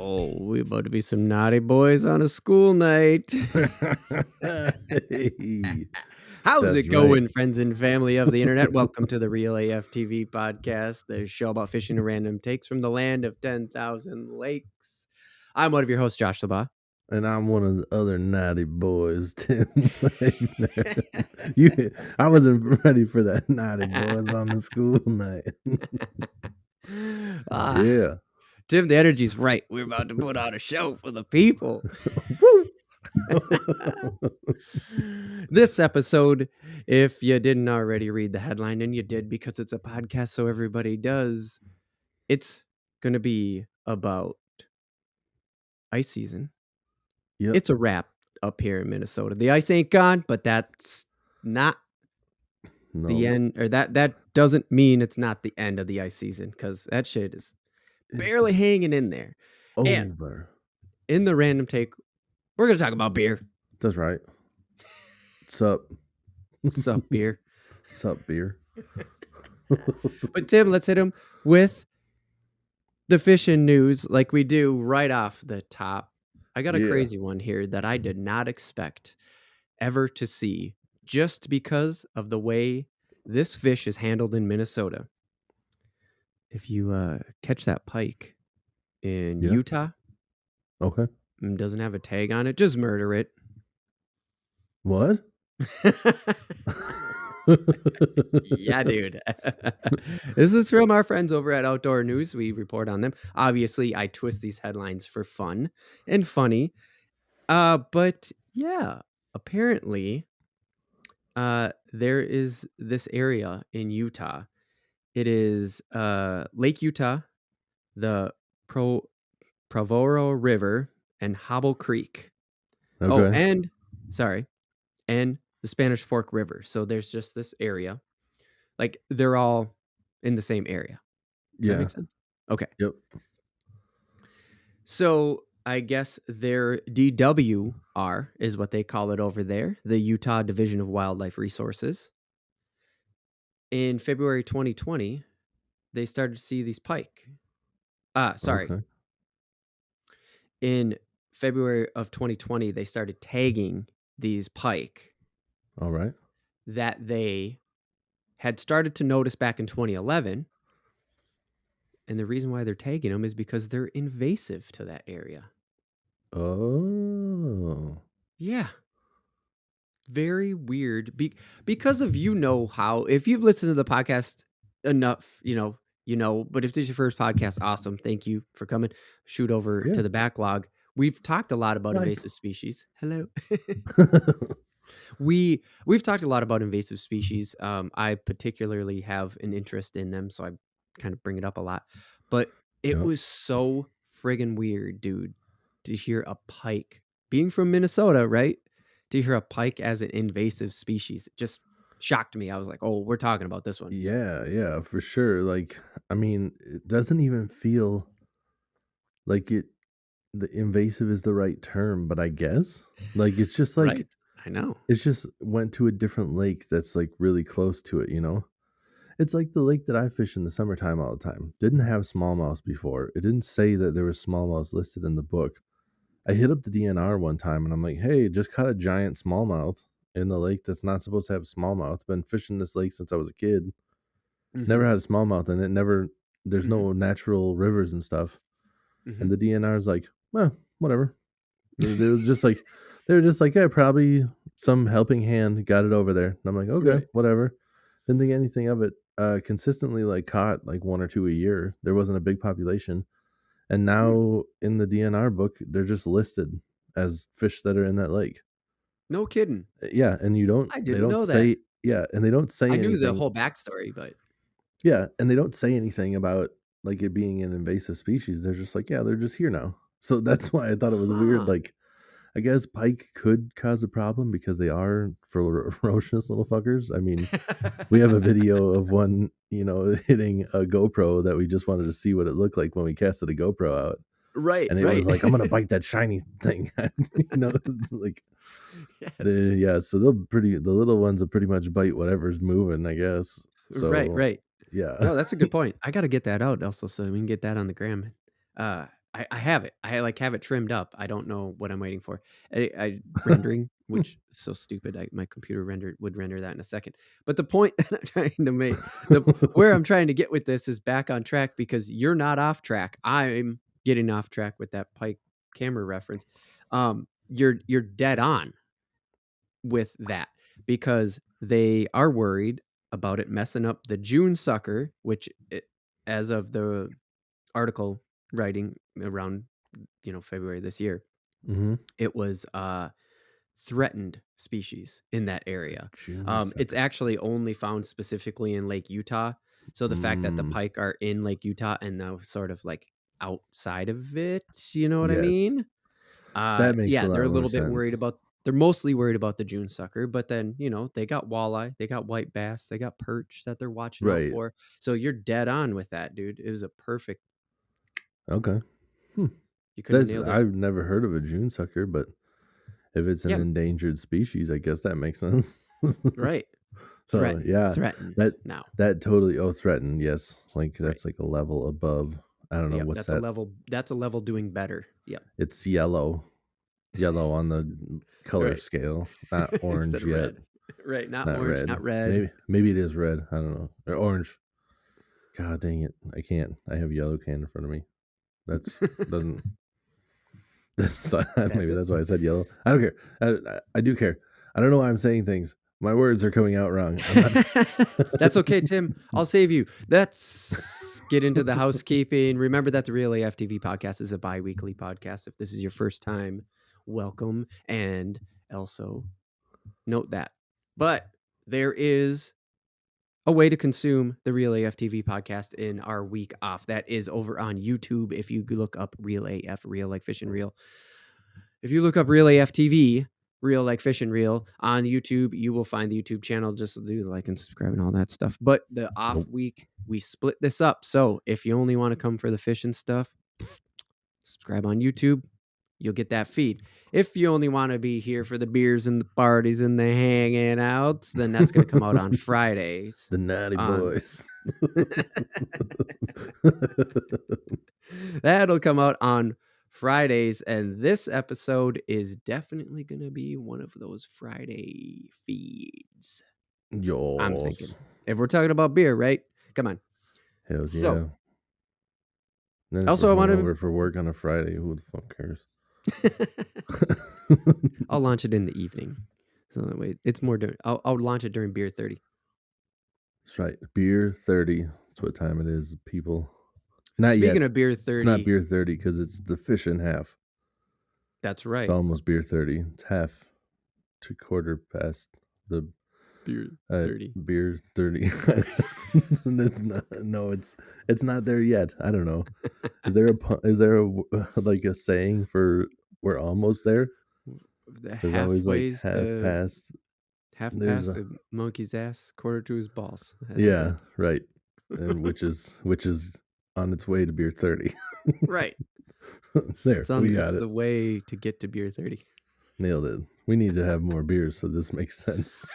Oh, we about to be some naughty boys on a school night. Hey, How's that's it right. going, friends and family of the internet? Welcome to the Real AF TV podcast, the show about fishing and random takes from the land of 10,000 lakes. I'm one of your hosts, Josh LaBaw. And I'm one of the other naughty boys, Tim Wagner. I wasn't ready for that naughty boys on the school night. Yeah. Tim, the energy's right. We're about to put on a show for the people. Woo! This episode, if you didn't already read the headline, and you did because it's a podcast, so everybody does, it's going to be about ice season. Yep. It's a wrap up here in Minnesota. The ice ain't gone, but that's not the end, or that doesn't mean it's not the end of the ice season, because that shit is barely hanging in there. Over. And in the random take, we're going to talk about beer. That's right. Sup? Sup, beer. Sup, beer. But Tim, let's hit him with the fishing news like we do right off the top. I got a crazy one here that I did not expect ever to see, just because of the way this fish is handled in Minnesota. If you catch that pike in Utah, okay, and doesn't have a tag on it, just murder it. What? Yeah, dude. This is from our friends over at Outdoornews. We report on them. Obviously, I twist these headlines for fun and funny. But yeah, apparently, there is this area in Utah. It is Lake Utah, the Provorro River, and Hobble Creek. Okay. Oh, and the Spanish Fork River. So there's just this area. Like, they're all in the same area. Does that make sense? Okay. Yep. So I guess their DWR is what they call it over there, the Utah Division of Wildlife Resources. In February 2020, they started to see these pike. Okay. In February of 2020, they started tagging these pike. All right. That they had started to notice back in 2011. And the reason why they're tagging them is because they're invasive to that area. Oh. Yeah. Very weird. Because of how, if you've listened to the podcast enough, but if this is your first podcast, awesome. Thank you for coming. Shoot over to the backlog. We've talked a lot about invasive species. Hello. We've talked a lot about invasive species. I particularly have an interest in them, so I kind of bring it up a lot. But it was so friggin' weird, dude, to hear a pike, being from Minnesota, right? To hear a pike as an invasive species. It just shocked me. I was like, oh, we're talking about this one. Yeah, for sure. Like, I mean, it doesn't even feel like the invasive is the right term, but I guess like it's just like right. I know. It's just went to a different lake that's like really close to it, It's like the lake that I fish in the summertime all the time. Didn't have smallmouth before. It didn't say that there was smallmouth listed in the book. I hit up the DNR one time and I'm like, hey, just caught a giant smallmouth in the lake that's not supposed to have smallmouth. Been fishing this lake since I was a kid. Mm-hmm. Never had a smallmouth in it. There's no natural rivers and stuff. Mm-hmm. And the DNR is like, well, whatever. They were just like, yeah, probably some helping hand got it over there. And I'm like, okay, whatever. Didn't think anything of it. Consistently caught like 1 or 2 a year. There wasn't a big population. And now in the DNR book, they're just listed as fish that are in that lake. No kidding. Yeah. And I didn't know say, that. Yeah. And they don't say anything. I knew the whole backstory, but. Yeah. And they don't say anything about like it being an invasive species. They're just like, yeah, they're just here now. So that's why I thought it was weird. Like, I guess pike could cause a problem because they are ferocious little fuckers. I mean, we have a video of one, hitting a GoPro that we just wanted to see what it looked like when we casted a GoPro out. Right. And it was like, I'm going to bite that shiny thing. It's like, so the little ones will pretty much bite whatever's moving, I guess. So, right. Yeah. No, that's a good point. I got to get that out also so we can get that on the gram. I have it. I like have it trimmed up. I don't know what I'm waiting for. I rendering, which is so stupid. My computer would render that in a second. But the point that I'm trying to make, where I'm trying to get with this is back on track, because you're not off track. I'm getting off track with that Pike camera reference. You're dead on with that, because they are worried about it messing up the June sucker, which as of the article writing around February this year, Mm-hmm. it was threatened species in that area. June It's sucker. actually only found specifically in Lake Utah. So the fact that the Mm, pike are in Lake Utah and now sort of like outside of it, you know what I yes, mean? that makes a Yeah, they're lot a more little bit sense. worried about. They're mostly worried about the June sucker, but then they got walleye, they got white bass, they got perch that they're watching out Right. for. So you're dead on with that, dude. It was a perfect. Okay. Hmm. You couldn't have That's nailed it. I've never heard of a June sucker, but if it's an Yeah, endangered species, I guess that makes sense. right. So yeah, Threaten that now. that totally threatened. Yes, like Right. that's like a level above. I don't know Yep. what's That's a that. level. That's a level doing better. Yep. It's yellow on the color Right. scale, not Instead orange of yet, red. Right. Not not orange. red. Not red. Maybe it is red. I don't know, or orange. God dang it, I can't. I have yellow can in front of me. That's doesn't. That's Maybe it. that's why I said yellow. I don't care. I do care. I don't know why I'm saying things. My words are coming out wrong. I'm not. That's okay, Tim. I'll save you. Let's get into the housekeeping. Remember that the Real AF TV podcast is a bi-weekly podcast. If this is your first time, welcome. And also note that. But there is a way to consume the Real AF TV podcast in our week off. That is over on YouTube. If you look up Real AF, Real Like Fish and Real. If you look up Real AF TV, Real Like Fish and Real on YouTube, you will find the YouTube channel. Just do like and subscribe and all that stuff. But the off Nope. week, we split this up. So if you only want to come for the fishing stuff, subscribe on YouTube. You'll get that feed. If you only want to be here for the beers and the parties and the hanging outs, then that's going to come out on Fridays. The naughty boys. That'll come out on Fridays, and this episode is definitely going to be one of those Friday feeds. I'm thinking. Yours. If we're talking about beer, right? Come on. Hells yeah. So, And then also, if I we're want hungover for work on a Friday, who the fuck cares? to. I'll launch it in the evening. So that way, it's more. I'll launch it during beer 30. That's right. Beer 30. That's what time it is, people. Not Speaking yet. of beer 30, It's not beer 30 because it's the fish in half. That's right. It's almost beer 30. It's half to quarter past the beer 30. Beer 30. It's not. No, it's not there yet. I don't know. Is there a like a saying for we're almost there? There's always like half past the monkey's ass, quarter to his balls. Yeah, right. And which is on its way to beer 30. Right. There, It's we got it. The way to get to beer 30. Nailed it. We need to have more beers, so this makes sense.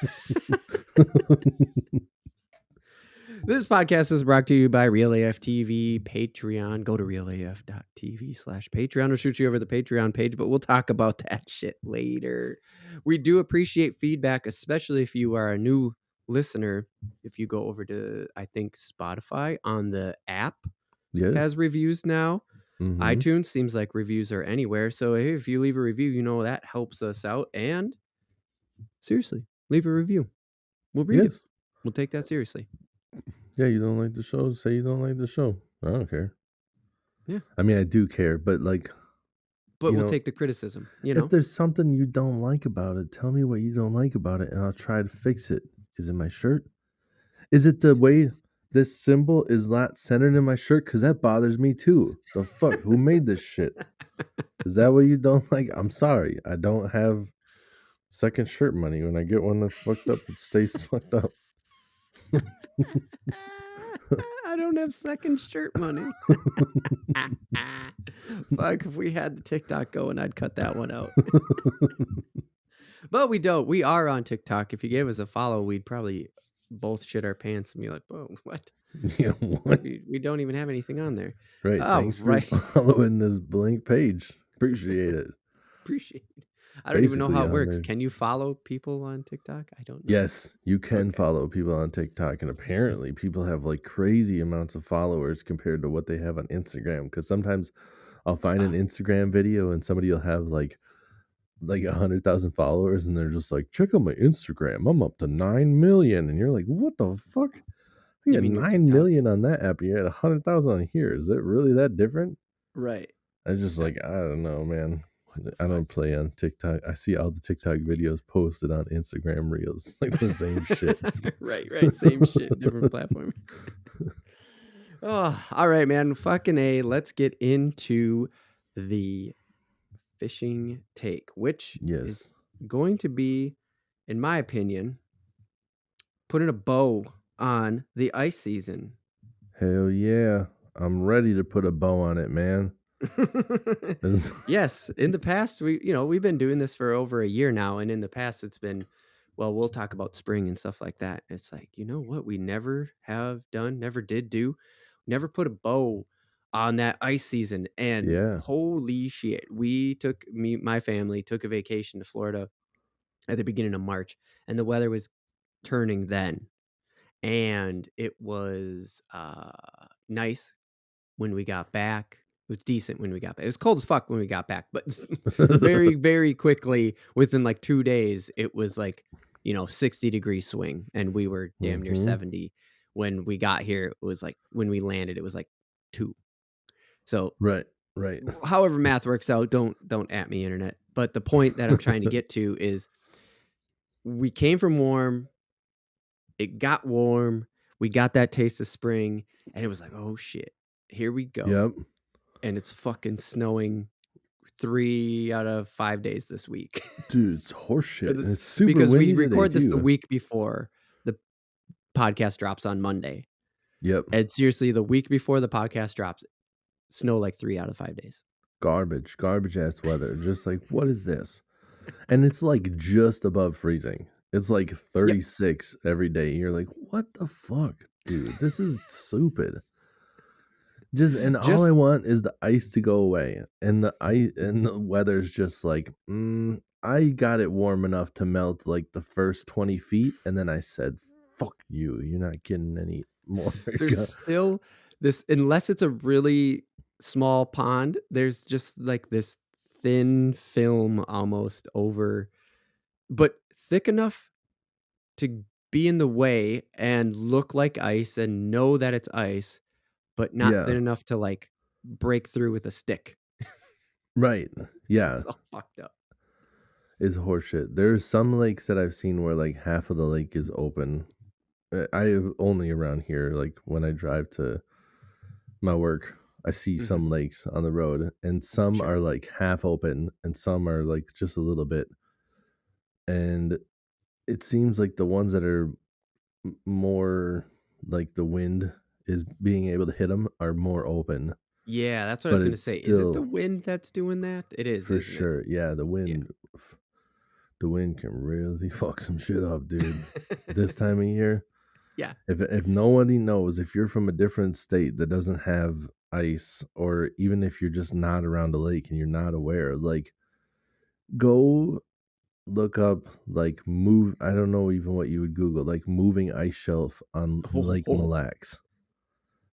This podcast is brought to you by Real AF TV Patreon. Go to realaf.tv/Patreon. I'll shoot you over the Patreon page, but we'll talk about that shit later. We do appreciate feedback, especially if you are a new listener. If you go over to, I think, Spotify on the app has reviews now. Mm-hmm. iTunes seems like reviews are anywhere. So hey, if you leave a review, that helps us out. And seriously, leave a review. We'll read it. We'll take that seriously. Yeah, you don't like the show? Say you don't like the show. I don't care. Yeah. I mean, I do care, but like... But we'll take the criticism, If there's something you don't like about it, tell me what you don't like about it, and I'll try to fix it. Is it my shirt? Is it the way this symbol is not centered in my shirt? Because that bothers me too. The fuck? Who made this shit? Is that what you don't like? I'm sorry. I don't have second shirt money. When I get one that's fucked up, it stays fucked up. I don't have second shirt money. Fuck, if we had the TikTok going, I'd cut that one out. But we don't. We are on TikTok. If you gave us a follow, we'd probably both shit our pants and be like, "Whoa, what? Yeah, what? We don't even have anything on there." Right. Oh, Thanks for right. following this blank page. Appreciate it. Appreciate it. I don't even know Basically how it on works. there. Can you follow people on TikTok? I don't know. Yes, you can Okay. follow people on TikTok, and apparently people have like crazy amounts of followers compared to what they have on Instagram. Because sometimes I'll find an Ah, Instagram video and somebody will have like 100,000 followers, and they're just like, check out my Instagram. I'm up to 9 million, and you're like, what the fuck? You you had mean your nine TikTok? million on that app. You had 100,000 on here. Is it really that different? Right. I just Uh, like I don't know, man. what the I fuck? don't play on TikTok. I see all the TikTok videos posted on Instagram Reels. It's like the same shit. Right, right. Same shit, different platform. Oh, all right, man. Fucking A. Let's get into the fishing take, which is Yes. going to be, in my opinion, putting a bow on the ice season. Hell yeah. I'm ready to put a bow on it, man. This- Yes, in the past, we've been doing this for over a year now, and in the past, it's been, well, we'll talk about spring and stuff like that. It's like, you know what, we never have done, never did do, never put a bow on that ice season, and yeah. holy shit, my family took a vacation to Florida at the beginning of March, and the weather was turning then, and it was nice when we got back. It was decent when we got back. It was cold as fuck when we got back, but very, very quickly, within like 2 days, it was like, 60-degree swing, and we were damn near Mm-hmm. 70 when we got here. It was like when we landed, it was like 2. So, Right. Right. however math works out, don't at me, internet. But the point that I'm trying to get to is we came from warm, it got warm, we got that taste of spring, and it was like, oh shit, here we go. Yep. And it's fucking snowing 3 out of 5 days this week. Dude, it's horseshit. And it's super Because we windy today record this the too. week before the podcast drops on Monday. Yep. And seriously, the week before the podcast drops, snow like 3 out of 5 days. Garbage ass weather. Just like, what is this? And it's like just above freezing. It's like Yep. 36 every day. You're like, what the fuck, dude? This is stupid. And all I Just want is the ice to go away. And the ice and the weather's just like, I got it warm enough to melt like the first 20 feet. And then I said, fuck you. You're not getting any more. there's still this, unless it's a really small pond, there's just like this thin film almost over, but thick enough to be in the way and look like ice and know that it's ice, but not Yeah. thin enough to like break through with a stick. Right. Yeah. It's all fucked up. Is horseshit. There's some lakes that I've seen where like half of the lake is open. I only around here, like when I drive to my work, I see Mhm. some lakes on the road, and some Sure. are like half open, and some are like just a little bit. And it seems like the ones that are more like the wind is being able to hit them are more open, Yeah, that's what I but was gonna it's say. Is it the still wind that's doing that? It is, for isn't it? sure. Yeah, Yeah. the wind can really fuck some shit up, dude. This time of year. Yeah. If nobody knows, if you're from a different state that doesn't have ice, or even if you're just not around a lake and you're not aware, like go look up like move. I don't know even what you would Google, like moving ice shelf on Oh, Lake oh. Mille Lacs.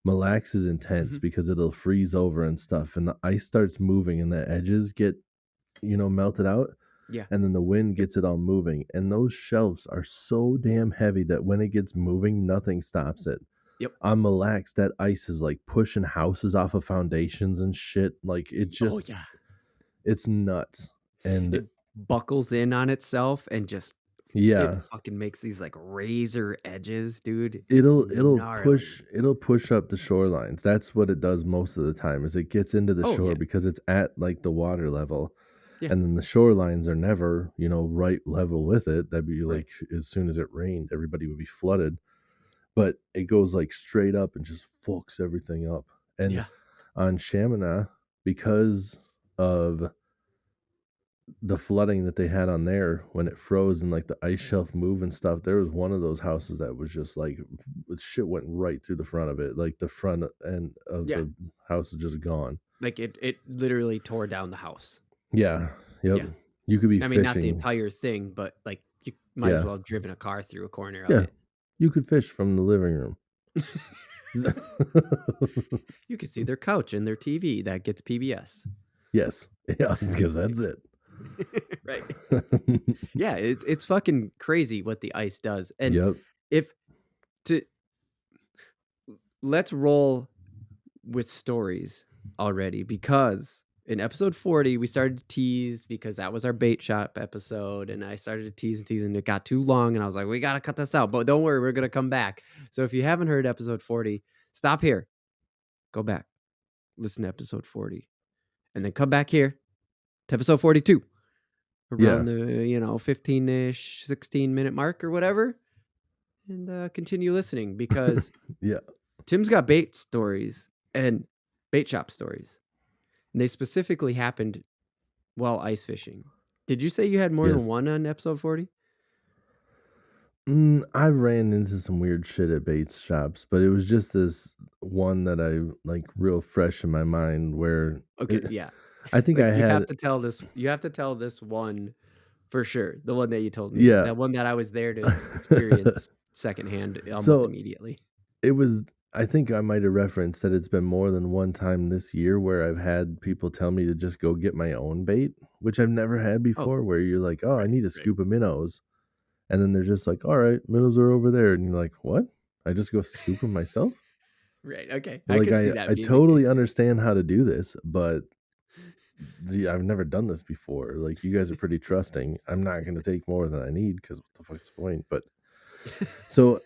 Mille Lacs is intense Mhm. because it'll freeze over and stuff, and the ice starts moving, and the edges get melted out, Yeah. and then the wind Yep. gets it all moving. And those shelves are so damn heavy that when it gets moving, nothing stops it. Yep. On Mille Lacs, that ice is like pushing houses off of foundations and shit. Like Oh, yeah. it's nuts. And It buckles in on itself and just it yeah, fucking makes these like razor edges, dude. It's it'll gnarly. push up the shorelines. That's what it does most of the time. Is it gets into the Oh, shore yeah. because it's at like the water level, Yeah. and then the shorelines are never right level with it. That'd be Right. like as soon as it rained, everybody would be flooded. But it goes like straight up and just fucks everything up. And Yeah. on Chaminade, because of the flooding that they had on there when it froze and like the ice shelf moved and stuff. There was one of those houses that was just like shit went right through the front of it. Like the front end of Yeah. the house was just gone. Like it literally tore down the house. Yeah. Yep. Yeah. You could be I mean, not the fishing. entire thing, but like you might as Yeah. well have driven a car through a corner of Yeah. it. You could fish from the living room. You could see their couch and their TV that gets PBS. Yes. Yeah, because that's it. Right. Yeah, it's fucking crazy what the ice does. And Yep. if to let's roll with stories already, because in episode 40 we started to tease because that was our bait shop episode, and I started to tease and it got too long and I was like, we gotta cut this out, but don't worry, we're gonna come back. So if you haven't heard episode 40, stop here, go back, listen to episode 40, and then come back here to episode 42 around Yeah. the 15-ish 16-minute mark or whatever, and continue listening, because Yeah. Tim's got bait stories and bait shop stories, and they specifically happened while ice fishing. Did you say you had more Yes. than one on episode 40? I ran into some weird shit at bait shops, but it was just this one that I like real fresh in my mind where Okay, yeah. I think Like, I you have had to tell this. You have to tell this one for sure. The one that you told me. Yeah. That one that I was there to experience secondhand almost So immediately. it was I think I might have referenced that it's been more than one time this year where I've had people tell me to just go get my own bait, which I've never had Oh, before, where you're like, oh, I right, need a right, scoop of minnows. And then they're just like, all right, minnows are over there. And you're like, what? I just go scoop them myself? right. Okay, But I like could see that I being the case. totally understand how to do this, but I've never done this before. Like, you guys are pretty trusting. I'm not going to take more than I need because what the fuck's the point? But so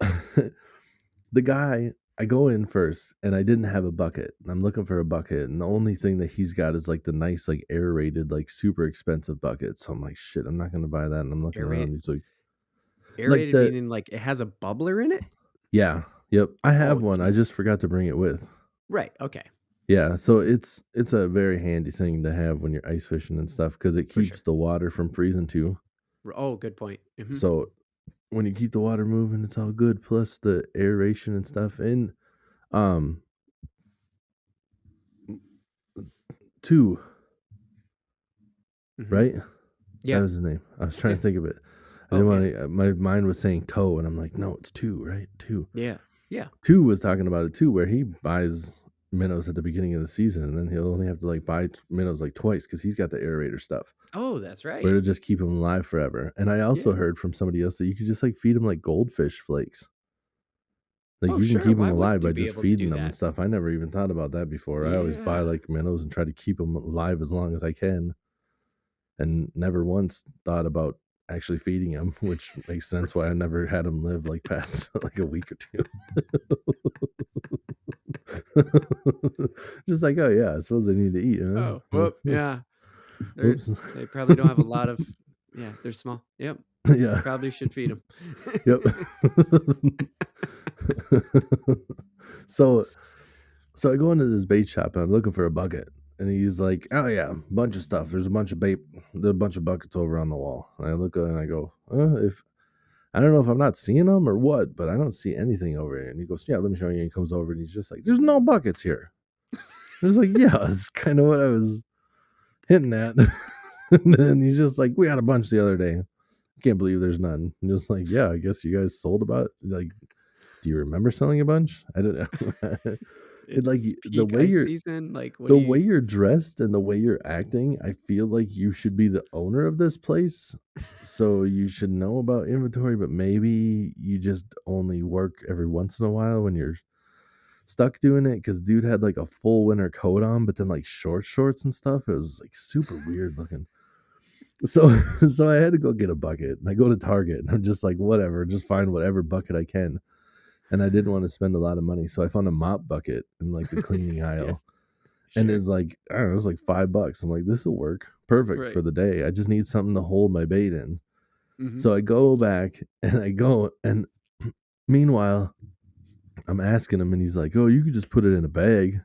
the guy, I go in first and I didn't have a bucket. I'm looking for a bucket, and the only thing that he's got is like the nice, like aerated, like super expensive bucket. So I'm like, shit, I'm not going to buy that. And I'm looking around. And he's like Aerated the meaning like it has a bubbler in it? yeah, yep. I have Oh, one. I just forgot to bring it with. Right. Okay. Yeah, so it's a very handy thing to have when you're ice fishing and stuff because it For keeps sure. the water from freezing too. Oh, good point. Mhm. So when you keep the water moving, it's all good. Plus the aeration and stuff. And um, 2, Mhm. right? That Yeah. was his name. I was trying Yeah. to think of it. I didn't Oh, want yeah. to. My mind was saying toe, and I'm like, no, it's 2, right? 2. Yeah. Yeah. 2 was talking about it too, where he buys minnows at the beginning of the season, and then he'll only have to like buy minnows like twice because he's got the aerator stuff. Oh, that's Where right. it'll just keep them alive forever. And I also Yeah. heard from somebody else that you could just like feed them like goldfish flakes. Like Oh, you can sure. keep them Why alive wouldn't you by be just able to feeding do them and that? stuff. I never even thought about that before. I always buy Yeah. like minnows and try to keep them alive as long as I can, and never once thought about actually feeding them, which makes sense why I never had them live like past like a week or 2. Just like, oh yeah, I suppose they need to eat. Huh? Oh, well, yeah. Oops. They probably don't have a lot of. Yeah, they're small. Yep. Yeah. Probably should feed them. Yep. so I go into this bait shop and I'm looking for a bucket. And he's like, oh yeah, bunch of stuff. There's a bunch of buckets over on the wall. And I look and I go, if I don't know if I'm not seeing them or what, but I don't see anything over here. And he goes, yeah, let me show you. And he comes over and he's just like, there's no buckets here. I was like, yeah, that's kind of what I was hinting at. And then he's just like, we had a bunch the other day. Can't believe there's none. And just like, yeah, I guess you guys sold about, like, do you remember selling a bunch? I don't know. It, like, It's the peak way ice you're season. Like, what the do way you? you're dressed and the way you're acting, I feel like you should be the owner of this place. So you should know about inventory, but maybe you just only work every once in a while when you're stuck doing it. Because dude had like a full winter coat on, but then like shorts and stuff. It was like super weird looking. So so I had to go get a bucket, and I go to Target, and I'm just like, whatever, just find whatever bucket I can. And I didn't want to spend a lot of money, so I found a mop bucket in like the cleaning aisle. Yeah, And sure. it's like, I don't know, it's like $5. I'm like, this will work perfect Right. for the day. I just need something to hold my bait in. Mhm. So I go back and I go, and meanwhile, I'm asking him, and he's like, oh, you could just put it in a bag.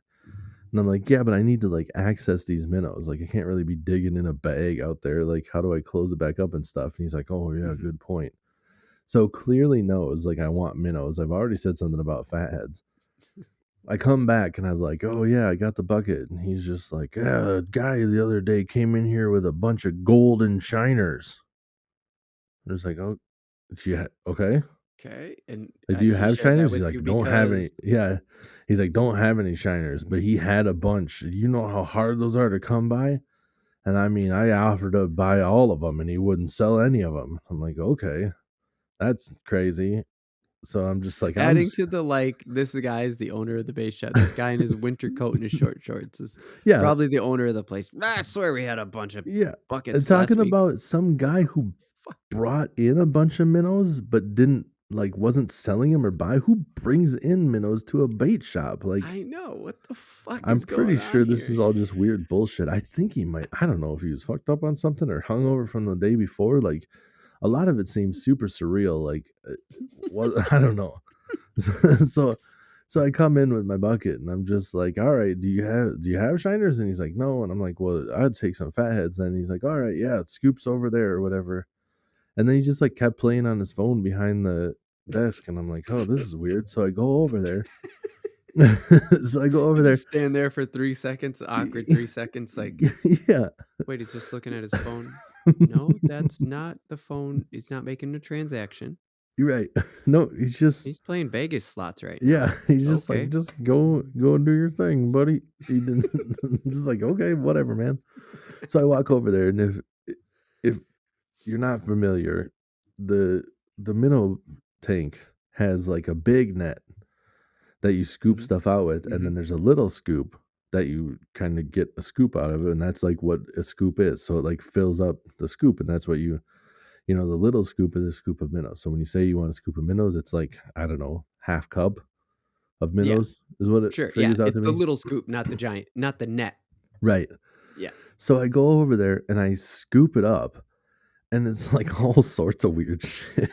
And I'm like, yeah, but I need to like access these minnows. Like I can't really be digging in a bag out there. Like, how do I close it back up and stuff? And he's like, oh yeah, Mhm. good point. So clearly knows like I want minnows. I've already said something about fatheads. I come back and I'm like, oh yeah, I got the bucket. And he's just like, yeah, a guy the other day came in here with a bunch of golden shiners. I was like, oh, yeah, okay. Okay, and, Like, do you he have shared that shiners? He's with like, you don't have any. because Yeah. He's like, don't have any shiners, but he had a bunch. You know how hard those are to come by? And I mean, I offered to buy all of them and he wouldn't sell any of them. I'm like, okay, that's crazy. So I'm just like, adding to the, like, this guy is the owner of the bait shop. This guy in his winter coat and his short shorts is yeah, probably the owner of the place. "I swear we had a bunch of yeah. And buckets last talking week." about some guy who Fuck, brought in a bunch of minnows, but didn't like wasn't selling them or buy. Who brings in minnows to a bait shop? Like, I know, what the fuck I'm is pretty going on sure this here? is all just weird bullshit. I think he might. I don't know if he was fucked up on something or hungover from the day before. Like, a lot of it seems super surreal. Like, what I don't know. So, so so I come in with my bucket and I'm just like, all right, do you have shiners? And he's like, no. And I'm like, well, I'd take some fatheads. Then he's like, all right, yeah, scoops over there or whatever. And then he just like kept playing on his phone behind the desk. And I'm like, oh, this is weird. So I go over there. So I go over You there. just stand there for 3 seconds, awkward 3 seconds, like, Yeah. "Wait, he's just looking at his phone. No, that's not the phone. He's not making a transaction. You're right. No, he's just He's playing Vegas slots right now. yeah, he's just like, Okay." just go and do your thing, buddy. He didn't just like, okay, whatever, man. So I walk over there, and if you're not familiar, the the minnow tank has like a big net that you scoop Mhm, stuff out with, and mhm. then there's a little scoop that you kind of get a scoop out of it, and that's like what a scoop is. So it like fills up the scoop, and that's what the little scoop is a scoop of minnows. So when you say you want a scoop of minnows, it's like, I don't know, half cup of Yeah, minnows is what it sure, yeah, figures out it's to the me. little scoop, not the giant, not the net. Right. Yeah. So I go over there and I scoop it up, and it's like all sorts of weird shit.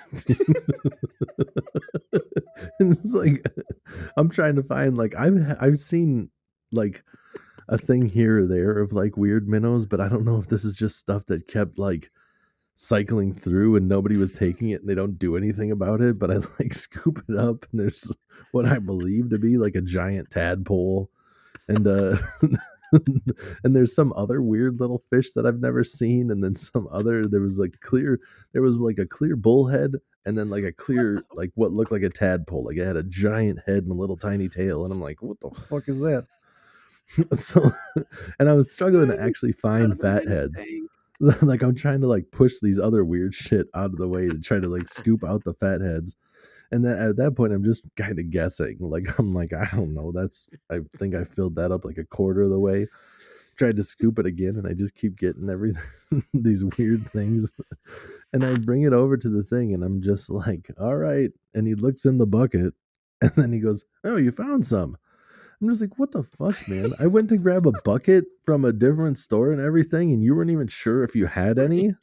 And it's like I'm trying to find like I've seen like a thing here or there of like weird minnows, but I don't know if this is just stuff that kept like cycling through and nobody was taking it and they don't do anything about it. But I like scoop it up and there's what I believe to be like a giant tadpole and and there's some other weird little fish that I've never seen, and then some other there was like a clear bullhead, and then like a clear like what looked like a tadpole, like it had a giant head and a little tiny tail, and I'm like, what the fuck is that? So, and I was struggling Not to even actually out find of the mini fatheads. tank. Like I'm trying to like push these other weird shit out of the way to try to like scoop out the fatheads. And then at that point, I'm just kind of guessing. Like I'm like, I don't know. I think I filled that up like a quarter of the way. Tried to scoop it again, and I just keep getting everything these weird things. And I bring it over to the thing, and I'm just like, all right. And he looks in the bucket, and then he goes, oh, you found some. I'm just like, what the fuck, man? I went to grab a bucket from a different store and everything, and you weren't even sure if you had any.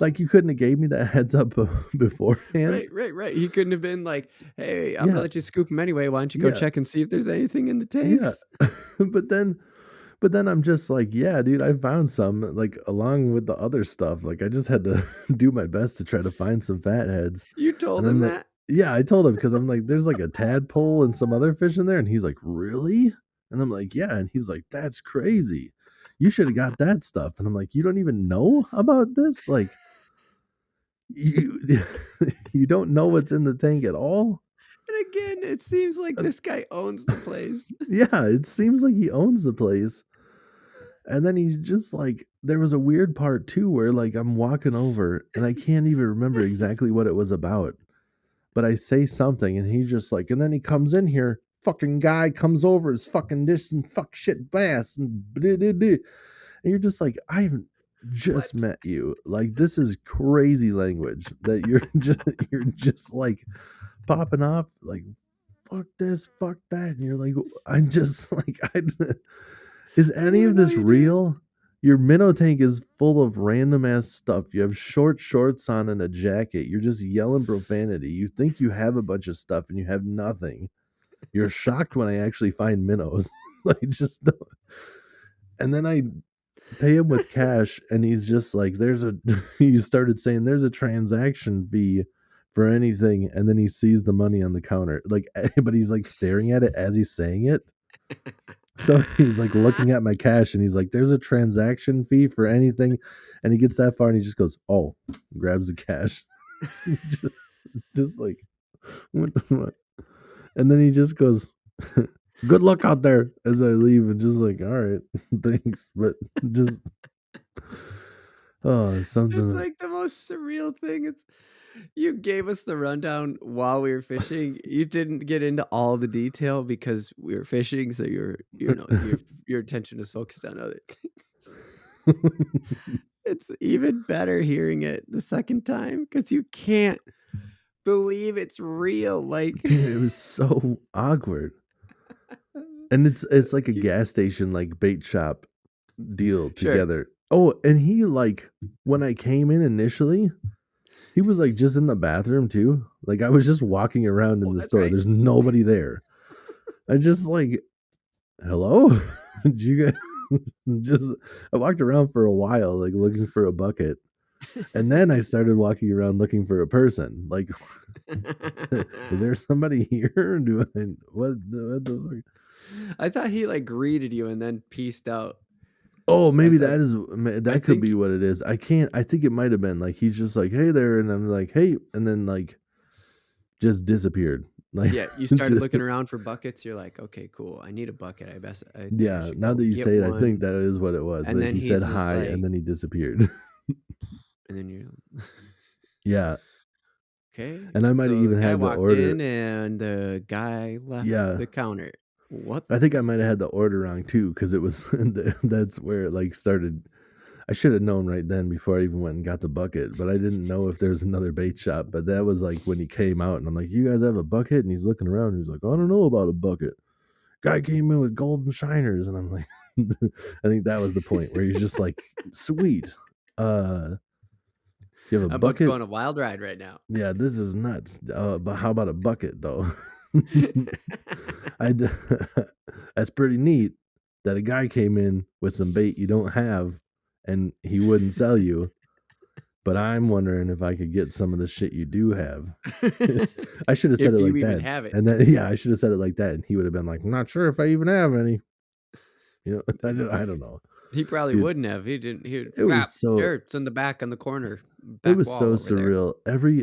Like you couldn't have gave me that heads up beforehand. Right, right, right. He couldn't have been like, "Hey, I'm gonna Yeah, let you scoop them anyway. Why don't you go yeah, check and see if there's anything in the yeah. tanks?" but then But then I'm just like, yeah, dude, I found some, like, along with the other stuff. Like, I just had to do my best to try to find some fatheads. You And told then him that? yeah, I told him because I'm like, there's like a tadpole and some other fish in there. And he's like, really? And I'm like, yeah. And he's like, that's crazy. You should have got that stuff. And I'm like, you don't even know about this? Like, you, you don't know what's in the tank at all? And again, it seems like Uh, this guy owns the place. Yeah, it seems like he owns the place. And then he's just like there was a weird part too where like I'm walking over and I can't even remember exactly what it was about. But I say something and he's just like, and then he comes in here, fucking guy comes over, is fucking this and fuck shit bass and blah, blah, blah. And you're just like, I've just What? met you. Like this is crazy language that you're just like popping off like fuck this, fuck that. And you're like, I'm just like is I any didn't of even know this you did. real? Your minnow tank is full of random ass stuff. You have short shorts on and a jacket. You're just yelling profanity. You think you have a bunch of stuff and you have nothing. You're shocked when I actually find minnows. Like, just don't. And then I pay him with cash, and he's just like, "There's a." He started saying, "There's a transaction fee for anything," and then he sees the money on the counter, like, but he's like staring at it as he's saying it. So he's like looking at my cash, and he's like, "There's a transaction fee for anything," and he gets that far, and he just goes, "Oh," grabs the cash, just, just like, what the what? And then he just goes, "Good luck out there," as I leave, and just like, "All right, thanks," but just It's something. like the most surreal thing. It's you gave us the rundown while we were fishing. You didn't get into all the detail because we were fishing, so your attention is focused on other things. It's even better hearing it the second time because you can't believe it's real. Like, Dude, it was so awkward. And it's like a you, gas station, like bait shop deal sure. together. Oh, and he like when I came in initially, he was like just in the bathroom too. Like I was just walking around in Oh, the that's store. right. There's nobody there. I just like, hello? Did you guys just I walked around for a while, like looking for a bucket. And then I started walking around looking for a person. Like, is there somebody here? Do I what the fuck? I thought he like greeted you and then peaced out. Oh, I maybe thought I that could think be what it is. I can't. I think it might have been like he's just like, "Hey there," and I'm like, "Hey," and then like just disappeared. Like, yeah, you started just, looking around for buckets. You're like, okay, cool. I need a bucket. I think I yeah. should Now go that you get say it, I think one. that is what it was. And That then he said he's just hi and like, then he disappeared. and then you Yeah, okay. and I might have So the even guy had the walked order. in and the guy left Yeah, the counter. What? I think I might have had the order wrong too because it was that's where it like started. I should have known right then before I even went and got the bucket, but I didn't know if there was another bait shop. But that was like when he came out, and I'm like, "You guys have a bucket?" And he's looking around. And he's like, "I don't know about a bucket." Guy came in with golden shiners, and I'm like, I think that was the point where he's just like, "Sweet, uh, you have a I'm about to go bucket? on a wild ride right now. Yeah, this is nuts. But how about a bucket though?" I d- that's pretty neat that a guy came in with some bait you don't have, and he wouldn't sell you. But I'm wondering if I could get some of the shit you do have. I should have said If it you like even that. have it. And then, yeah, I should have said it like that. And he would have been like, not sure if I even have any. You know, I don't know. He probably Dude, wouldn't have. He didn't. He would, it was sure, so, it's in the back on the corner, it back was so wall over there. surreal.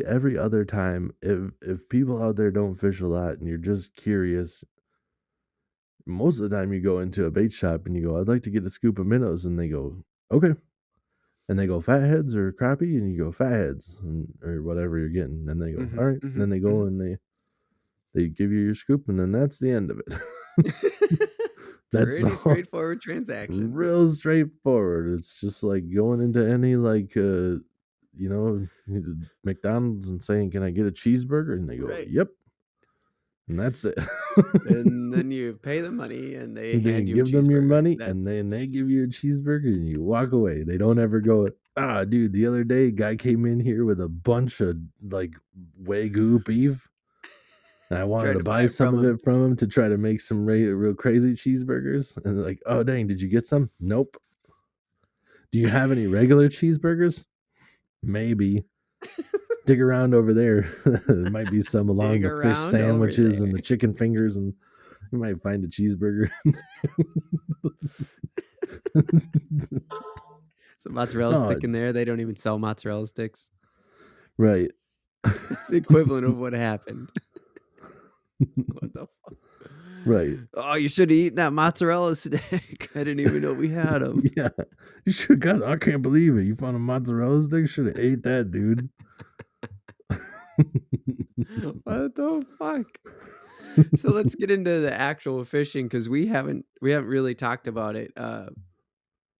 Every other time, if people out there don't fish a lot and you're just curious, most of the time you go into a bait shop and you go, I'd like to get a scoop of minnows. And they go, okay. And they go fatheads or crappie, and you go fatheads or whatever you're getting. And they go, Hmm, all right. And hmm, then they hmm. go and they give you your scoop, and then that's the end of it. That's Pretty all. straightforward transaction. Real straightforward. It's just like going into any like McDonald's and saying, "Can I get a cheeseburger?" And they go, Right. "Yep," and that's it. And then you pay the money and they And then hand you you a give them your cheeseburger. money, and That's then they give you a cheeseburger, and you walk away. They don't ever go, "Ah, dude, the other day, guy came in here with a bunch of like Wagyu beef, and I wanted tried to to buy buy it some from of him. it from him to try to make some real crazy cheeseburgers." And they're like, "Oh, dang, did you get some?" Nope. Do you have any regular cheeseburgers? Maybe. Dig around over there. There might be some along Dig the fish around over sandwiches and there. the chicken fingers, and you might find a cheeseburger. Some mozzarella Oh, stick in there. They don't even sell mozzarella sticks. right. It's the equivalent of what happened. What the fuck? Right. Oh, you should have eaten that mozzarella stick. I didn't even know we had them. Yeah. You should got I can't believe it. You found a mozzarella stick? Should have ate that, dude. What the fuck? So let's get into the actual fishing because we haven't really talked about it.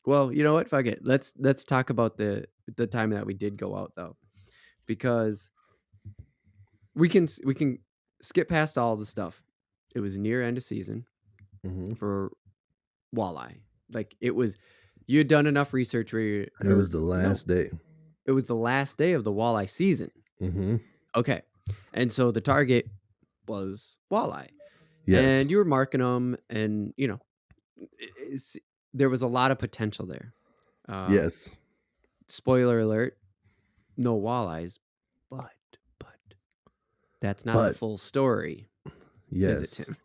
Well, you know what? Fuck it. Let's talk about the time that we did go out though, because we can skip past all the stuff. It was near end of season Mhm. for walleye. Like it was, you had done enough research where It was the no, last day. it was the last day of the walleye season. Mhm. Okay, and so the target was walleye, Yes. and you were marking them, and it's, there was a lot of potential there. Uh, Yes. Spoiler alert: no walleyes, but but that's not the But full story, is it, yes. Tim?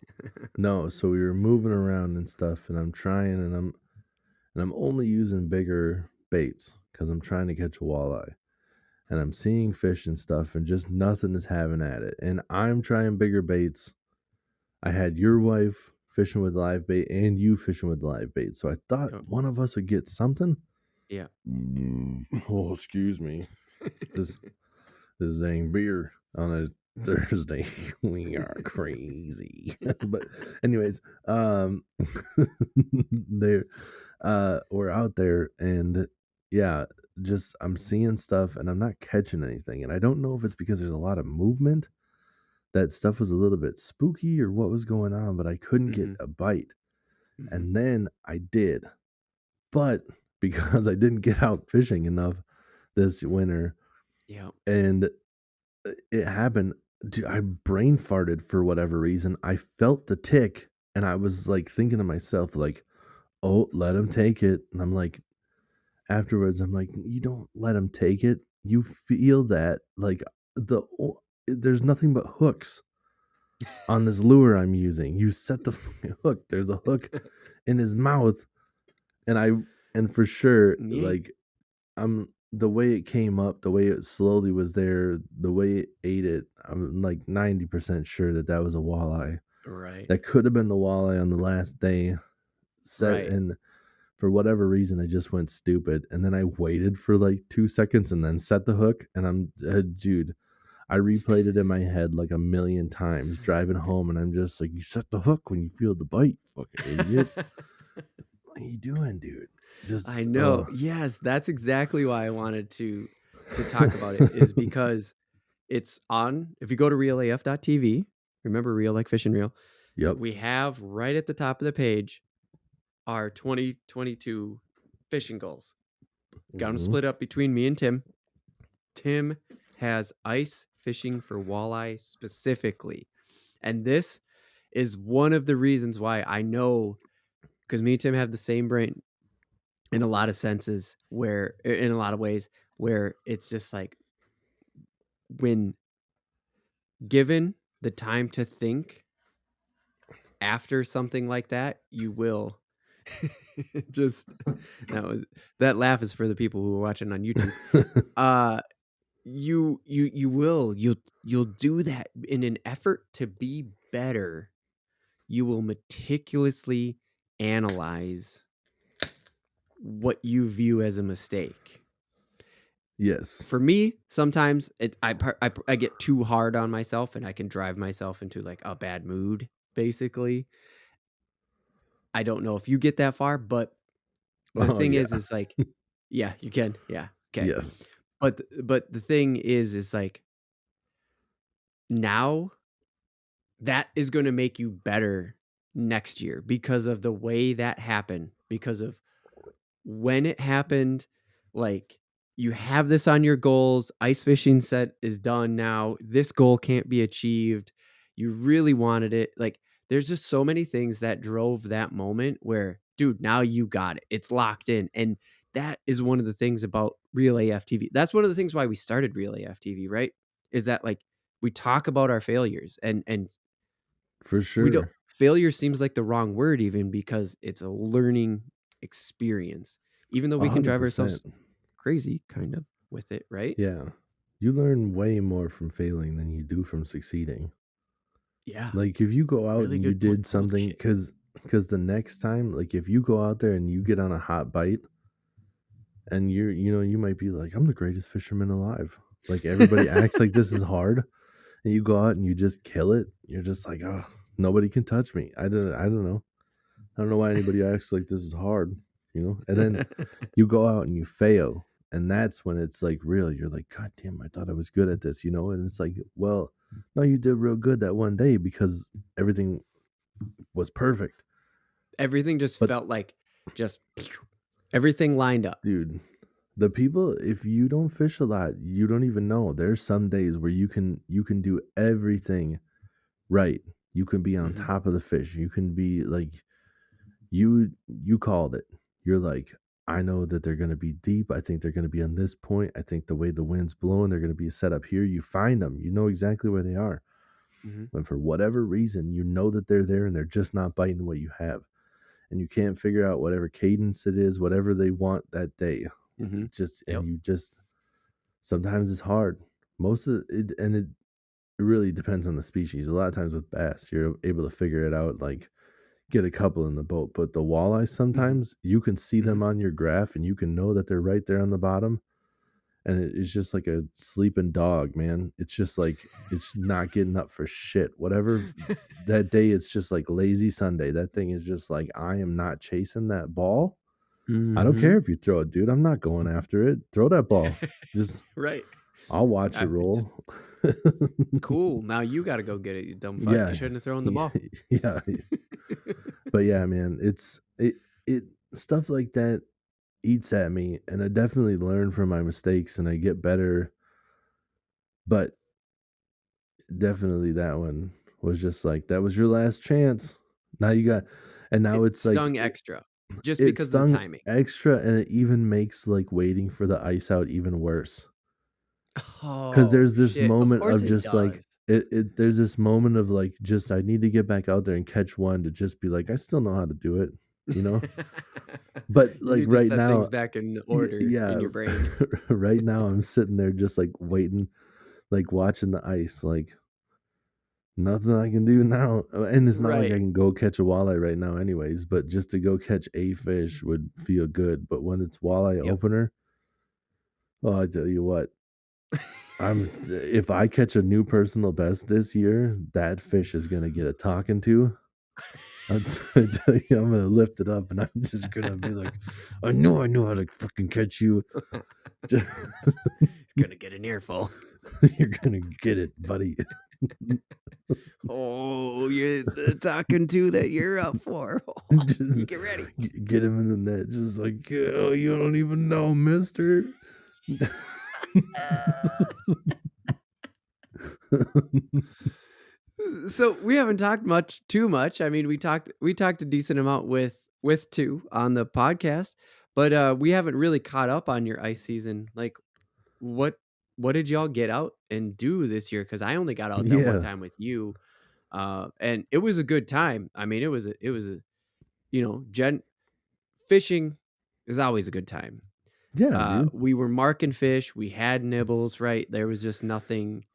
No, so we were moving around and stuff, and I'm trying, and I'm only using bigger baits because I'm trying to catch a walleye. And I'm seeing fish and stuff, and just nothing is having at it. And I'm trying bigger baits. I had your wife fishing with live bait and you fishing with live bait. So I thought Yep. one of us would get something. Yeah. Oh, excuse me. This this dang beer on a Thursday. We are crazy. But anyways, there we're out there, and yeah, just I'm seeing stuff and I'm not catching anything. And I don't know if it's because there's a lot of movement, that stuff was a little bit spooky or what was going on, but I couldn't get Hmm. a bite. Hmm. And then I did. But because I didn't get out fishing enough this winter, Yeah. and it happened, dude, I brain farted for whatever reason. I felt the tick, and I was like thinking to myself, like, oh, let him take it. And I'm like, afterwards, I'm like, you don't let him take it. You feel that, like, there's nothing but hooks on this lure I'm using. You set the hook. There's a hook in his mouth, and and for sure, Yeah. like, I'm the way it came up, the way it slowly was there, the way it ate it. I'm like 90% sure that that was a walleye. Right. That could have been the walleye on the last day. Set Right. and for whatever reason, I just went stupid, and then I waited for like 2 seconds and then set the hook. And dude, I replayed it in my head like a million times driving home, and I'm just like, you set the hook when you feel the bite, fucking idiot. What are you doing, dude? Just I know. oh. Yes, that's exactly why I wanted to talk about it, is because it's on, if you go to realaf.tv, remember Real Like Fish and Real, Yep. we have right at the top of the page our 2022 fishing goals. Got them Hmm. split up between me and Tim. Tim has ice fishing for walleye specifically. And this is one of the reasons why I know, because me and Tim have the same brain in a lot of senses, where in a lot of ways, where it's just like, when given the time to think after something like that, you will just, now that laugh is for the people who are watching on YouTube. Uh you will, you'll do that in an effort to be better. You will meticulously analyze what you view as a mistake. Yes. For me, sometimes I get too hard on myself, and I can drive myself into like a bad mood, basically. I don't know if you get that far, but the Oh thing yeah. is like, yeah, you can. Yeah. Okay. Yes. But the thing is like, now that is going to make you better next year because of the way that happened, because of when it happened. Like, you have this on your goals. Ice fishing set is done now. This goal can't be achieved. You really wanted it. Like, there's just so many things that drove that moment where, dude, now you got it. It's locked in. And that is one of the things about Real AF TV. That's one of the things why we started Real AF TV, right? Is that, like, we talk about our failures, and For we don't, sure. failure seems like the wrong word, even, because it's a learning experience, even though we can drive 100%. ourselves crazy kind of with it, right? Yeah. You learn way more from failing than you do from succeeding. Yeah. Like if you go out Really and you good point. did Holy something, shit. because the next time, like if you go out there and you get on a hot bite, and you might be like, I'm the greatest fisherman alive. Like everybody acts like this is hard, and you go out and you just kill it. You're just like, oh, nobody can touch me. I don't know. I don't know why anybody acts like this is hard. And then you go out and you fail, and that's when it's like real. You're like, God damn, I thought I was good at this. And it's like, well, no, you did real good that one day because everything was perfect. Everything just But felt like, just everything lined up. dude, the people, if you don't fish a lot, you don't even know. There's some days where you can do everything right. You can be on Hmm. top of the fish. You can be like You called it. You're like, I know that they're going to be deep. I think they're going to be on this point. I think the way the wind's blowing, they're going to be set up here. You find them. You know exactly where they are. Mhm. And for whatever reason, you know that they're there and they're just not biting what you have. And you can't figure out whatever cadence it is, whatever they want that day. Mhm. Just and Yep. you just sometimes it's hard. Most of it and it really depends on the species. A lot of times with bass, you're able to figure it out, like get a couple in the boat. But the walleye, Mhm. sometimes you can see them Mhm. on your graph and you can know that they're right there on the bottom. And it's just like a sleeping dog, man. It's just like it's not getting up for shit. Whatever that day, it's just like lazy Sunday. That thing is just like, I am not chasing that ball. I don't care Mhm. if you throw it, dude. I'm not going after it. Throw that ball. Just Right. I'll watch it I just roll. cool. Now you gotta go get it, you dumb fuck. You Yeah. shouldn't have thrown the ball. Yeah. But yeah, man, it stuff like that eats at me, and I definitely learn from my mistakes and I get better. But definitely that one was just like, that was your last chance. Now you got, and now It it's like stung extra just it because of the stung timing. extra, and it even makes like waiting for the ice out even worse. 'Cause Oh, there's this shit. Of moment course of it just like does. there's this moment of like, just I need to get back out there and catch one to just be like, I still know how to do it, you know? But You like need to right set things now, back in order in yeah, your brain. right now I'm sitting there just like waiting, like watching the ice, like nothing I can do now. And it's not like I Right. can go catch a walleye right now anyways, but just to go catch a fish would feel good. But when it's walleye Yep. opener, oh, I tell you what, if I catch a new personal best this year, that fish is gonna get a talking to. I tell you, I'm gonna lift it up and I'm just gonna be like, I knew how to fucking catch you. Gonna get an earful. You're gonna get it, buddy. Oh, you're the talking to that you're up for. You Just get ready. get him in the net, just like, oh, you don't even know, mister. So we haven't talked too much. I mean, we talked a decent amount with two on the podcast, but we haven't really caught up on your ice season. Like what what did y'all get out and do this year? Because I only got out that one Yeah, time with you, and it was a good time. I mean, it was a gen fishing is always a good time. yeah, dude. We were marking fish. We had nibbles. Right, there was just nothing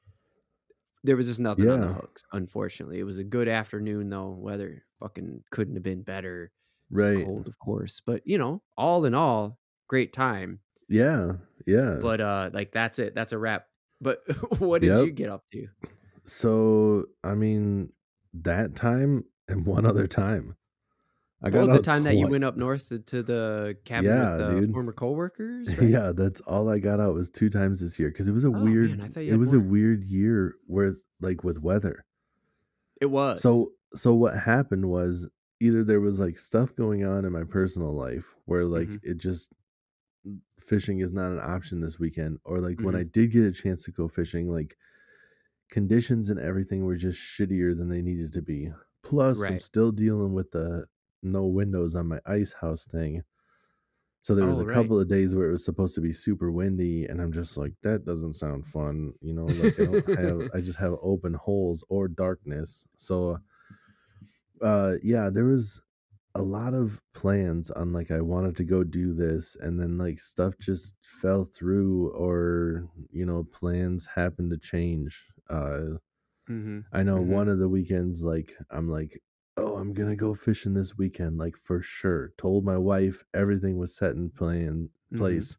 on the Yeah, hooks, unfortunately. It was a good afternoon, though. Weather fucking couldn't have been better. It was right. cold, of course, but, all in all, great time. Yeah, yeah, But, like, that's it. That's a wrap. But what did yep. you get up to? So, I mean, that time and one other time, I Oh, got the out time that you twice. went up north to the cabin with, Yeah, dude. former coworkers, right? Yeah, that's all I got out was 2 times this year because Oh, man, I thought you it had was a more. weird year where like with weather. It was. So what happened was either there was like stuff going on in my personal life where like Mhm, it just fishing is not an option this weekend, or like when I mhm. did get a chance to go fishing, like conditions and everything were just shittier than they needed to be. Plus, I'm Right. still dealing with the no windows on my ice house thing. So there was Oh, a right. couple of days where it was supposed to be super windy, and I'm just like, that doesn't sound fun, you know, like I just have open holes or darkness. So yeah, there was a lot of plans on like I wanted to go do this, and then like stuff just fell through, or plans happened to change. Mhm, I know mhm, one of the weekends, like I'm like, oh, I'm gonna go fishing this weekend, like for sure. Told my wife everything was set in mhm. place.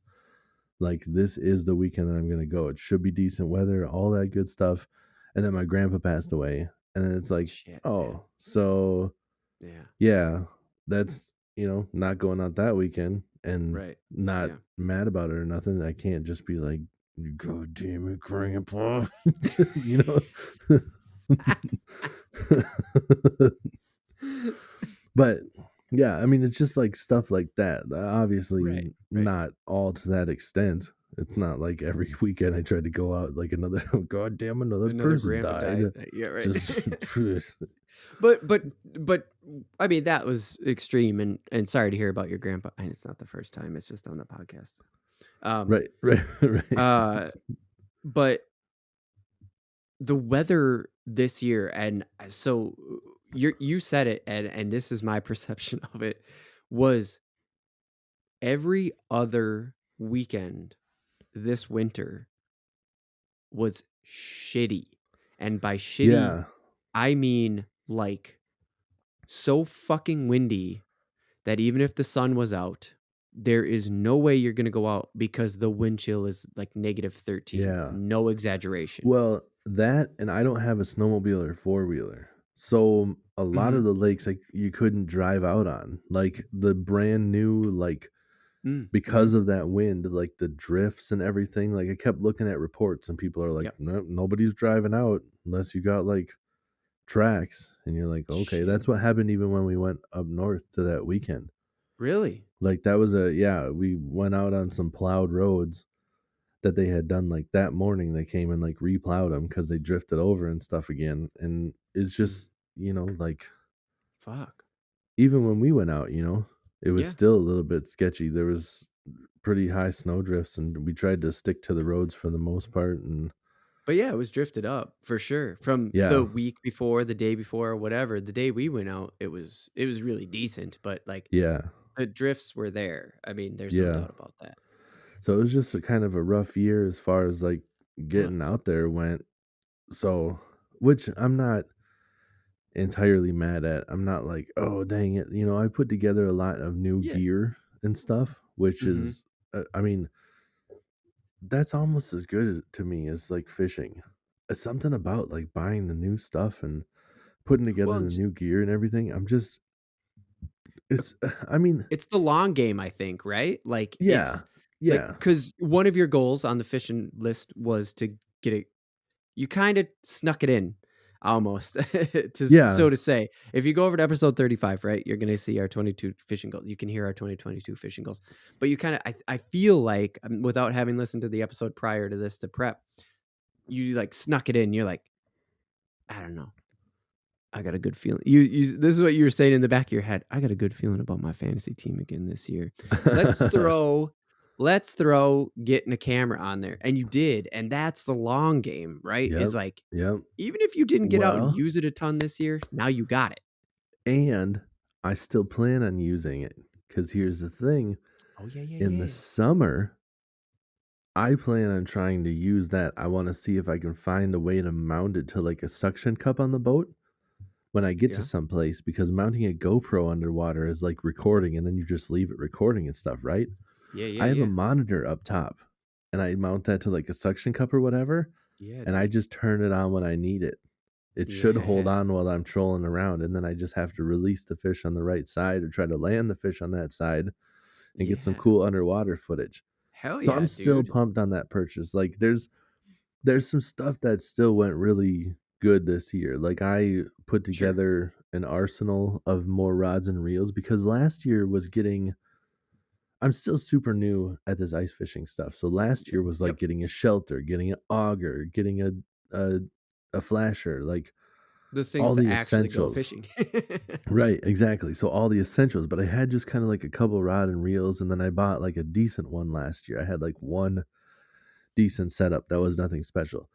Like this is the weekend that I'm gonna go. It should be decent weather, all that good stuff. And then my grandpa passed away, and then it's like, Shit, man. oh, so Yeah, yeah, that's not going out that weekend, and right. not Yeah. mad about it or nothing. I can't just be like, God damn it, grandpa. you know. But yeah, I mean, it's just like stuff like that. Obviously, Right, right. not all to that extent. It's not like every weekend I try to go out like another. God damn, another Another person grandpa died. died. Yeah, right. Just But I mean that was extreme, and sorry to hear about your grandpa. And it's not the first time; it's just on the podcast. Um, Right, right, right. uh, but the weather this year, and so you said it, and this is my perception of it, was every other weekend this winter was shitty, and by shitty Yeah, I mean like so fucking windy that even if the sun was out, there is no way you're gonna go out because the wind chill is like -13. yeah. No exaggeration. Well, that and I don't have a snowmobile or four-wheeler. So a lot Mhm. of the lakes like you couldn't drive out on. Like the brand new like because Mhm. of that wind, like the drifts and everything, like I kept looking at reports and people are like, Yep. "No, nobody's driving out unless you got like tracks." And you're like, "Okay, Shit. that's what happened even when we went up north to that weekend." Really? Like that was a yeah, we went out on some plowed roads that they had done like that morning. They came and like replowed them because they drifted over and stuff again. And it's Mm. just, like Fuck. even when we went out, it was Yeah. still a little bit sketchy. There was pretty high snow drifts and we tried to stick to the roads for the most part. And But yeah, it was drifted up for sure. From the yeah, week before, the day before, whatever. The day we went out, it was really decent, but like yeah, the drifts were there. I mean, there's no yeah. doubt about that. So it was just a kind of a rough year as far as like getting Was. out there went. So, which I'm not entirely mad at. I'm not like, "Oh, dang it." I put together a lot of new Yeah. gear and stuff, which Mhm. is I mean, that's almost as good to me as like fishing. It's something about like buying the new stuff and putting together Well, the new gear and everything. I'm just it's I mean, it's the long game, I think, right? Like, yeah. it's like Yeah. because one of your goals on the fishing list was to get it you kinda snuck it in almost Yeah. so to say. If you go over to episode 35, right, you're gonna see our 22 fishing goals. You can hear our 2022 fishing goals. But you kinda I feel like, without having listened to the episode prior to this to prep, you, like, snuck it in. You're like, "I don't know. I got a good feeling." This is what you were saying in the back of your head. "I got a good feeling about my fantasy team again this year. Let's throw let's throw getting a camera on there." And you did, and that's the long game, right? Yep. Is like, Yep. even if you didn't get out and Well, use it a ton this year, now you got it. and I still plan on using it cuz here's the thing, Oh, yeah, yeah, in the yeah. summer I plan on trying to use that. I want to see if I can find a way to mount it to like a suction cup on the boat when I get to Yeah. some place because mounting a GoPro underwater is like recording and then you just leave it recording and stuff, right? Yeah, yeah, I have a yeah. monitor up top and I mount that to like a suction cup or whatever Yeah, and I dude. just turn it on when I need it. It should hold Yeah. on while I'm trolling around and then I just have to release the fish on the right side or try to land the fish on that side and get some Yeah. cool underwater footage. Hell So I'm yeah, still dude. pumped on that purchase. Like there's some stuff that still went really good this year. Like I put Sure. together an arsenal of more rods and reels because last year was getting I'm still super new at this ice fishing stuff. So last Yep, year was like yep. getting a shelter, getting an auger, getting a, a flasher, like The things all that the actually go essentials. fishing. Right, exactly. So all the essentials, but I had just kind of like a couple rod and reels and then I bought like a decent one last year. I had like one decent setup that was nothing special.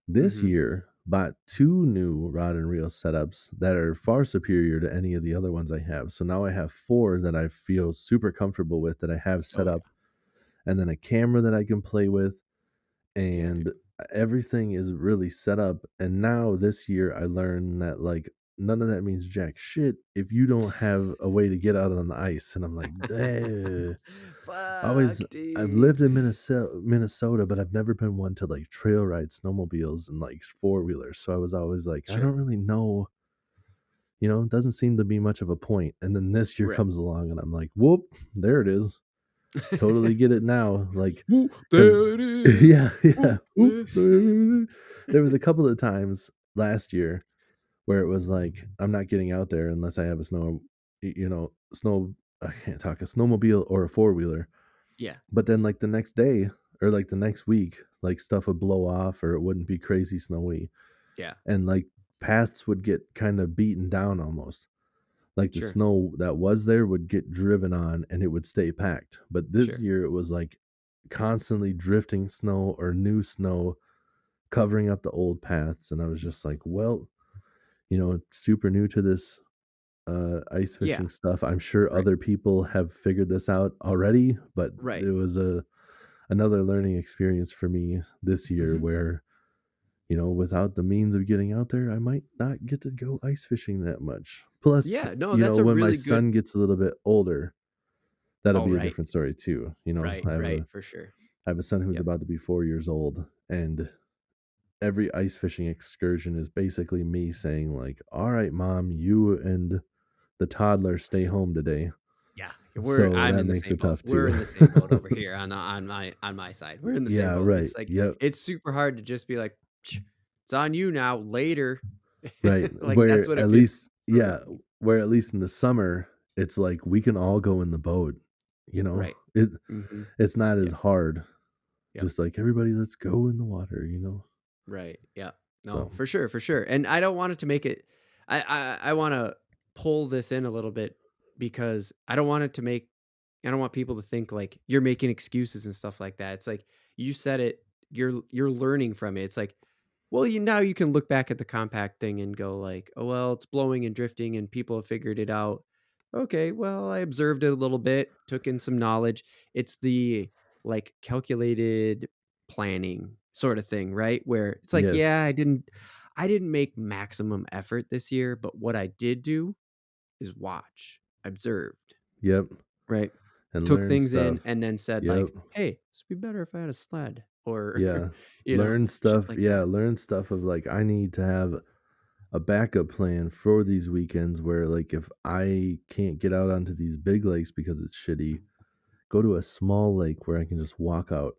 This Mhm. year, bought two new rod and reel setups that are far superior to any of the other ones I have. So now I have four that I feel super comfortable with that I have set Oh, up, yeah. and then a camera that I can play with, Yeah, and dude. everything is really set up. And now this year, I learned that like none of that means jack shit if you don't have a way to get out on the ice. And I'm like, "Duh." Fuck, Always I've lived dude. in Minnesota, but I've never been one to like trail ride snowmobiles and like four-wheelers. So I was always like, I don't Sure. really know, it doesn't seem to be much of a point. And then this year Right. comes along and I'm like, whoop, there it is. Totally get it now. Like, Woo, cause there it is. yeah, yeah. Woo, Whoop, there. there was a couple of times last year where it was like, I'm not getting out there unless I have a I can't talk, a snowmobile or a four-wheeler. Yeah. But then, like, the next day or, like, the next week, like, stuff would blow off or it wouldn't be crazy snowy, Yeah. and, like, paths would get kind of beaten down almost. Like the Sure. snow that was there would get driven on and it would stay packed. But this Sure. year it was like constantly drifting snow or new snow covering up the old paths. And I was just like, well, super new to this ice Yeah. fishing stuff. I'm sure Right. other people have figured this out already, but Right. it was another learning experience for me this year Mhm. where, without the means of getting out there, I might not get to go ice fishing that much. Plus, Yeah, no, that's a when my really good. son gets a little bit older, that'll Oh, be a right. different story too. Right, right, for sure. I have a son who's Yep. about to be 4 years old, and every ice fishing excursion is basically me saying like, "All right, mom, you and the toddler stay home today." Yeah, So I'm that in the makes same it boat. tough We're too. in the same boat over here on my side. We're in the same Yeah, boat. right. It's like Yep. it's super hard to just be like, "Psh, it's on you now, later." Right. Like, that's what it feels for real. Where at least in the summer, it's like we can all go in the boat, you know? Right. It Mhm. it's not as Yep, hard. yep. Just like everybody let's go in the water. Right. Yeah. No, So, for sure, for sure. And I don't want it to make it. I want to pull this in a little bit because I don't want it to make. I don't want people to think like you're making excuses and stuff like that. It's like you said it. You're learning from it. It's like, well, you now you can look back at the compact thing and go like, oh well, it's blowing and drifting, and people have figured it out. Okay, well, I observed it a little bit, took in some knowledge. It's the like calculated planning sort of thing, right? Where it's like, yes. yeah, I didn't make maximum effort this year, but what I did do is watch, observed, Yep. right? And Took learn things in stuff. and then said Yep. like, "Hey, this would be better if I had a sled," or Yeah. Learn shit stuff. like Yeah, that. learn stuff of like I need to have a backup plan for these weekends where like if I can't get out onto these big lakes because it's shitty, go to a small lake where I can just walk out,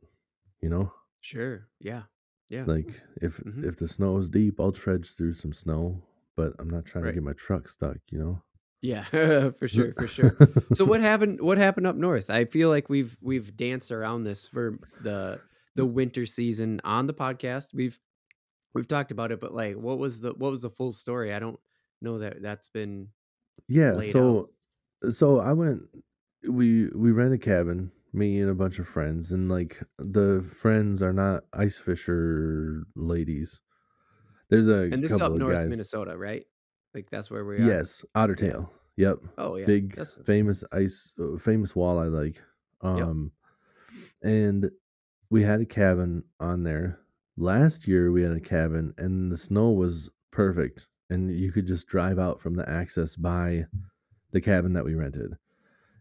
you know? Sure. Yeah. Yeah. Like if Mhm. if the snow is deep, I'll trudge through some snow, but I'm not trying to Right. get my truck stuck. Yeah, for sure, for sure. So what happened up north? I feel like we've danced around this for the winter season on the podcast. We've talked about it, but like what was the full story? I don't know that that's been Yeah, laid out. so I went we rent a cabin, me and a bunch of friends, and like the friends are not ice fisher ladies. There's a And this is up couple of north guys. Minnesota, right? Like that's where we are? Yes, Yeah. Ottertail. Yep. Oh, yeah. Big That's what I'm famous famous walleye lake. Yep. Um and we had a cabin on there. Last year we had a cabin and the snow was perfect and you could just drive out from the access by the cabin that we rented.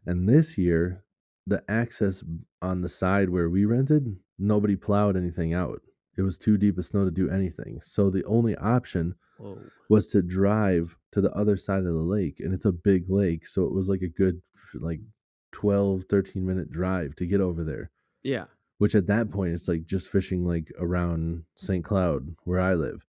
And this year, the access on the side where we rented, nobody plowed anything out. It was too deep of snow to do anything. So the only option Whoa. was to drive to the other side of the lake. And it's a big lake. So it was like a good, like 12, 13-minute drive to get over there. Yeah. Which at that point, it's like just fishing like around St. Cloud where I live.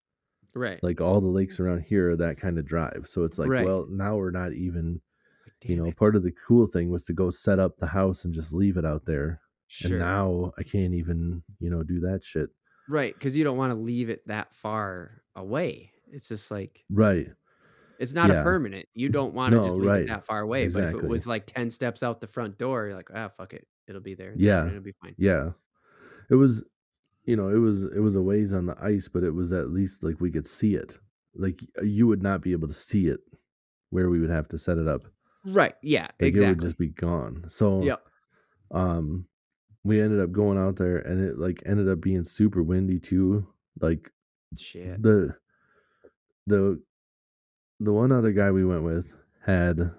Right. Like all the lakes around here are that kind of drive. So it's like, Right. well, now we're not even Like, damn part it. of the cool thing was to go set up the house and just leave it out there. And Sure. now I can't even, do that shit. Right, because you don't wanna leave it that far away. It's just like Right. it's not a Yeah. permanent. You don't wanna No, just leave it right. that far away, but if it Exactly. was, like, 10 steps out the front door, you're like, "Ah, fuck it. It'll be there in the Yeah. morning. It'll be fine." Yeah. It was, it was a ways on the ice, but it was at least like we could see it. Like you would not be able to see it where we would have to set it up. Right, yeah, Like it would just exactly. be gone. So, Yep. um, we ended up going out there and it like ended up being super windy too. Like Shit. the the the one other guy we went with had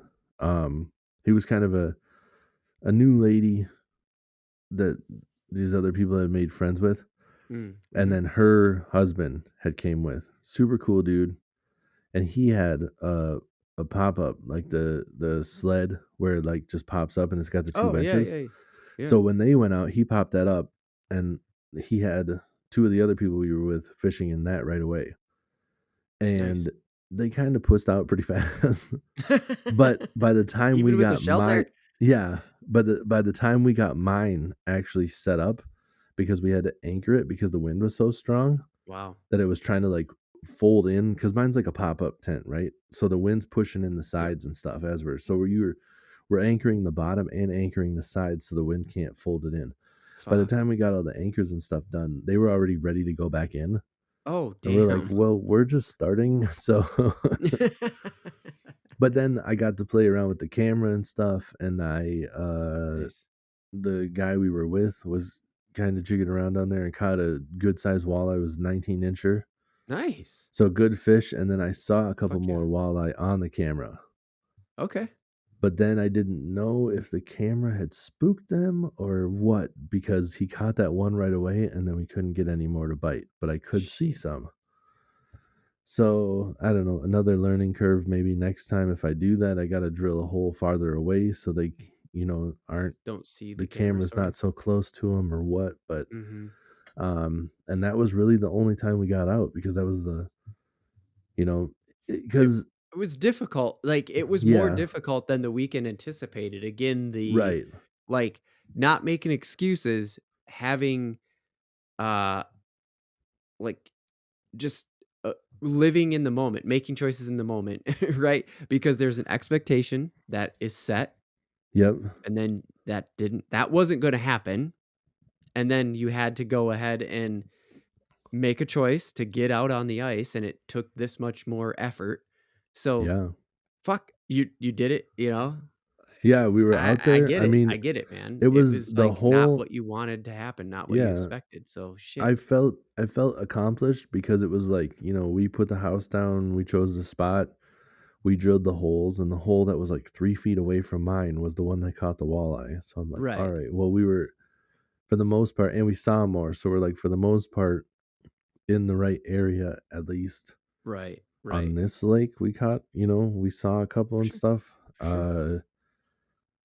he was kind of a new lady that these other people had made friends with, and Mhm. then her husband had came with. Super cool dude, and he had a pop-up like the sled where it like just pops up and it's got the two Oh, yeah, benches. yeah, yeah. So when they went out he popped that up and he had two of the other people we were with fishing in that right away, Nice. and they kind of pussed out pretty fast. But by the time we Even with the got my shelter? yeah, but by the time we got mine actually set up, because we had to anchor it because the wind was so strong Wow. that it was trying to like fold in because mine's like a pop-up tent, right? So the wind's pushing in the Yep. sides and stuff as we're anchoring the bottom and anchoring the sides so the wind can't fold it in. By the Fuck. time we got all the anchors and stuff done, they were already ready to go back in. Oh, And we're like, damn. well, we're just starting. So, but then I got to play around with the camera and stuff. And Nice. the guy we were with was kind of jigging around down there and caught a good sized walleye. It was 19-incher. Nice. So good fish. And then I saw a couple Fuck yeah. more walleye on the camera. Okay. But then I didn't know if the camera had spooked them or what because he caught that one right away and then we couldn't get any more to bite. But I could see Shit. some. So I don't know, another learning curve. Maybe next time if I do that, I got to drill a hole farther away so they, aren't Don't see the the camera camera's sort not of. so close to them or what. But Mm-hmm. and that was really the only time we got out because that was the, you know, It because it was difficult. Like, it was more yeah, difficult than the weekend anticipated. Again, the right, like, not making excuses, having, uh, like, just, living in the moment, making choices in the moment, right? Because there's an expectation that is set, yep, and then that wasn't gonna happen, and then you had to go ahead and make a choice to get out on the ice, and it took this much more effort. So, yeah. fuck, you did it, you know? Yeah, we were out I there. get I it, mean, I get it, man. it It was was, the like, not whole what you wanted to happen, not what you yeah. expected, so I shit. felt I felt accomplished because it was like, we put the house down, we chose the spot, we drilled the holes, and the hole that was like 3 feet away from mine was the one that caught the walleye. So I'm like, all Right, right, well, we were for the most part, and we saw more. So we're like, for the most part, in the right area, at least right, on right. this lake we caught, we saw a couple For and sure, stuff. for sure.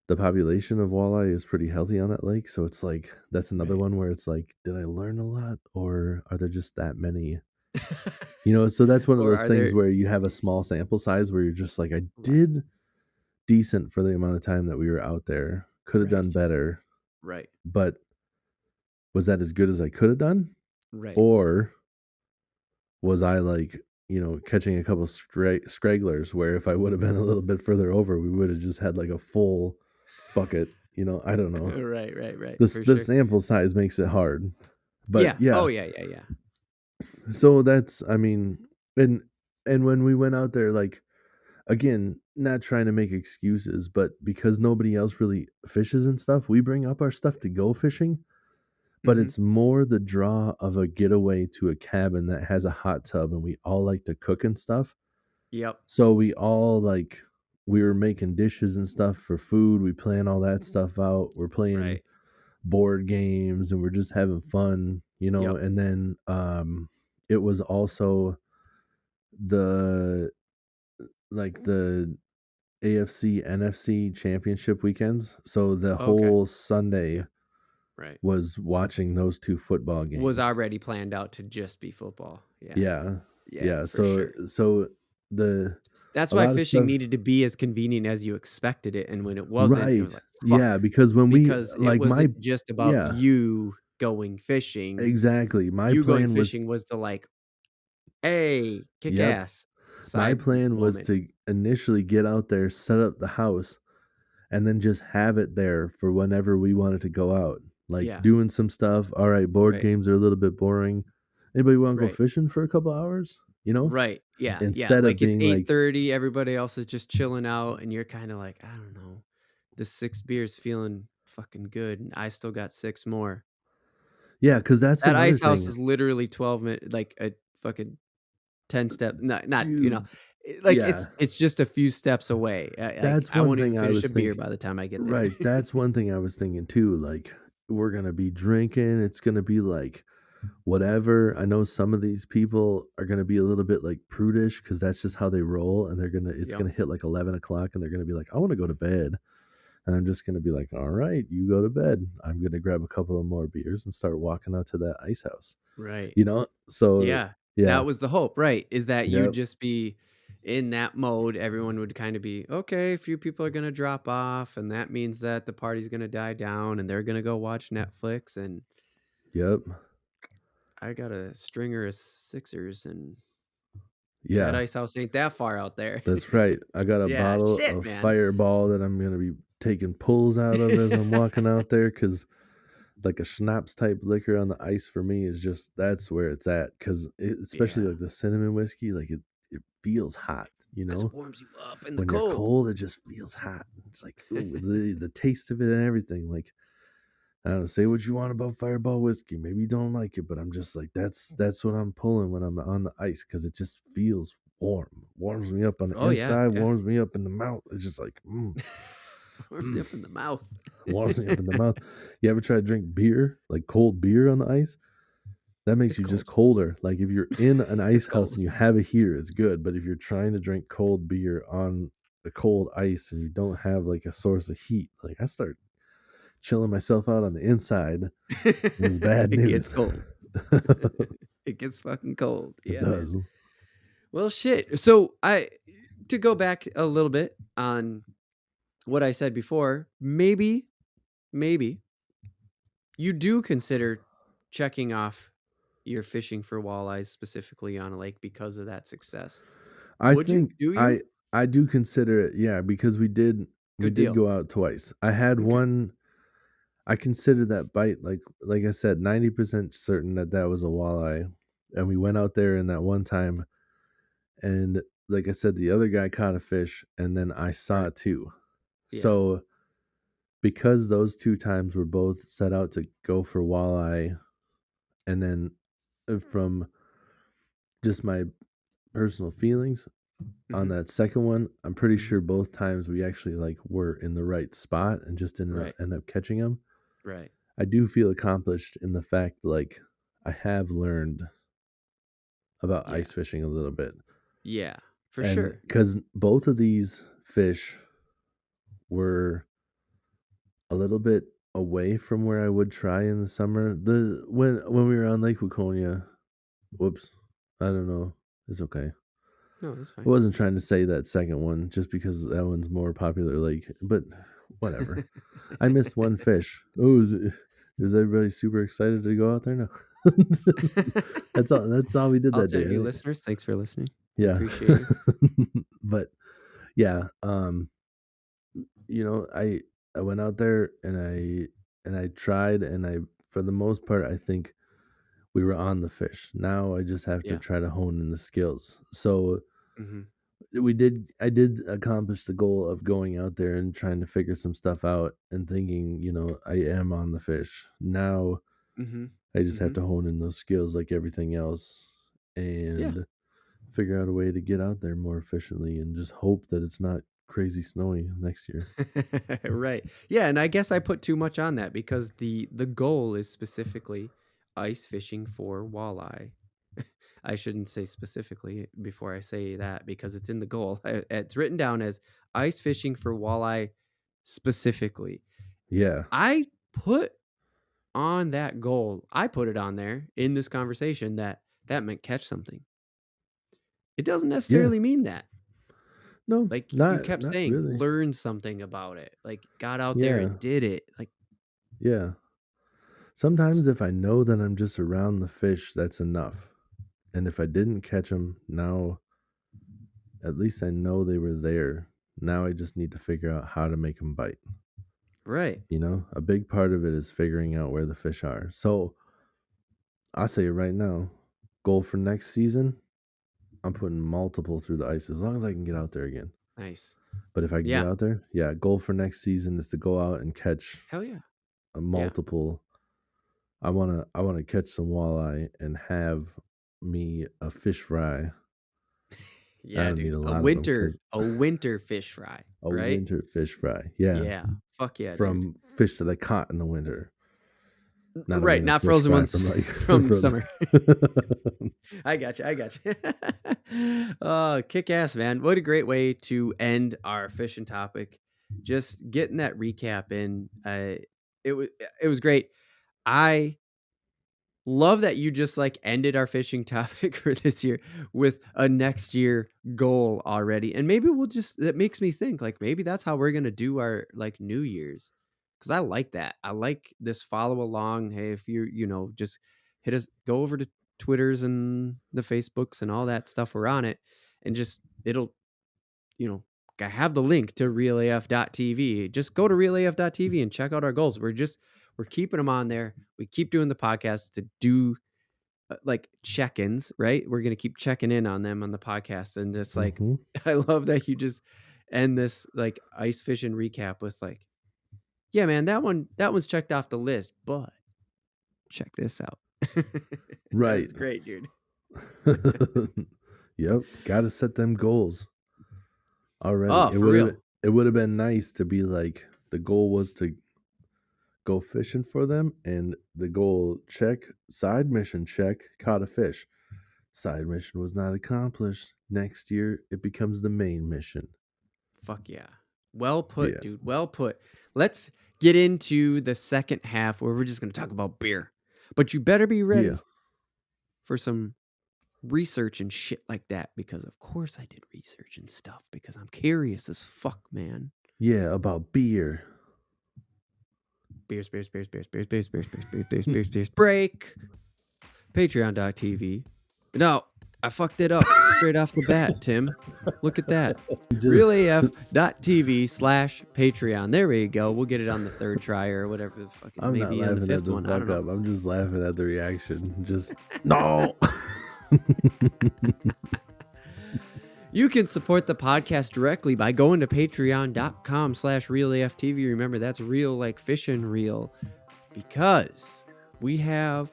The population of walleye is pretty healthy on that lake. So it's like, that's another Right. one where it's like, did I learn a lot or are there just that many? So that's one of Or those are things there where you have a small sample size where you're just like, I right, did decent for the amount of time that we were out there. Could have done right, better, right, but was that as good as I could have done? right. Or was I like, catching a couple scragglers where if I would have been a little bit further over, we would have just had like a full bucket. I don't know. Right, right, right, This for the sure. sample size makes it hard. But Yeah. yeah, Oh, yeah, yeah, yeah. so that's I mean, and when we went out there, like again, not trying to make excuses, but because nobody else really fishes and stuff, we bring up our stuff to go fishing, but Mhm. it's more the draw of a getaway to a cabin that has a hot tub and we all like to cook and stuff. Yep. So we were making dishes and stuff for food. We plan all that stuff out. We're playing Right. board games and we're just having fun, Yep. and then it was also the the AFC NFC championship weekends. So the Okay. whole Sunday Right. was watching those two football Was games. already planned out to just be football. Yeah. Yeah. Yeah, Yeah. for So sure. the That's a why lot of fishing stuff needed to be as convenient as you expected it, and when it wasn't, it right. was like, Yeah, "Fuck," because when we because it like my wasn't just about yeah, you going fishing. exactly. My You going plan was fishing was the, like, "Hey, kick yep. ass," My side plan was moment. to initially get out there, set up the house, and then just have it there for whenever we wanted to go out. Like Yeah. doing some stuff. All right, board Right. games are a little bit boring. Anybody want to go Right. fishing for a couple hours? Right. Yeah, yeah, Instead of like, it's being like, 8:30, everybody else is just chilling out, and you're kinda like, "I don't know, the 6 beers feeling fucking good, and I still got 6 more." yeah, because that's That another ice house thing, is literally 12 minute like, a fucking 10 step not, dude. like, Yeah, it's just a few steps away. that's I one won't even thing I finish a was beer thinking. by the time I get there. Right, that's one thing I was thinking too. Like, we're gonna be drinking. It's gonna be like whatever. I know some of these people are gonna be a little bit like prudish because that's just how they roll, and it's Yep. gonna hit like 11 o'clock, and they're gonna be like, "I want to go to bed," and I'm just gonna be like, "All right, you go to bed. I'm gonna grab a couple of more beers and start walking out to that ice house." Right. So Yeah. yeah, That was the hope, right, is that you'd yep, just be in that mode, everyone would kinda be, "Okay, a few people are gonna drop off, and that means that the party's gonna die down, and they're gonna go watch Netflix, and yep, I got a stringer of Sixers, and That Yeah, ice house ain't that far out there. that's right. I got a Yeah, bottle shit, of man. Fireball that I'm gonna be taking pulls out of as I'm walking out there because like a schnapps type liquor on the ice for me is just that's where it's at because especially Yeah, like the cinnamon whiskey, like it feels hot, because it warms you up in the when you're cold. cold, it just feels hot. It's like ooh, the taste of it and everything. Like I don't know, say what you want about Fireball whiskey. Maybe you don't like it, but I'm just like that's what I'm pulling when I'm on the ice because it just feels warm. Warms me up on the Oh, yeah, inside, yeah. warms me up in the mouth. It's just like Warms you mm, up in the mouth. warms me up in the mouth. You ever try to drink beer, like cold beer on the ice? That makes It's you just cold. colder. Like if you're in an It's ice house cold. and you have a heater, it's good. But if you're trying to drink cold beer on the cold ice and you don't have like a source of heat, like I start chilling myself out on the inside. It's bad It gets news. cold. It gets fucking cold. It Yeah, man. does. Well, shit. So to go back a little bit on what I said before, maybe you do consider checking off your fishing for walleyes specifically on a lake because of that success. I Would you? think Do you? I do consider it, yeah, because we Good did deal. go out twice. I had Okay. one. I considered that bite like I said, 90% certain that that was a walleye, and we went out there in that one time, and like I said, the other guy caught a fish, and then I saw Right. it too. Yeah. So because those 2 times were both set out to go for walleye, and then from just my personal feelings on Hmm. that second one, I'm pretty Hmm. sure both times we actually like were in the right spot and just didn't Right. end up catching them. Right. I do feel accomplished in the fact like I have learned about Yeah. ice fishing a little bit. Yeah. For And sure. cuz both of these fish were a little bit away from where I would try in the summer. The when we were on Lake Waconia, whoops, I don't know. It's okay. No, that's I fine. wasn't trying to say that second one just because that one's more popular lake, but whatever. I missed one fish. Oh, is everybody super excited to go out there? No. That's all we did All that 10 day, of you right? listeners, thanks for listening. We Yeah. appreciate you. But yeah, I went out there and I tried and I for the most part I think we were on the fish. Now I just have to Yeah. try to hone in the skills. So Hmm. I did accomplish the goal of going out there and trying to figure some stuff out and thinking, I am on the fish. Now Hmm. I just have Hmm. to hone in those skills like everything else Yeah. and figure out a way to get out there more efficiently and just hope that it's not crazy snowy next year. Right. Yeah, and I guess I put too much on that because the goal is specifically ice fishing for walleye. I shouldn't say specifically before I say that because it's in the goal. It's written down as ice fishing for walleye specifically. Yeah. I put on that goal. I put it on there in this conversation that meant catch something. It doesn't Yeah. necessarily mean that. No, Like you kept not saying, really. learn something about it. Like got out there Yeah. and did it. Like Yeah. Sometimes if I know that I'm just around the fish, that's enough. And if I didn't catch them, now at least I know they were there. Now I just need to figure out how to make them bite. right. A big part of it is figuring out where the fish are. So I'll say it right now, goal for next season, I'm putting multiple through the ice as long as I can get out there again. Nice. But if I can get Yeah. out there, yeah, goal for next season is to go out and catch Hell yeah. a Yeah. multiple. I wanna catch some walleye and have me a fish fry. I Yeah, don't need dude. a lot of them because A winter fish fry, a right? winter fish fry. Yeah, Yeah. Fuck yeah, dude. from fish that I caught in the winter, not a Right, winter not fish frozen fry ones from like from frozen. summer. I got you. I got you. Oh, kick ass, man. What a great way to end our fishing topic. Just getting that recap in. It was great. I love that you just like ended our fishing topic for this year with a next year goal already. And maybe we'll just that makes me think like maybe that's how we're going to do our like New Year's. Cuz I like that. I like this follow along. Hey, if just hit us go over to Twitters and the Facebooks and all that stuff we're on it. and just it'll, I have the link to realaf.tv. Just go to realaf.tv and check out our goals. We're keeping them on there. We keep doing the podcast to do like check-ins, right? We're going to keep checking in on them on the podcast. And just like, I love that you just end this like ice fishing recap with like, yeah, man, that one's checked off the list, but check this out. Right. That's great, dude. Yep. Got to set them goals already. Oh, for real. It would have been nice to be like, the goal was to go fishing for them, and the goal check, side mission check, caught a fish. Side mission was not accomplished. Next year, it becomes the main mission. Fuck yeah. Well put, dude. Well put. Let's get into the second half where we're just going to talk about beer. But you better be ready for some research and shit like that, because of course I did research and stuff because I'm curious as fuck, man. Yeah, about beer. Beers. Break. Patreon.tv. No, I fucked it up straight off the bat, Tim. Look at that. realaf.tv/Patreon. There we go. We'll get it on the third try or whatever the fuck. I'm maybe not on the laughing fifth at the one. fuck up. I'm just laughing at the reaction. Just no. You can support the podcast directly by going to patreon.com/realaftv. Remember, that's real like fishing real, because we have,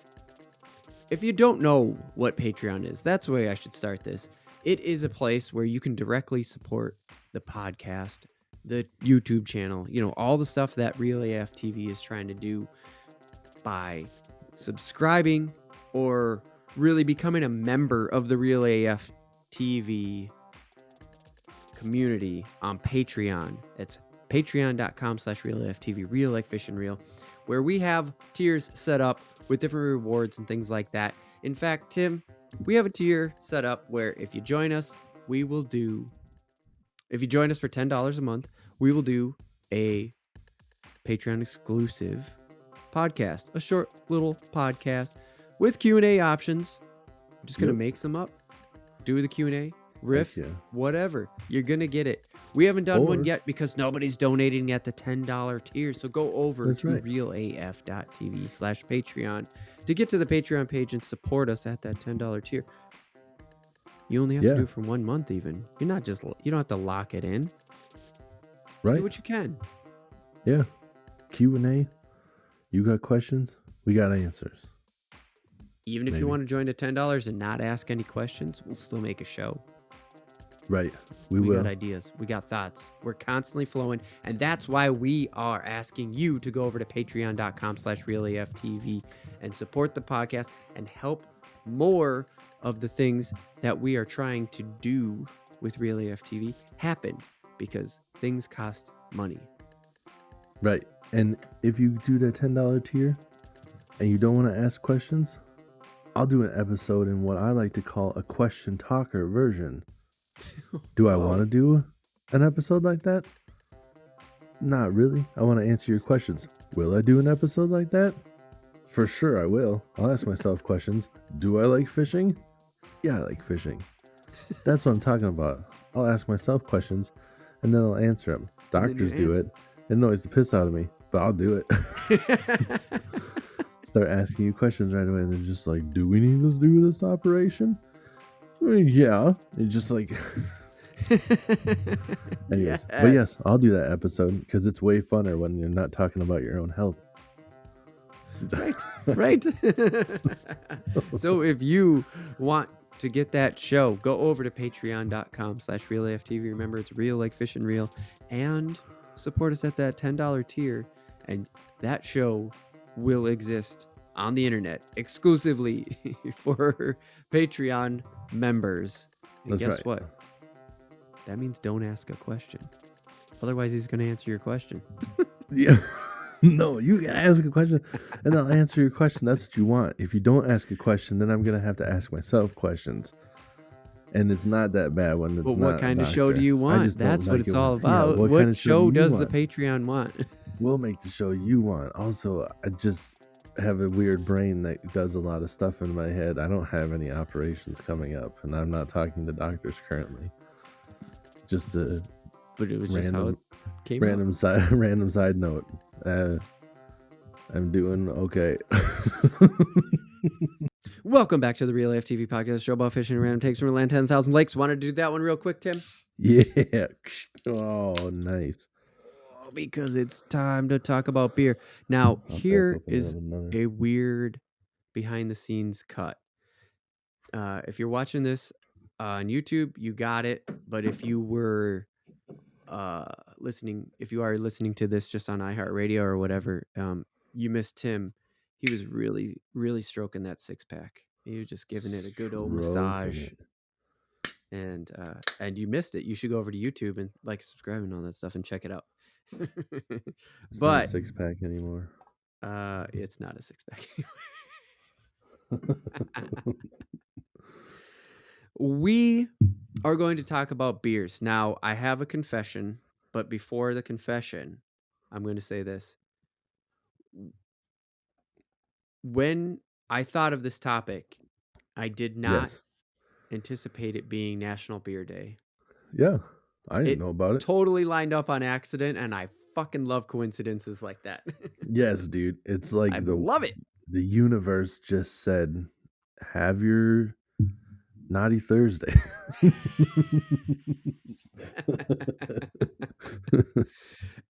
if you don't know what Patreon is, that's the way I should start this. It is a place where you can directly support the podcast, the YouTube channel, all the stuff that Real AF TV is trying to do by subscribing or really becoming a member of the Real AF TV community on Patreon. It's patreon.com/realaftv, real like fish and real, where we have tiers set up with different rewards and things like that. In fact, Tim, we have a tier set up where if you join us for $10 a month, we will do a Patreon exclusive podcast, a short little podcast with Q&A options. I'm just going to make some up, do the Q&A, riff, whatever. You're going to get it. We haven't done one yet because nobody's donating at the $10 tier. So go over to realaf.tv/Patreon to get to the Patreon page and support us at that $10 tier. You only have to do it for 1 month even. You don't have to lock it in. Right. Do what you can. Yeah. Q&A. You got questions? We got answers. Even if you want to join the $10 and not ask any questions, we'll still make a show. Right. We got ideas. We got thoughts. We're constantly flowing. And that's why we are asking you to go over to patreon.com/realaftv and support the podcast and help more of the things that we are trying to do with Real AF TV happen, because things cost money. Right. And if you do that $10 tier and you don't want to ask questions, I'll do an episode in what I like to call a question talker version. Do I want to do an episode like that? Not really. I want to answer your questions. Will I do an episode like that? For sure I will. I'll ask myself questions. Do I like fishing? Yeah, I like fishing. That's what I'm talking about. I'll ask myself questions and then I'll answer them. Doctors do it. It annoys the piss out of me, but I'll do it. Start asking you questions right away and they're just like, do we need to do this operation? Yeah. It's just like... Anyways, but yes, I'll do that episode because it's way funner when you're not talking about your own health. Right. So if you want to get that show, go over to patreon.com/realaftv. Remember, it's real like fish and real, and support us at that $10 tier, and that show will exist on the internet exclusively for Patreon members. And guess what? That means don't ask a question. Otherwise, he's going to answer your question. Yeah. No, you can ask a question and I'll answer your question. That's what you want. If you don't ask a question, then I'm going to have to ask myself questions. And it's not that bad when it's not. But what kind of show do you want? That's what it's all about. Yeah, what show does the Patreon want? We'll make the show you want. Also, have a weird brain that does a lot of stuff in my head. I don't have any operations coming up, and I'm not talking to doctors currently. Just a But it was just how it came random out. side random side note. I'm doing okay. Welcome back to the Real AF TV podcast, show about fishing and random takes from land 10,000 lakes. Want to do that one real quick, Tim? Yeah. Oh, nice. Because it's time to talk about beer. Now, I'll here is a weird behind the scenes cut. If you're watching this on YouTube, you got it. But if you were listening to this just on iHeartRadio or whatever, you missed Tim. He was really, really stroking that 6-pack. He was just giving it a good old massage. And you missed it. You should go over to YouTube and like, subscribe and all that stuff and check it out. It's not a 6-pack anymore. It's not a 6-pack anymore. We are going to talk about beers. Now, I have a confession, but before the confession, I'm going to say this. When I thought of this topic, I did not anticipate it being National Beer Day. Yeah, I didn't know about it. Totally lined up on accident, and I fucking love coincidences like that. Yes, dude. It's like I love it. The universe just said, have your Naughty Thursday.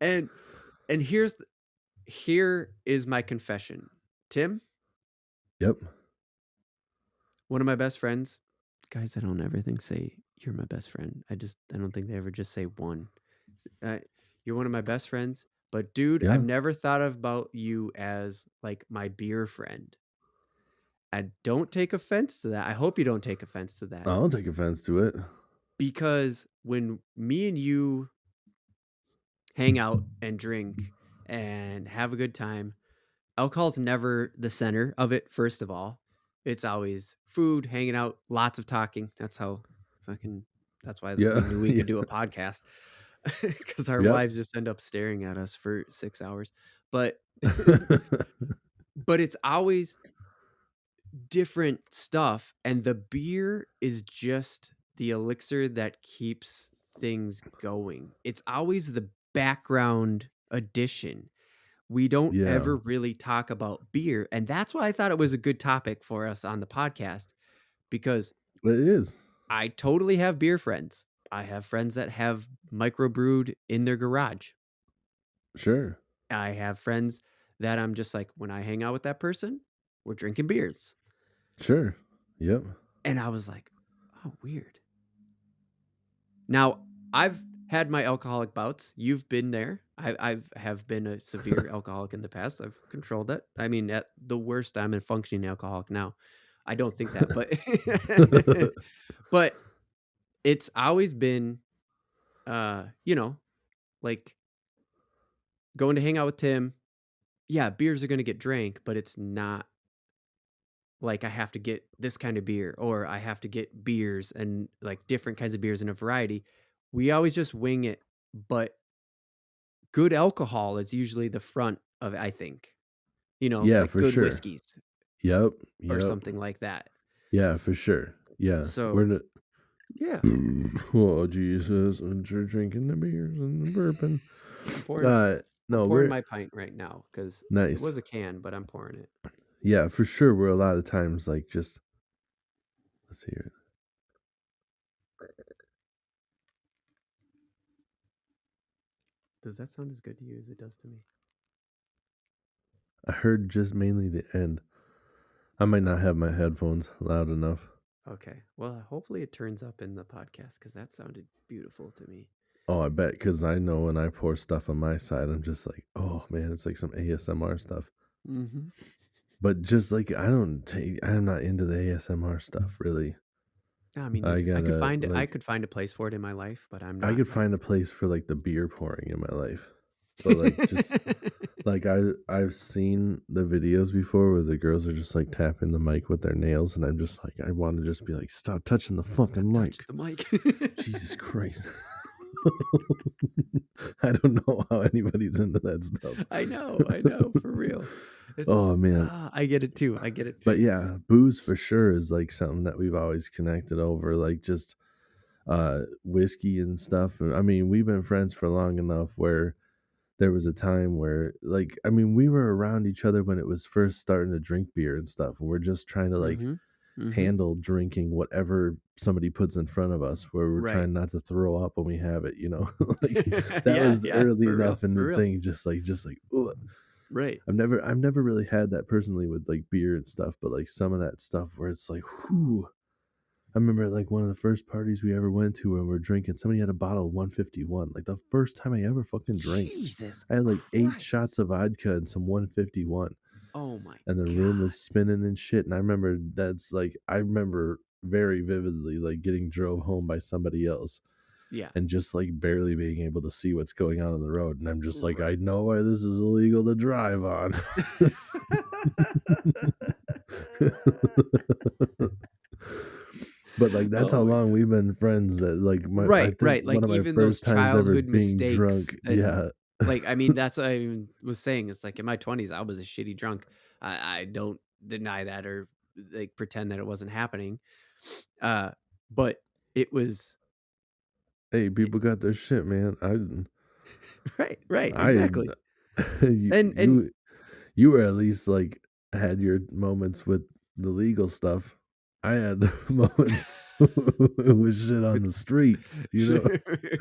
and here is my confession. Tim? Yep. One of my best friends, guys, I don't ever think say you're my best friend. I don't think they ever just say one. You're one of my best friends, but dude, I've never thought about you as like my beer friend. I don't take offense to that. I hope you don't take offense to that. I don't take offense to it. Because when me and you hang out and drink and have a good time, alcohol's never the center of it, first of all. It's always food, hanging out, lots of talking. That's why we knew we could do a podcast. Because our wives just end up staring at us for 6 hours. But but it's always different stuff, and the beer is just the elixir that keeps things going. It's always the background addition. We don't ever really talk about beer, and that's why I thought it was a good topic for us on the podcast, because it is. I totally have beer friends. I have friends that have microbrewed in their garage. Sure. I have friends that I'm just like, when I hang out with that person, we're drinking beers. Sure. Yep. And I was like, oh, weird. Now, I've had my alcoholic bouts. You've been there. I have been a severe alcoholic in the past. I've controlled it. I mean, at the worst, I'm a functioning alcoholic now. I don't think that, but but it's always been, like going to hang out with Tim. Yeah, beers are going to get drank, but it's not like I have to get this kind of beer or I have to get beers and like different kinds of beers in a variety. We always just wing it, but good alcohol is usually the front of it, I think. Like for good sure. whiskeys. Yep. Or something like that. Yeah, for sure. Yeah. So yeah. Oh, Jesus. And you're drinking the beers and the bourbon. I'm pouring my pint right now because it was a can, but I'm pouring it. Yeah, for sure. We're a lot of times like just, let's hear it. Does that sound as good to you as it does to me? I heard just mainly the end. I might not have my headphones loud enough. Okay. Well, hopefully it turns up in the podcast because that sounded beautiful to me. Oh, I bet, because I know when I pour stuff on my side, I'm just like, oh man, it's like some ASMR stuff. Mm-hmm. But just like I'm not into the ASMR stuff really. I mean, I could find a place for it in my life, but I'm not. I could find a place for like the beer pouring in my life, but like just like I've seen the videos before where the girls are just like tapping the mic with their nails, and I'm just like, I want to just be like, stop touching the fucking mic. Touch the mic. Jesus Christ. I don't know how anybody's into that stuff. I know, for real. It's Oh, just man. I get it too. I get it But, too. yeah, booze for sure is, like, something that we've always connected over, like, just, whiskey and stuff. I mean, we've been friends for long enough where there was a time where, like, I mean, we were around each other when it was first starting to drink beer and stuff, and we're just trying to, like, Mhm. Mhm. handle drinking whatever somebody puts in front of us, where we're Right. trying not to throw up when we have it, you know? Like, that Yeah, was yeah, early for real, enough in for the real. thing, just like, ugh. Right. I've never really had that personally with, like, beer and stuff, but, like, some of that stuff where it's like, whew. I remember, like, one of the first parties we ever went to when we were drinking, somebody had a bottle of 151, like, the first time I ever fucking drank. Jesus I had, like, 8 shots Christ. of vodka and some 151, Oh my and the room god. was spinning and shit, and I remember very vividly, like, getting drove home by somebody else Yeah. and just, like, barely being able to see what's going on the road, and I'm just like, "I Right. know why this is illegal to drive on." But, like, that's Oh how my long god. we've been friends that, like, I Right, think right, one like, of my even those first times ever childhood being mistakes drunk, and, yeah. like, I mean, that's what I was saying, it's like, in my 20s, I was a shitty drunk. I don't deny that or, like, pretend that it wasn't happening, uh, but it was Hey, it people got their shit, man. right, right, I exactly, you and you you were at least, like, had your moments with the legal stuff. I had moments with shit on the streets, you sure, know?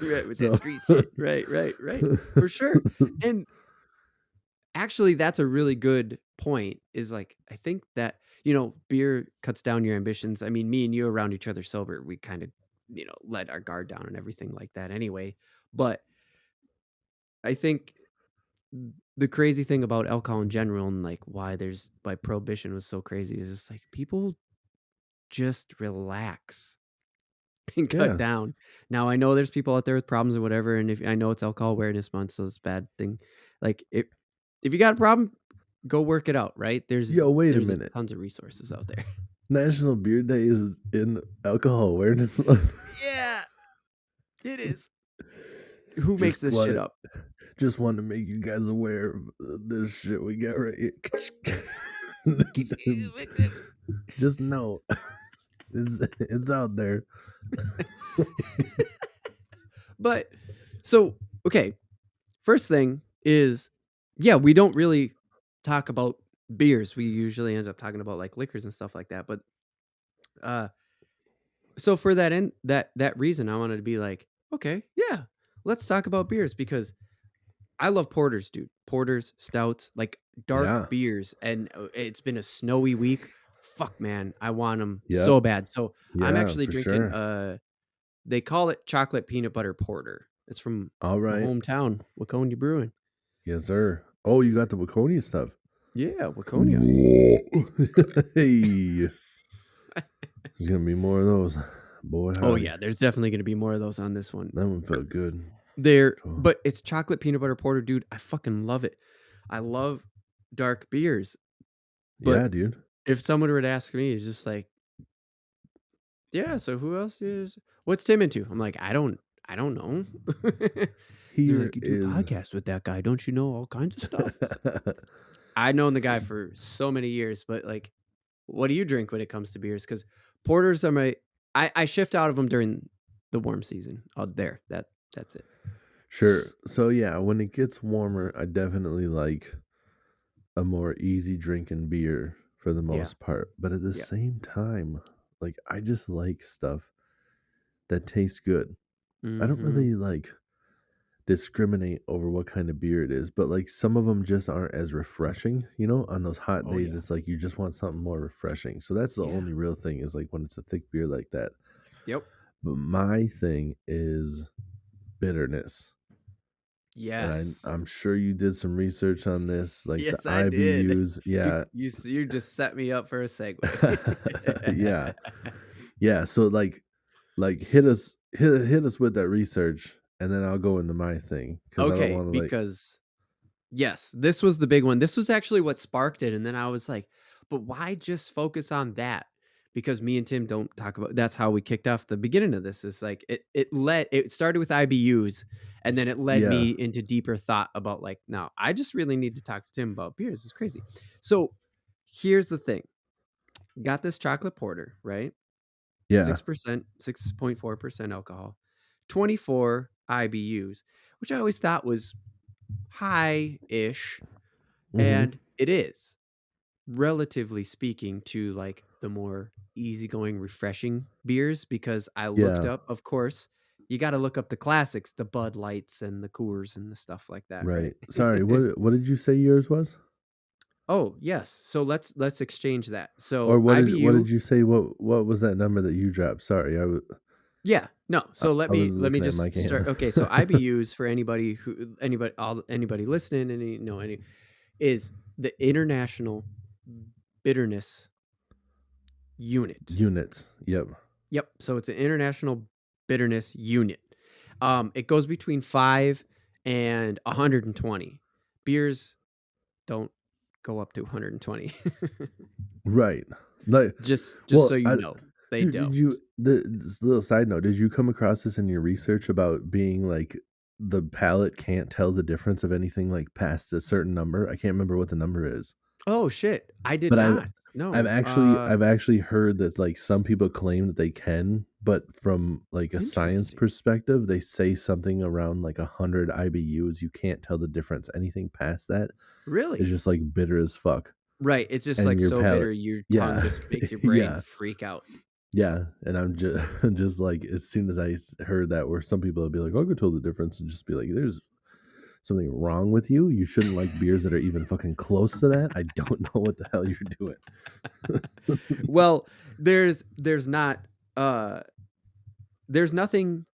right, with that So street shit, right, right, right, for sure, and actually, that's a really good point, is, like, I think that, beer cuts down your ambitions. I mean, me and you around each other sober, we kind of, let our guard down and everything like that anyway, but I think the crazy thing about alcohol in general and, like, why prohibition was so crazy is just, like, people just relax and cut Yeah. down. Now, I know there's people out there with problems or whatever, and if I know it's Alcohol Awareness Month, so it's a bad thing. Like, if you got a problem, go work it out, right? There's Yo, wait a there's a minute. tons of resources out there. National Beer Day is in Alcohol Awareness Month. Yeah, it is. Who makes Just this shit wanted up? just wanted to make you guys aware of this shit we got right here. Just know it's out there. But so, okay, first thing is, yeah, we don't really talk about beers. We usually end up talking about, like, liquors and stuff like that, but, uh so for that reason, I wanted to be like, "Okay, yeah, let's talk about beers," because I love porters, dude. Porters, stouts, like, dark Yeah. beers, and, it's been a snowy week. Fuck, man, I want them Yep. so bad. So, I'm Yeah, actually for drinking, sure. they call it chocolate peanut butter porter. It's from All my right. hometown, Waconia Brewing. Yes, sir. Oh, you got the Waconia stuff. Yeah, Waconia. Hey. There's gonna be more of those. Boy, Oh, howdy. yeah, there's definitely gonna be more of those on this one. That one felt good. Oh. But it's chocolate peanut butter porter, dude. I fucking love it. I love dark beers, Yeah, but dude. if someone were to ask me, it's just like, "Yeah, so who else is what's Tim into?" I'm like, I don't know." They're Here like, "You do is podcasts with that guy. Don't you know all kinds of stuff?" It's like, I've known the guy for so many years, but, like, what do you drink when it comes to beers? Because porters are I shift out of them during the warm season. Oh, that's it. Sure. So yeah, when it gets warmer, I definitely like a more easy drinking beer for the Yeah, most part. But at the yeah. same time, like I just like stuff that tastes good. I don't Mhm. really like discriminate over what kind of beer it is, but like some of them just aren't as refreshing, on those hot Oh, days yeah. it's like you just want something more refreshing. So that's the Yeah. only real thing is like when it's a thick beer like that. Yep. But my thing is bitterness. And Yes. I'm sure you did some research on this, like the Yes, I did. IBUs. You Yeah. you s you just set me up for a segue. Yeah. Yeah. So like hit us with that research and then I'll go into my thing because I don't Okay, want to like because yes, this was the big one. This was actually what sparked it, and then I was like, "But why just focus on that?" Because me and Tim don't talk about that's how we kicked off the beginning of this, is like it started with IBUs, And then it led Yeah. me into deeper thought about like, now I just really need to talk to Tim about beers. It's crazy. So here's the thing. Got this chocolate porter, right? Yeah. 6%, 6.4% alcohol, 24 IBUs, which I always thought was high-ish. Mhm. And it is, relatively speaking, to like the more easygoing, refreshing beers, because I looked Yeah. up, of course, you got to look up the classics, the Bud Lights and the Coors and the stuff like that, right? Right. Sorry, what did you say yours was? Oh, yes. So let's exchange that. Or So what did IBU, you say? What was that number that you dropped? Sorry, yeah, no. So let I me was let me looking at my just start. can. Okay, so IBUs for anybody listening, any is the International Bitterness Unit. Units. Yep. Yep. So it's an International Bitterness Unit. It goes between 5 and 120. Beers don't go up to 120. Right. Like, just so well, you know, they dude, did don't. you this little side note, did you come across this in your research about being like the palate can't tell the difference of anything like past a certain number? I can't remember what the number is. Oh shit, I did But not. I've No. actually heard that like some people claim that they can, but from like a science Interesting. perspective, they say something around like 100 IBUs. You can't tell the difference. Anything past that is Really? just like bitter as fuck. Right. It's just And like your so palate, bitter, your tongue yeah, just makes your brain yeah, freak out. yeah. And I'm just just like as soon as heard that, where some people would be like, "I could tell the difference," and just be like, "There's something wrong with you. You shouldn't like beers that are even fucking close to that. I don't know what the hell you're doing." Well, there's not uh there's nothing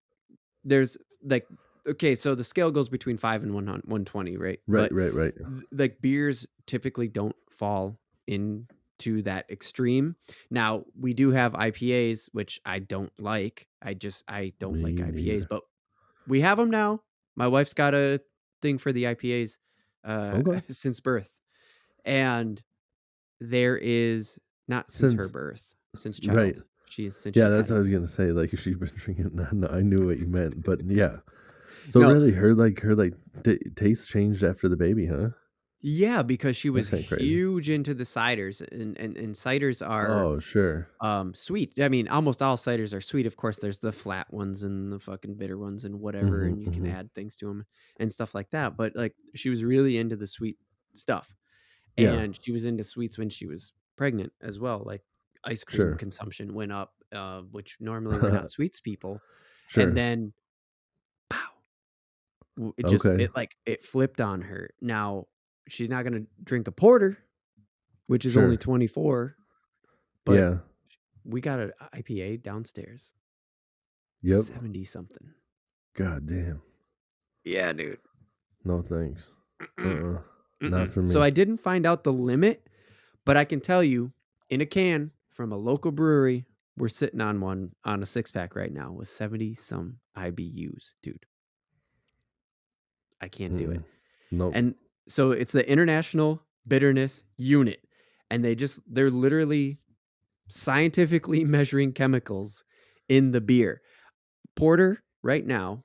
there's like, okay, so the scale goes between 5 and 120, right? Right, But right, right. like beers typically don't fall into that extreme. Now, we do have IPAs, which I don't like. I don't like Me IPAs, neither. but we have them now. My wife's got a thing for the IPAs Okay. since birth. And there is not since her Since birth, since right. child. Since Yeah, she that's had what I it. was gonna say. Like, if she's been drinking, no, I knew what you meant, but yeah. So No, really, her taste changed after the baby, huh? yeah, because she was That's kind of crazy. huge into the ciders, and ciders are Oh, sure, sweet. I mean, almost all ciders are sweet. Of course, there's the flat ones and the fucking bitter ones and whatever, hmm and you can hmm add things to them and stuff like that. But like, she was really into the sweet stuff, yeah, and she was into sweets when she was pregnant as well. Like, ice cream sure, consumption went up, which normally we're not sweets people, and sure, then pow, okay, it flipped on her. Now she's not gonna drink a porter, which is only sure, 24, but yeah, we got an IPA downstairs, yep. 70 something. God damn, Yeah, dude. no thanks. Mm-mm. Not for So me. I didn't find out the limit, but I can tell you, in a can from a local brewery, we're sitting on one on a 6-pack right now with 70 some IBUs, dude. I can't do it. Nope. And so it's the International Bitterness Unit, and they're literally scientifically measuring chemicals in the beer. Porter right now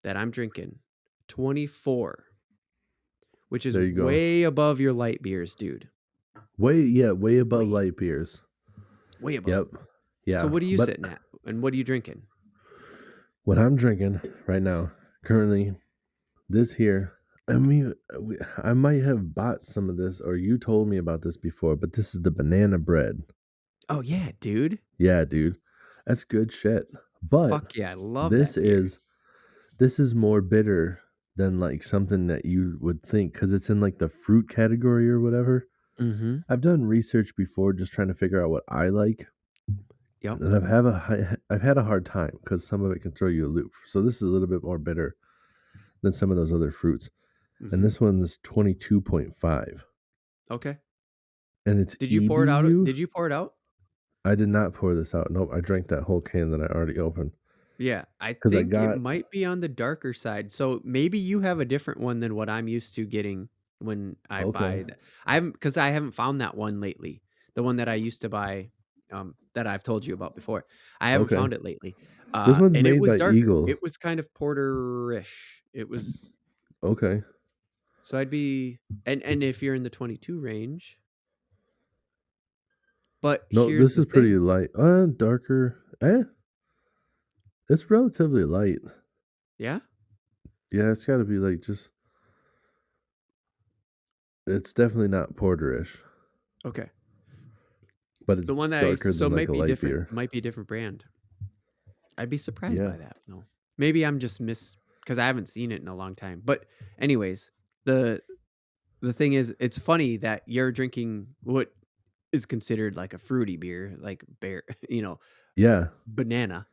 that I'm drinking, 24, which is There you go. way above your light beers, dude. Way above Way, light beers. way above. Yep. So Yeah, what are you but sitting at? And what are you drinking? what I'm drinking right now, currently, this here, I mean, I might have bought some of this, or you told me about this before, but this is the banana bread. Oh yeah, dude. Yeah, dude, that's good shit. But Fuck yeah, I love this that beer. is this is more bitter than like something that you would think because it's in like the fruit category or whatever. Mm-hmm. I've done research before just trying to figure out what I like, Yep. and I've had a hard time because some of it can throw you a loop. So this is a little bit more bitter than some of those other fruits. And Mm-hmm. this one's 22.5. Okay. And it's Did you pour it out? EBU. Did you pour it out? I did not pour this out. Nope, I drank that whole can that I already opened Yeah, I because I think it got might be on the darker side. So maybe you have a different one than what I'm used to getting when I okay, buy. Because I haven't found that one lately. The one that I used to buy, that I've told you about before. I haven't okay, found it lately. This one's And it made was by darker. Eagle. It was kind of porterish. It was Okay. so I'd be and if you're in the 22 range, but No, here's this the is pretty thing. light. Darker. It's relatively light. Yeah? Yeah, it's got to be like just. It's definitely not porterish, Okay. but it's The one that I used darker to than so like a might be light different. beer. Might be a different brand. I'd be surprised Yeah. by that though. Maybe I'm just because I haven't seen it in a long time. But anyways, the the thing is, it's funny that you're drinking what is considered like a fruity beer, like bear, Yeah. banana,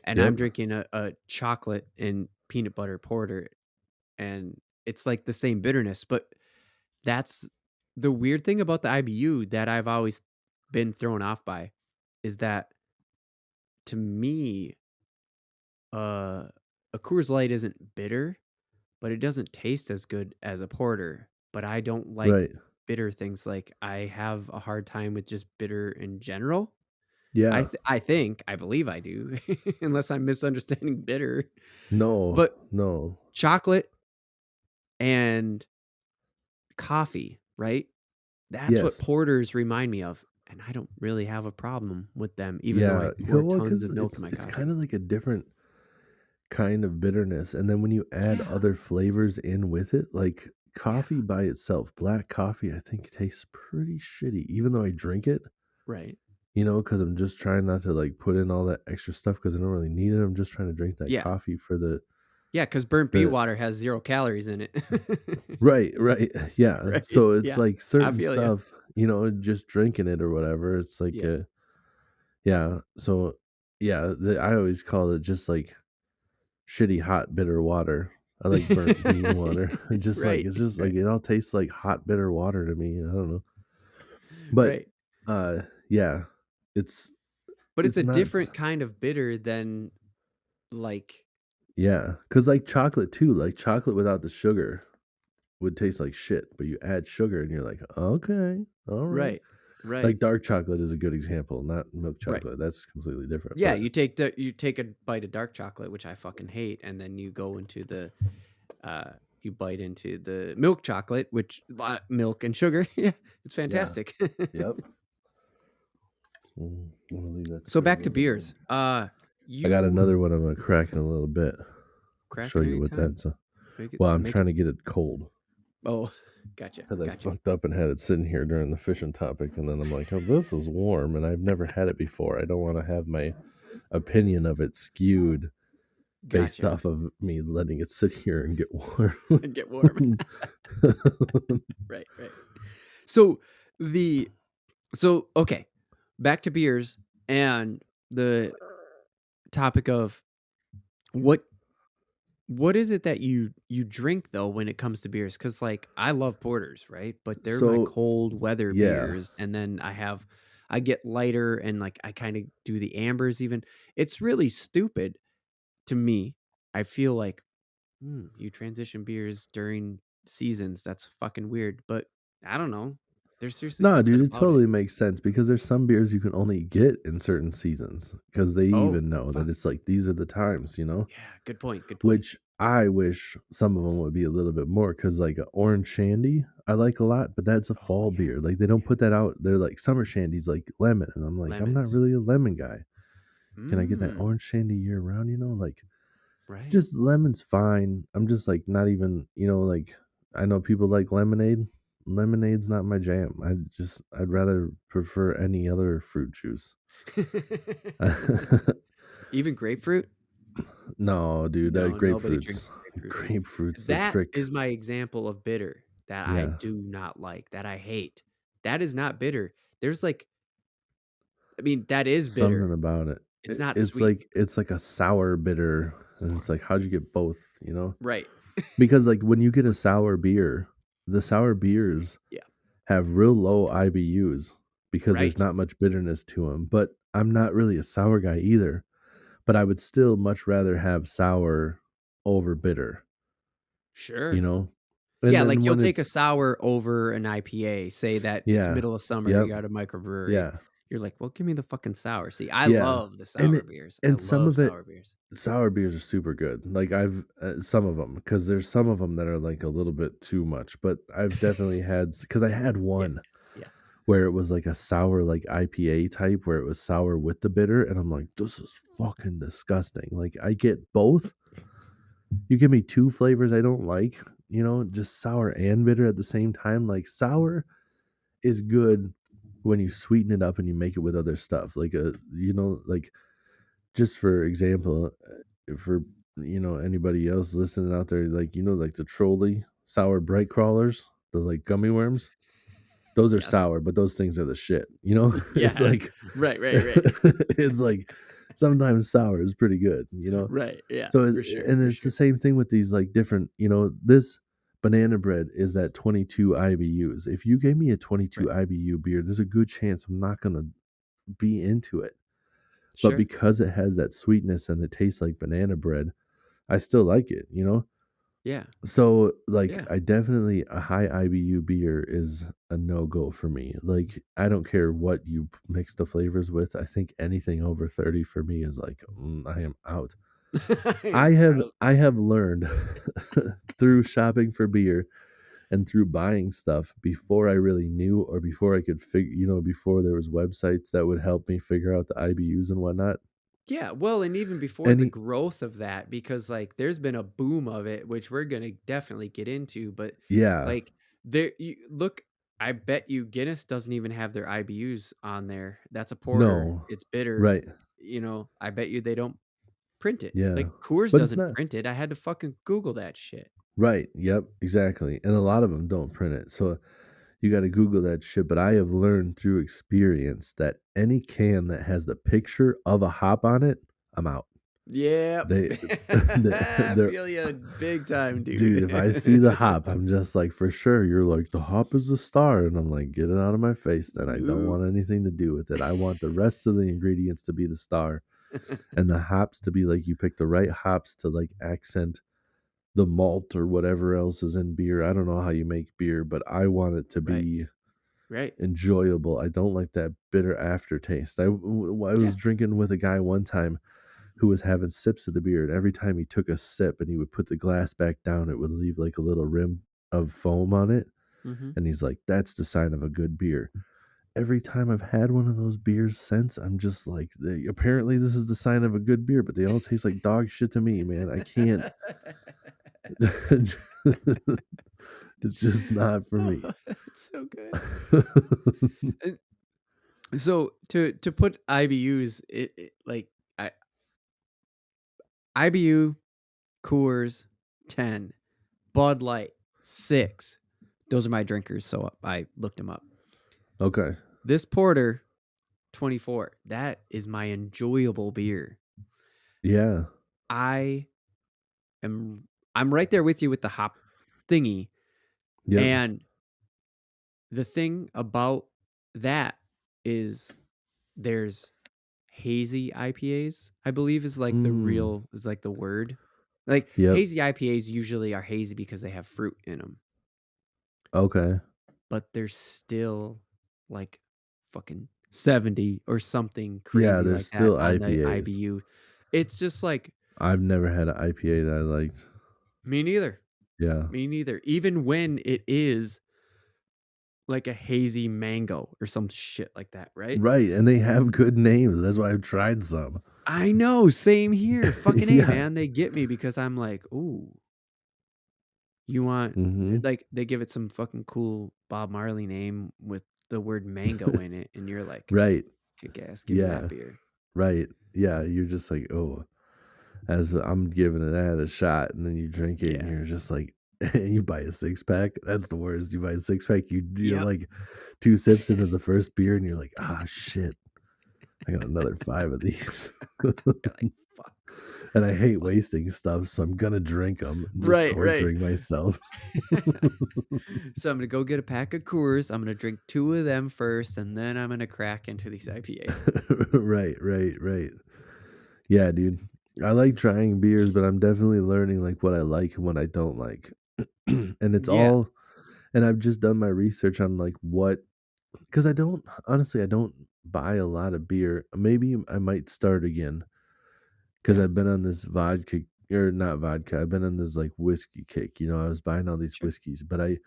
and I'm Yep. drinking a chocolate and peanut butter porter, and it's like the same bitterness. But that's the weird thing about the IBU that I've always been thrown off by is that to me, uh, a Coors Light isn't bitter, but it doesn't taste as good as a porter. But I don't like Right. bitter things. Like I have a hard time with just bitter in general. Yeah. I believe I do, unless I'm misunderstanding bitter. No. But No. chocolate and coffee, right? That's what Yes. porters remind me of, and I don't really have a problem with them, even though I Yeah. pour Well, tons because of milk in my it's kind coffee. of like a different kind of bitterness, and then when you add Yeah, other flavors in with it, like yeah, coffee by itself, black coffee, I think tastes pretty shitty, even though I drink it. right. Because I'm just trying not to like put in all that extra stuff because I don't really need it. I'm just trying to drink that Yeah, coffee for yeah, because burnt bee the water has 0 calories in it. right, right. Yeah. Right, So it's yeah, like I certain feel you. stuff, just drinking it or whatever. It's like Yeah. yeah. So yeah, I always call it just like shitty hot bitter water. I like burnt bean water. Just like Right, it's just like right, it all tastes like hot bitter water to me. I don't know. But right. uh yeah, it's But it's it's a not different kind of bitter than, like yeah, cuz like chocolate too, like chocolate without the sugar would taste like shit, but you add sugar and you're like, "Okay, all right." right, right, Like dark chocolate is a good example, not milk right. chocolate. That's completely different, Yeah, but you take a bite of dark chocolate, which I fucking hate, and then you bite into the milk chocolate, which milk and sugar. Yeah, it's yeah. fantastic. Yep. I'm gonna leave that to So cool a back to little bit more. beers. I got You another one I'm gonna crack in a little bit. Show crack it you what anytime. that's. Make it Well, I'm make it. trying to get it cold Oh, gotcha, because I gotcha. fucked up and had it sitting here during the fishing topic, and then I'm like, oh, this is warm, and I've never had it before. I don't want to have my opinion of it skewed based Gotcha. off of me letting it sit here and get warm. And get warm. Right, right. So the okay, back to beers and the topic of what what is it that you drink though when it comes to beers? Because like I love porters, right? But they're my So cold weather yeah, beers, and then I get lighter and like I kind of do the ambers even. It's really stupid to me. I feel like you transition beers during seasons. That's fucking weird, but I don't know. There's seriously no, something dude, it about it. totally makes sense because there's some beers you can only get in certain seasons because they Oh, even know that fuck. it's like these are the times, Yeah, good point. Good point. which I wish some of them would be a little bit more because like a orange shandy I like a lot, but that's a Oh fall yeah, beer. Like they don't put that out. They're like summer shandies like lemon, and I'm like I'm not lemons. really a lemon guy. Can I get that Mm, orange shandy year round? Like right. just lemon's fine. I'm just like not even like I know people like lemonade. Lemonade's not my jam. I'd rather prefer any other fruit juice. Even grapefruit? No, dude, that No, nobody drinks grapefruit's grapefruit. grapefruit's the That trick. is my example of bitter that I Yeah. do not like, that I hate. That is not bitter. There's like I mean, that is Something bitter. about it. It's not It's sweet. like a sour bitter, and it's like, how'd you get both? Right. Because, like, when you get a sour beer, the sour beers Yeah. have real low IBUs because there's Right. not much bitterness to them, but I'm not really a sour guy either, but I would still much rather have sour over bitter, you Sure. know? And Yeah, then like you'll when take a it's sour over an IPA, say that it's yeah. middle of summer, Yep. you're at a microbrewery. Yeah. You're like, "Well, give me the fucking sour." See, I Yeah, love the and sour it beers. I and some love of it sour beers. sour beers are super good. Like, I've some of them, because there's some of them that are, like, a little bit too much, but I've definitely had, because I had Yeah. one Yeah. where it was, like, a sour, like, IPA type where it was sour with the bitter, and I'm like, "This is fucking disgusting." Like, I get both. You give me 2 flavors I don't like, just sour and bitter at the same time. Like, sour is good when you sweeten it up and you make it with other stuff. Like, like, just for example, for, anybody else listening out there, like, like the Trolley sour bright crawlers, the, like, gummy worms, those are Yes. sour, but those things are the shit, It's Yeah. like Right, right, right. it's like sometimes sour is pretty good. Right, yeah, So, for sure, and for it's the sure. same thing with these, like, different, this banana bread is that 22 IBUs. If you gave me a 22 Right. IBU beer, there's a good chance I'm not gonna be into it. But Sure. because it has that sweetness and it tastes like banana bread, I still like it. Yeah, So, like, yeah. I definitely, a high IBU beer is a no-go for me. Like, I don't care what you mix the flavors with. I think anything over 30 for me is like, I am out. I I am have out. I have learned through shopping for beer and through buying stuff before I really knew, or before I could before there was websites that would help me figure out the IBUs and whatnot. Yeah, well, and even before the Any growth of that, because, like, there's been a boom of it, which we're gonna definitely get into, but, Yeah. like, there you look, I bet you Guinness doesn't even have their IBUs on there. That's a porter, No. it's bitter, Right. I bet you they don't print it. Yeah. Like, Coors But it's doesn't not. print it, I had to fucking Google that shit. Right. Yep. Exactly. And a lot of them don't print it. So you got to Google that shit. But I have learned through experience that any can that has the picture of a hop on it, I'm out. Yep. They, I they're, feel you big time, dude, dude. if I see the hop, I'm just like, for sure. You're like, the hop is a star. And I'm like, get it out of my face. Then I don't Nope. want anything to do with it. I want the rest of the ingredients to be the star, and the hops to be like, you pick the right hops to, like, accent the malt or whatever else is in beer. I don't know how you make beer, but I want it to Right, be right. enjoyable. I don't like that bitter aftertaste. I Yeah. was drinking with a guy one time who was having sips of the beer, and every time he took a sip and he would put the glass back down, it would leave like a little rim of foam on it. Mhm. And he's like, "That's the sign of a good beer." Every time I've had one of those beers since, I'm just like, apparently this is the sign of a good beer, but they all taste like dog shit to me, man. I can't. It's just not for me. Oh, that's so good. And so to put IBUs, like I IBU, Coors 10, Bud Light 6. Those are my drinkers, so I looked them up. Okay. This porter 24. That is my enjoyable beer. Yeah. I am I'm right there with you with the hop thingy. Yep. And the thing about that is there's hazy IPAs, I believe Mm. is like the word. Like Yep. hazy IPAs usually are hazy because they have fruit in them, Okay. but they're still like fucking 70 or something Yeah, crazy there's like that still on the IPAs. IBU. It's just like I've never had an IPA that I liked. me neither. Yeah. Me neither. Even when it is like a hazy mango or some shit like that, right? Right, and they have good names. That's why I've tried some. I know, same here. Fucking A, Yeah. man. They get me because I'm like, "Ooh, you want," Mhm. like, they give it some fucking cool Bob Marley name with the word mango in it, and you're like, Right. "Kick ass, give me that Yeah. beer." Right. Yeah, you're just like, "Oh," as I'm giving that a shot, and then you drink it, and Yeah. you're just like, you buy a six pack. That's the worst. You buy a six pack, you do Yep. like 2 sips into the first beer, and you're like, "Ah, shit. I got another 5 of these." You're like, "Fuck, And I hate fuck." wasting stuff, so I'm gonna drink them, just Right, right. torturing myself. So I'm gonna go get a pack of Coors, I'm gonna drink 2 of them first, and then I'm gonna crack into these IPAs. Right, right, right. Yeah, dude. I like trying beers, but I'm definitely learning, like, what I like and what I don't like. And it's Yeah. all and I've just done my research on, like, what, because I don't honestly, I don't buy a lot of beer. Maybe I might start again because Yeah, I've been on this vodka or not vodka. I've been on this like whiskey kick. I was buying all these sure. whiskeys, but I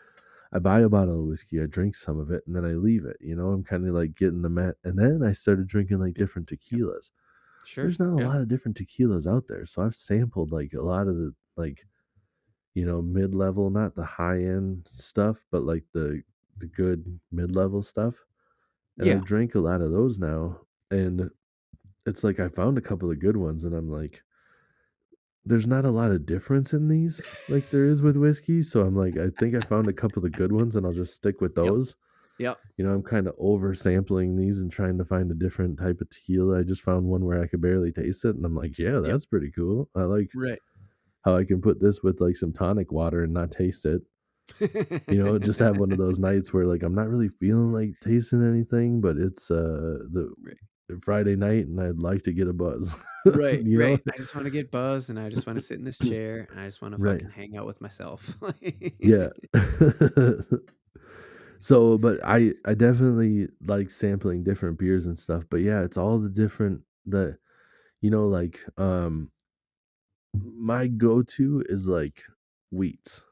buy a bottle of whiskey, I drink some of it, and then I leave it. I'm kind of like getting the met, and then I started drinking like Yep, different yep. tequilas. Sure. There's not a Yeah, lot of different tequilas out there, so I've sampled like a lot of the like mid level, not the high end stuff, but like the good mid level stuff. And yeah. I've drank a lot of those now, and it's like I found a couple of good ones, and I'm like, there's not a lot of difference in these like there is with whiskey. So I'm like, I think I found a couple of good ones, and I'll just stick with Yep, those. yep. I'm kind of over sampling these and trying to find a different type of tequila. I just found one where I could barely taste it, and I'm like, yeah, Yep. that's pretty cool. I like Right. how I can put this with like some tonic water and not taste it. Just have one of those nights where like I'm not really feeling like tasting anything, but it's the Right. Friday night and I'd like to get a buzz. Right, you know? right. I just wanna get buzzed, and I just wanna sit in this chair, and I just wanna Right. fucking hang out with myself. Yeah. So, but I definitely like sampling different beers and stuff. But yeah, it's all the different like my go-to is like wheats.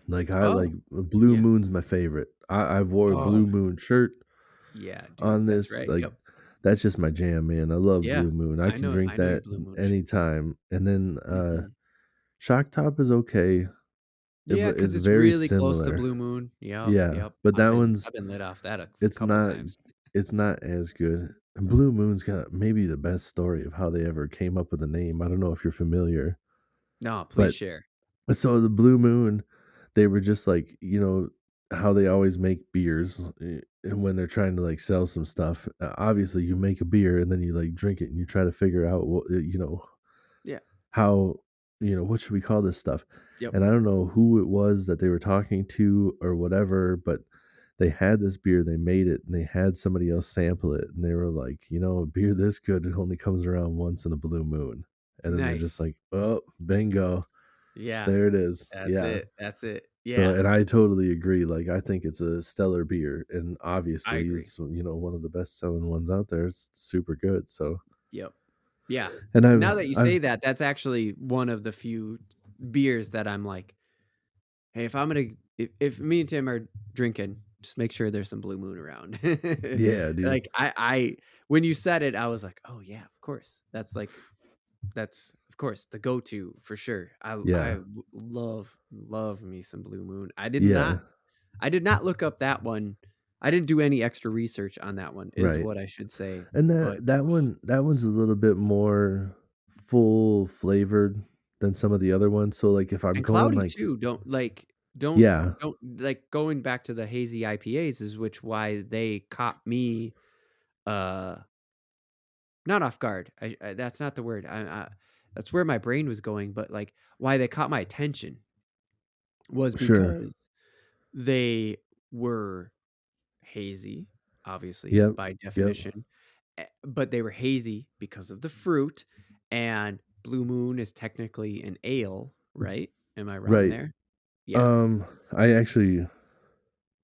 Like I like Oh, Blue yeah. Moon's my favorite. I've wore a Oh, Blue Moon shirt yeah, dude, on that's this. right, Like yep. that's just my jam, man. I love Yeah. Blue Moon. I can drink I know your that Blue Moon shit. anytime. And then Mhm. Shock Top is okay. Yeah, But because it's it's very really close to similar. Blue Moon. Yep, Yeah, yep. but that one's I've been lit off that a it's couple not times. it's not as good. And Blue Moon's got maybe the best story of how they ever came up with the name. I don't know if you're familiar, No, please but share. so the Blue Moon, they were just like, how they always make beers and when they're trying to like sell some stuff. Obviously, you make a beer and then you like drink it and you try to figure out Yeah, how what should we call this stuff? yep. And I don't know who it was that they were talking to or whatever, but they had this beer, they made it, and they had somebody else sample it, and they were like, a beer this good, it only comes around once in a blue moon. And then they're just Nice. like, oh, bingo, Yeah, there it is. that's Yeah. it, that's it. So, Yeah, and I totally agree. Like, I think it's a stellar beer, and I obviously, agree. it's one of the best selling ones out there. It's super good. So, Yep. Yeah. and Now that you I've, say that, that's actually one of the few beers that I'm like, "Hey, if I'm gonna if me and Tim are drinking, just make sure there's some Blue Moon around." yeah, dude. Like, I when you said it, I was like, "Oh, yeah, of course." That's, of course, the go-to for sure. Yeah, Love me some Blue Moon. yeah, I did not look up that one. I didn't do any extra research on that one, is right. what I should say, And that but that one's a little bit more full flavored than some of the other ones. So like if I'm and going cloudy like too, yeah, don't like, going back to the hazy IPAs is which why they caught me, uh, not off guard. I that's not the word. That's where my brain was going, but, like, why they caught my attention was sure. because they were hazy, obviously, Yep. by Yep. definition, but they were hazy because of the fruit, and Blue Moon is technically an ale, right? Am I wrong Right. there? Yeah. Um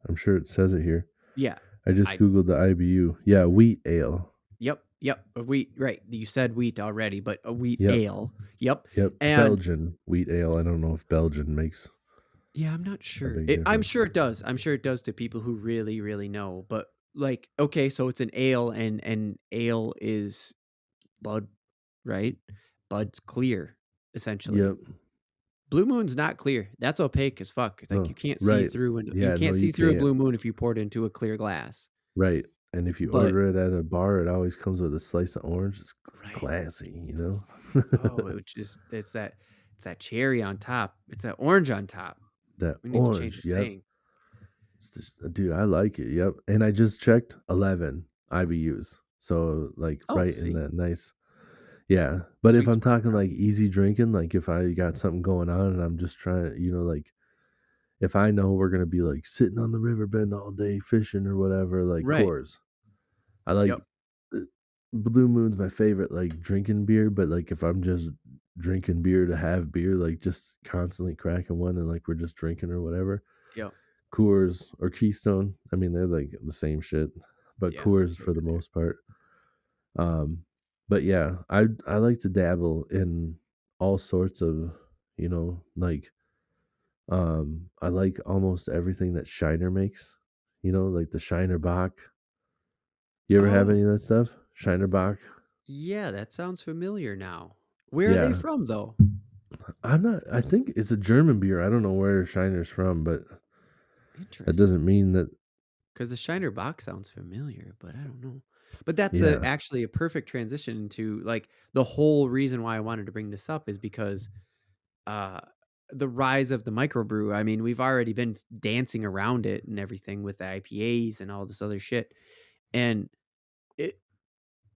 I'm sure it says it here. Yeah. I just I googled the IBU. Yeah, wheat ale. Yep, yep, a wheat, right, you said wheat already, but a wheat Yep. ale. Yep, Yep. and Belgian wheat ale. I don't know if Belgian makes yeah, I'm not a sure. big I'm difference. sure it does. I'm sure it does to people who really, really know, but, like, okay, so it's an ale, and ale is bud, right? Bud's clear, essentially. Yep. Blue Moon's not clear. That's opaque as fuck. Like, No. you can't see Right. through, and you Yeah, no can't you see through a can't. Blue Moon if you pour it into a clear glass. Right. And if you But order it at a bar, it always comes with a slice of orange. It's right. classy. Oh, it would just it's that cherry on top. It's that orange on top. That We need to change orange, the yep. saying. Dude, I like it. Yep. And I just checked 11 IBUs. So like Oh, right in see? that nice. Yeah. But if Sweet I'm spot, talking huh? like easy drinking, like if I got something going on and I'm just trying to, like if I know we're gonna be like sitting on the river bend all day fishing or whatever, like Right. Coors. I like Yep. uh, Blue Moon's my favorite like drinking beer, but like if I'm just drinking beer to have beer, like just constantly cracking one and like we're just drinking or whatever, Yep. Coors or Keystone. I mean, they're like the same shit. but Yeah, Coors way for the better. most part. Um, but yeah, I like to dabble in all sorts of, like, I like almost everything that Shiner makes. Like the Shiner Bock. You ever have Oh, any of that stuff? Shiner Bock? yeah, that sounds familiar now. Where are they Yeah. from, though? I think it's a German beer. I don't know where Shiner's from, but that Interesting. doesn't mean that. Because the Shiner box sounds familiar, but I don't know. But that's Yeah. actually a perfect transition into like the whole reason why I wanted to bring this up is because uh, the rise of the microbrew. I mean, we've already been dancing around it and everything with the IPAs and all this other shit, and it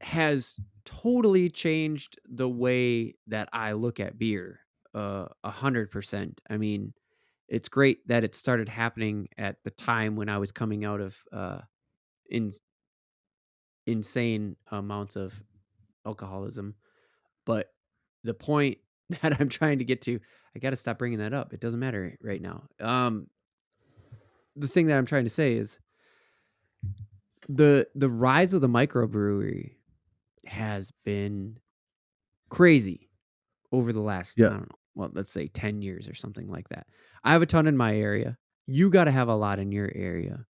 has totally changed the way that I look at beer. 100%. I mean, it's great that it started happening at the time when I was coming out of in insane amounts of alcoholism. But the point that I'm trying to get to, I got to stop bringing that up. It doesn't matter right now. The thing that I'm trying to say is the rise of the microbrewery has been crazy over the last, I Yeah. don't know, well, let's say 10 years or something like that. I have a ton in my area. You got to have a lot in your area.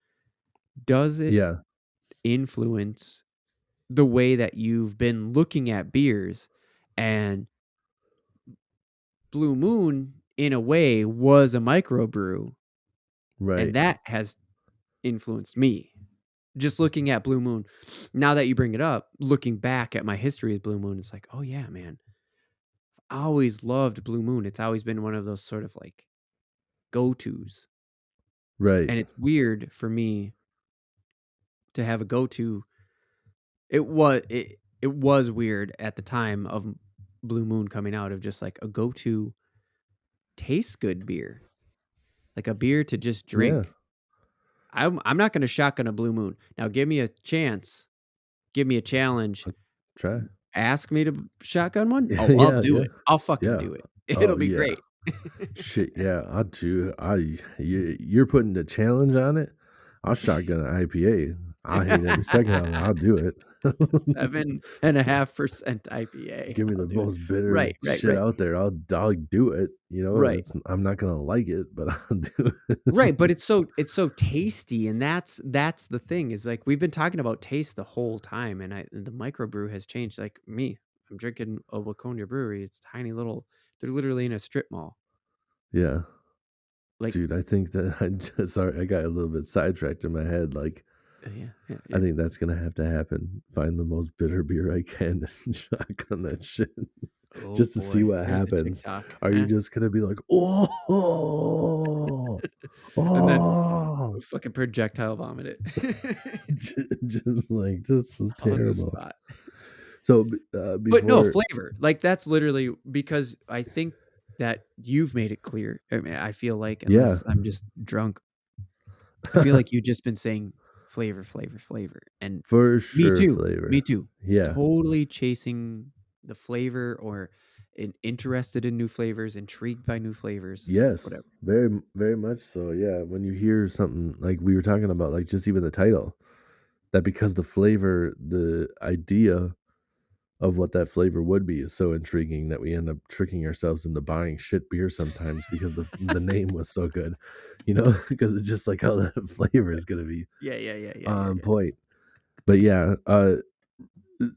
Does it Yeah. influence the way that you've been looking at beers? And Blue Moon, in a way, was a microbrew, and Right. that has influenced me. Just looking at Blue Moon, now that you bring it up, looking back at my history with Blue Moon, it's like, oh yeah, man, I always loved Blue Moon. It's always been one of those sort of like go tos, Right. and it's weird for me to have a go to. It was weird at the time of Blue Moon coming out of just like a go to tastes good beer, like a beer to just Yeah. drink. I'm not going to shotgun a Blue Moon. Now give me a chance, give me a challenge, I'll try. ask me to shotgun one. Yeah. Oh, I'll Yeah. do Yeah. it. I'll fucking Yeah. do it. Oh It'll be yeah. great. Shit. Yeah. I too. You're putting the challenge on it. I'll shotgun an IPA. I hate every second of it. I'll do it. 7.5% IPA. Give me I'll the do it. most bitter Right, right, shit right, out there. I'll do it. right. I'm not gonna like it, but I'll do it. Right, but it's so tasty, and that's the thing is like we've been talking about taste the whole time, and the microbrew has changed. Like me, I'm drinking a Waconia Brewery. It's tiny little. They're literally in a strip mall. Yeah. Like, Dude, I think that sorry, I got a little bit sidetracked in my head. Like, yeah, yeah, I yeah. think that's gonna have to happen. Find the most bitter beer I can and shotgun that shit Oh just to see boy, what there's the happens. TikTok. Are you just gonna be like, oh, And then oh, fucking projectile vomit it just like this is on the terrible. spot. So But no, before, flavor. Like that's literally because I think that you've made it clear. I mean, I feel like yeah, unless I'm just drunk, I feel like you've just been saying flavor, flavor, flavor. And for me sure, too. Me flavor. too. Yeah, Totally chasing the flavor or interested in new flavors, intrigued by new flavors, yes, whatever. very much so. Yeah, when you hear something like we were talking about, like just even the title, that because the flavor, the idea of what that flavor would be is so intriguing that we end up tricking ourselves into buying shit beer sometimes because the name was so good, because it's just like how the flavor is gonna be Yeah, yeah, yeah, yeah, yeah, on yeah. point. But yeah,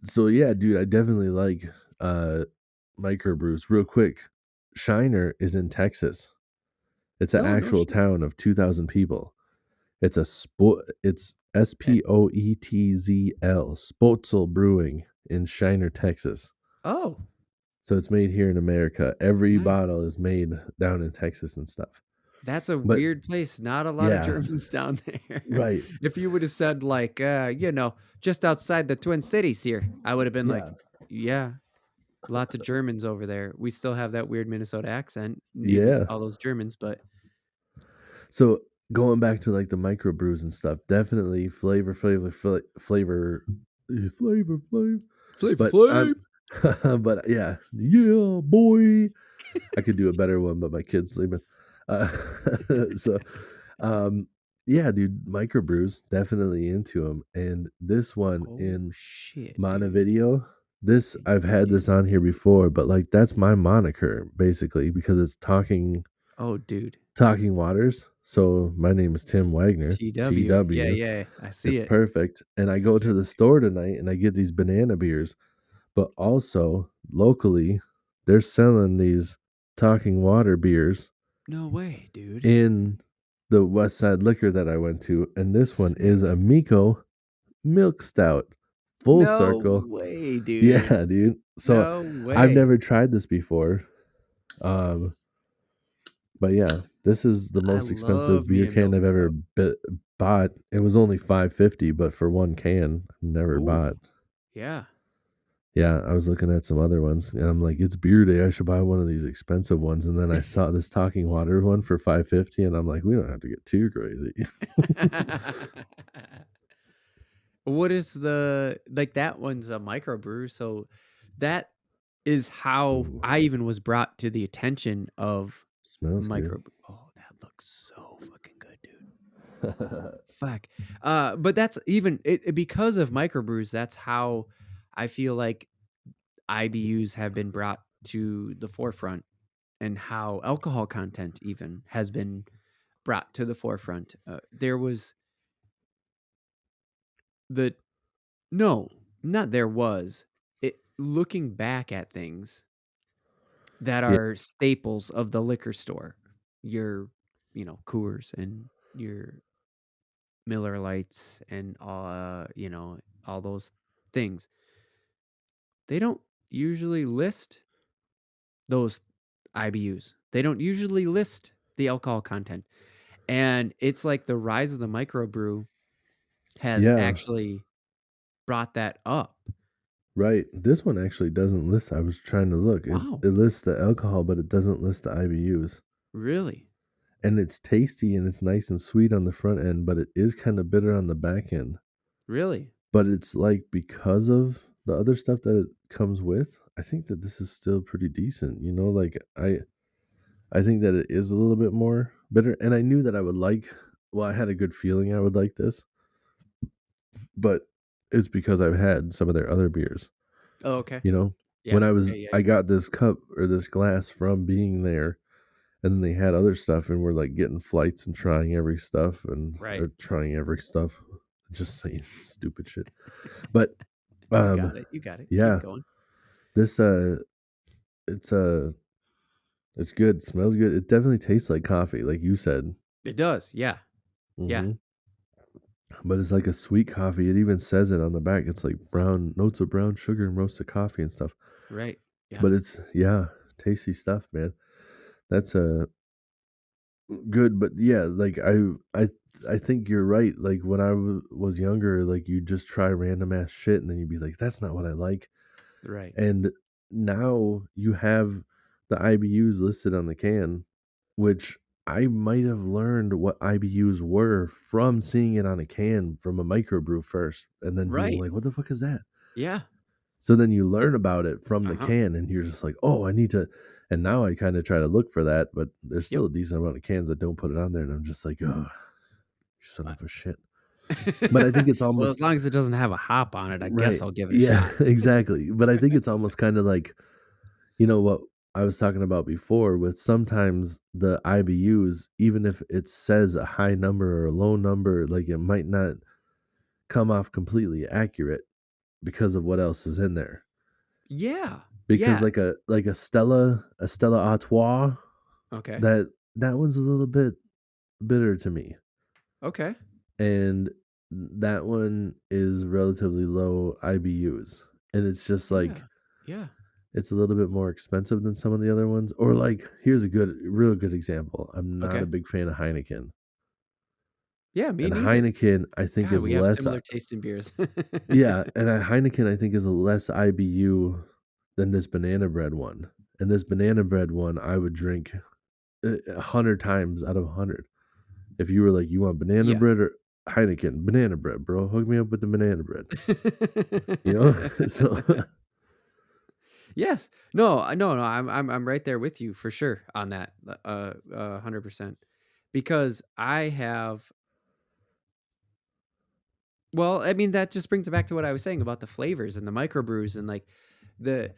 so yeah, dude, I definitely like uh microbrews. Real quick, Shiner is in Texas. It's an Oh, no actual shit. town of 2,000 people. It's And Spoetzl Spotzel Brewing in Shiner, Texas. oh, So it's made here in America. Every bottle nice. is made down in Texas and stuff. That's a But weird place. Not a lot of yeah, Germans down there. right. If you would have said like, just outside the Twin Cities here, I would have been like, Yeah. yeah, lots of Germans over there. We still have that weird Minnesota accent, even with Yeah. all those Germans, but So going back to like the microbrews and stuff, definitely flavor. Flavor But I'm Flav. but yeah, yeah, boy. I could do a better one, but my kid's sleeping. Uh, so um yeah, dude, microbrews, definitely into them. And this one Oh in shit, dude. Montevideo, this I've had Yeah. this on here before, but like that's my moniker basically because it's Oh, dude. talking waters. So my name is Tim Wagner, TW. Yeah, TW. yeah. I It's see it. perfect. And I go to Sick. the store tonight and I get these banana beers, but also locally they're selling these talking water beers No way, dude. in the West Side Liquor that I went to, and this one is a Sick. Miko Milk Stout. Full No circle. way, dude. Yeah, dude. So No I've way. never tried this before. Um, but yeah, this is the I most expensive love me beer a can milk I've ever stout. bought. It was only 5.50, but for one can, I never Ooh, bought. yeah. Yeah, I was looking at some other ones, and I'm like, it's beer day. I should buy one of these expensive ones. And then I saw this talking water one for 5.50, and I'm like, we don't have to get too crazy. What is the like that one's a microbrew, so that is how Ooh, I even was brought to the attention of smells good. microbrew. Oh, that looks so fucking good, dude. Fuck. But that's even because of microbrews, that's how I feel like IBUs have been brought to the forefront and how alcohol content even has been brought to the forefront. There was the no, not there was. It looking back at things that Yeah, are staples of the liquor store, your, Coors and your Miller Lights and all those things. They don't usually list those IBUs. They don't usually list the alcohol content. And it's like the rise of the microbrew has yeah, actually brought that up. right. This one actually doesn't list. I was trying to look. It Wow. it lists the alcohol, but it doesn't list the IBUs. Really? And it's tasty and it's nice and sweet on the front end, but it is kind of bitter on the back end. Really? But it's like because of the other stuff that it comes with, I think that this is still pretty decent. Like I think that it is a little bit more bitter, and I knew that I would like. Well, I had a good feeling I would like this, but it's because I've had some of their other beers. Oh, okay. You know, Yeah. when Yeah, yeah, I yeah. got this cup or this glass from being there, and then they had other stuff, and we're like getting flights and trying every stuff and Right. or trying every stuff, just saying stupid shit. But You um, got it. You got it. Keep yeah, going. this it's it's good. Smells good. It definitely tastes like coffee, like you said. It does. Yeah. Yeah. Hmm. But it's like a sweet coffee. It even says it on the back. It's like brown notes of brown sugar and roasted coffee and stuff. Right. Yeah. But it's yeah, tasty stuff, man. That's a good, but yeah, like I think you're right. Like when I was younger, like you just try random ass shit, and then you'd be like, "That's not what I like." Right. And now you have the IBUs listed on the can, which I might have learned what IBUs were from seeing it on a can from a microbrew first, and then being Right. like, "What the fuck is that?" Yeah. So then you learn about it from the Uh-huh. can, and you're just like, "Oh, I need to." And now I kind of try to look for that, but there's Yep. still a decent amount of cans that don't put it on there, and I'm just like, "Oh, son Uh, of a shit." But I think it's well, as almost long as it doesn't have a hop on it, I guess right. I'll give it a Yeah, shot. exactly. But I think it's almost kind of like what I was talking about before with sometimes the IBUs, even if it says a high number or a low number, like it might not come off completely accurate because of what else is in there. Yeah. Because Yeah. like a Stella Artois, Okay. that one's a little bit bitter to me. Okay. And that one is relatively low IBUs. And it's just Yeah. like Yeah. it's a little bit more expensive than some of the other ones. Or like here's a real good example. I'm not a Okay. big fan of Heineken. Yeah, me And neither. Heineken I think God, is we have less similar taste in beers. yeah, and a Heineken I think is a less IBU than this banana bread one. And this banana bread one I would drink 100 times out of 100. If you were like, "You want banana Yeah. bread or Heineken?" Banana bread, bro. Hook me up with the banana bread. You know? So Yes. No, no, no, I'm right there with you for sure on that, 100%. Because I have Well, I mean, that just brings it back to what I was saying about the flavors and the microbrews and like the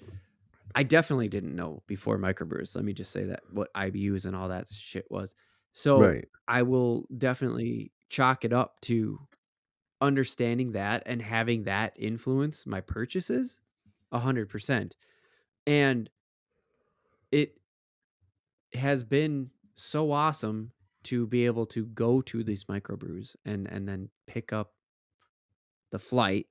I definitely didn't know before microbrews. Let me just say that what IBUs and all that shit was. So Right. I will definitely chalk it up to understanding that and having that influence my purchases 100%. And it has been so awesome to be able to go to these microbrews and then pick up the flight,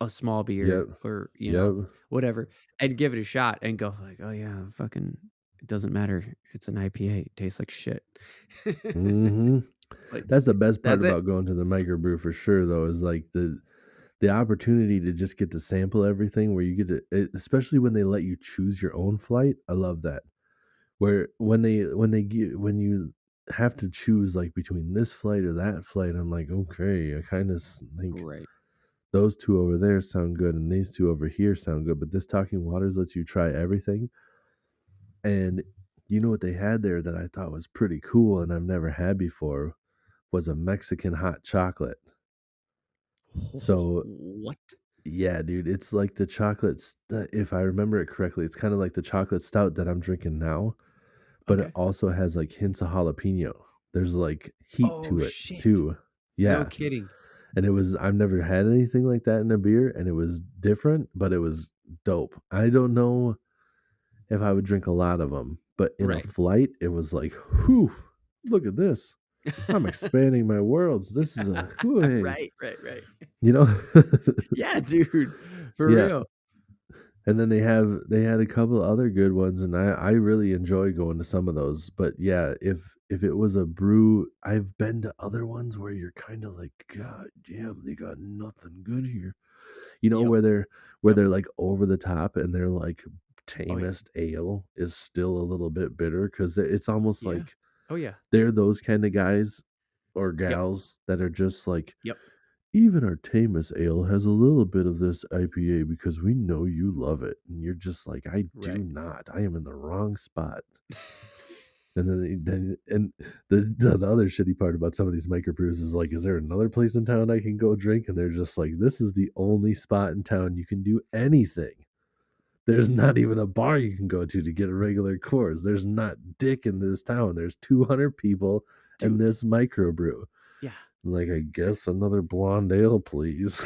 a small beer Yep. or, Yep. whatever, and give it a shot and go like, "Oh yeah, fucking it doesn't matter. It's an IPA. It tastes like shit." Mhm. Like, That's the best part that's it. about going to the microbrew for sure, though, is like the opportunity to just get to sample everything where you get to especially when they let you choose your own flight. I love that. Where when you have to choose like between this flight or that flight, I'm like, okay, I kind of think Right. those two over there sound good and these two over here sound good, but this Talking Waters lets you try everything. And you know what they had there that I thought was pretty cool and I've never had before was a Mexican hot chocolate. So What? yeah, dude, it's like the chocolate. If I remember it correctly, it's kind of like the chocolate stout that I'm drinking now, but it Okay. also has like hints of jalapeno. There's like heat Oh, to it shit. too. No Yeah, kidding. and it was I've never had anything like that in a beer, and it was different, but it was dope. I don't know if I would drink a lot of them, but in a Right. flight, it was like, whew, look at this. I'm expanding my worlds. This is a whew, Right, right, right. you know. Yeah, dude, for Yeah, real. and then they had a couple other good ones, and I really enjoy going to some of those. But yeah, if it was a brew, I've been to other ones where you're kind of like, God damn, they got nothing good here. You know, Yep, where yep. they're like over the top, and they're like Oh, yeah. tamest ale is still a little bit bitter because it's almost Yeah. like Oh, yeah. they're those kind of guys or Yep, gals that are just like yep. even our tamest ale has a little bit of this IPA because we know you love it. And you're just like, I do Right. not. I am in the wrong spot. And then and the other shitty part about some of these microbrews is like, is there another place in town I can go drink? And they're just like, this is the only spot in town you can do anything. There's not even a bar you can go to get a regular course. There's not dick in this town. There's 200 people and Dude, this microbrew. yeah. Like, I guess another blonde ale, please.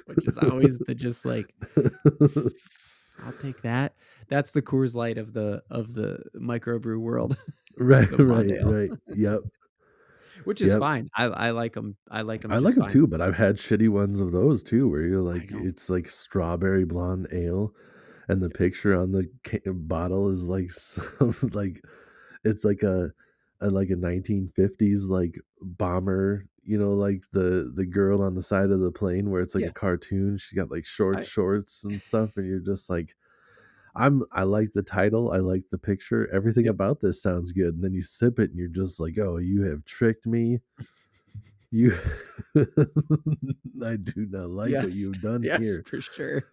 Which is always the just like, I'll take that. That's the Coors Light of the microbrew world, Right, the blonde right, ale, right. Yep, which is yep. fine. I like them. I like them I like just them fine. too, but I've had shitty ones of those too, where you're I like, know. it's like strawberry blonde ale, and the Yep. picture on the bottle is like some, like it's like a 1950s like bomber, like the girl on the side of the plane where it's like Yeah. a cartoon. She's got like short I shorts and stuff, and you're just like, I like the title, I like the picture, everything Yep. about this sounds good, and then you sip it and you're just like, "Oh, you have tricked me. You I do not like what Yes. you've done Yes, here." for sure.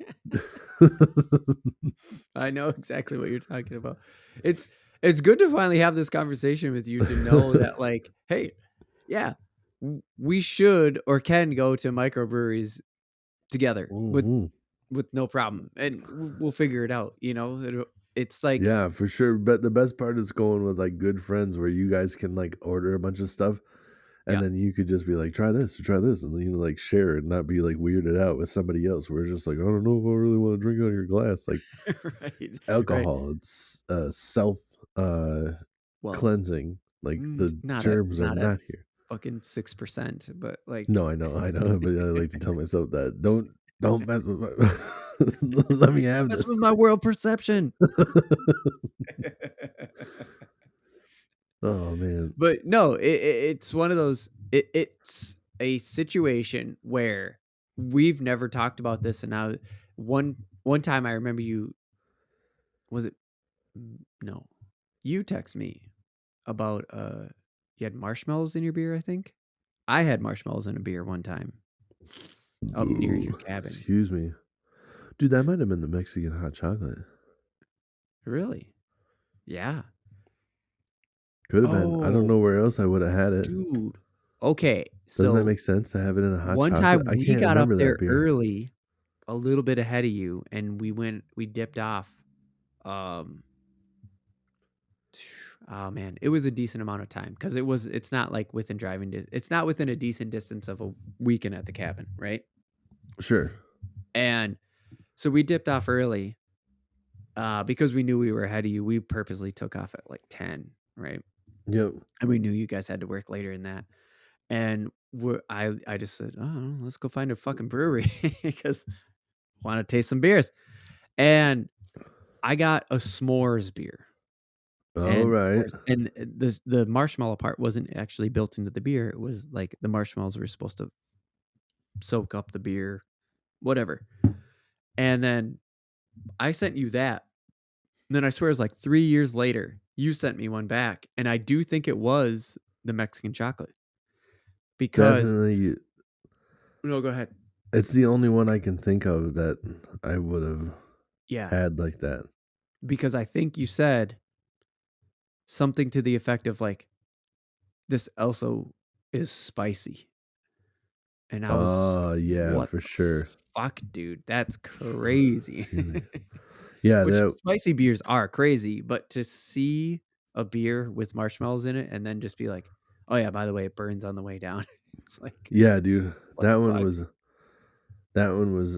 I know exactly what you're talking about. It's it's good to finally have this conversation with you to know that like, hey, yeah, we should or can go to microbreweries together Mhm. with no problem, and we'll figure it out. It's like, Yeah, for sure, but the best part is going with, like, good friends where you guys can, like, order a bunch of stuff, and yeah, then you could just be like, try this," and then, like, share it and not be, like, weirded out with somebody else where it's just like, "I don't know if I really wanna drink out of your glass," like, right, it's right. alcohol, it's, self, uh, Well, cleansing, like, the germs are not at not here. fucking 6%, but like, No, I know, but I like to tell myself that, "Don't mess with my let me have mess this." with my world perception. Oh, man. But no, it's one of those. It's a situation where we've never talked about this, and now one time I remember you was it no, you text me about you had marshmallows in your beer. I think I had marshmallows in a beer one time up near your Ooh, cabin. excuse me. Dude, that might have been the Mexican hot chocolate. Really? Yeah. Could have been. I don't Oh, know where else I would have had it. dude. Okay, Doesn't that so make sense to have it in a hot one chocolate? time I we can't got up remember that there beer. early, a little bit ahead of you, and we dipped off. Um, oh man, it was a decent amount of time because it's not like within it's not within a decent distance of a weekend at the cabin, right? Sure. And so we dipped off early, because we knew we were ahead of you. We purposely took off at like 10, right? Yep. And we knew you guys had to work later in that. And I just said, oh, let's go find a fucking brewery because want to taste some beers. And I got a s'mores beer. All And of right. course, and the marshmallow part wasn't actually built into the beer. It was like the marshmallows were supposed to soak up the beer, whatever. And then I sent you that. And then I swear it was like 3 years later, you sent me one back. And I do think it was the Mexican chocolate because Definitely. no, go ahead. It's the only one I can think of that I would have Yeah. had like that. Because I think you said something to the effect of like, this also is spicy. And I was Oh, yeah, what for the sure. fuck, dude? That's crazy. Excuse me. Yeah, Which that spicy beers are crazy, but to see a beer with marshmallows in it and then just be like, "Oh yeah, by the way, it burns on the way down." It's like, yeah, dude. what That the one fuck? was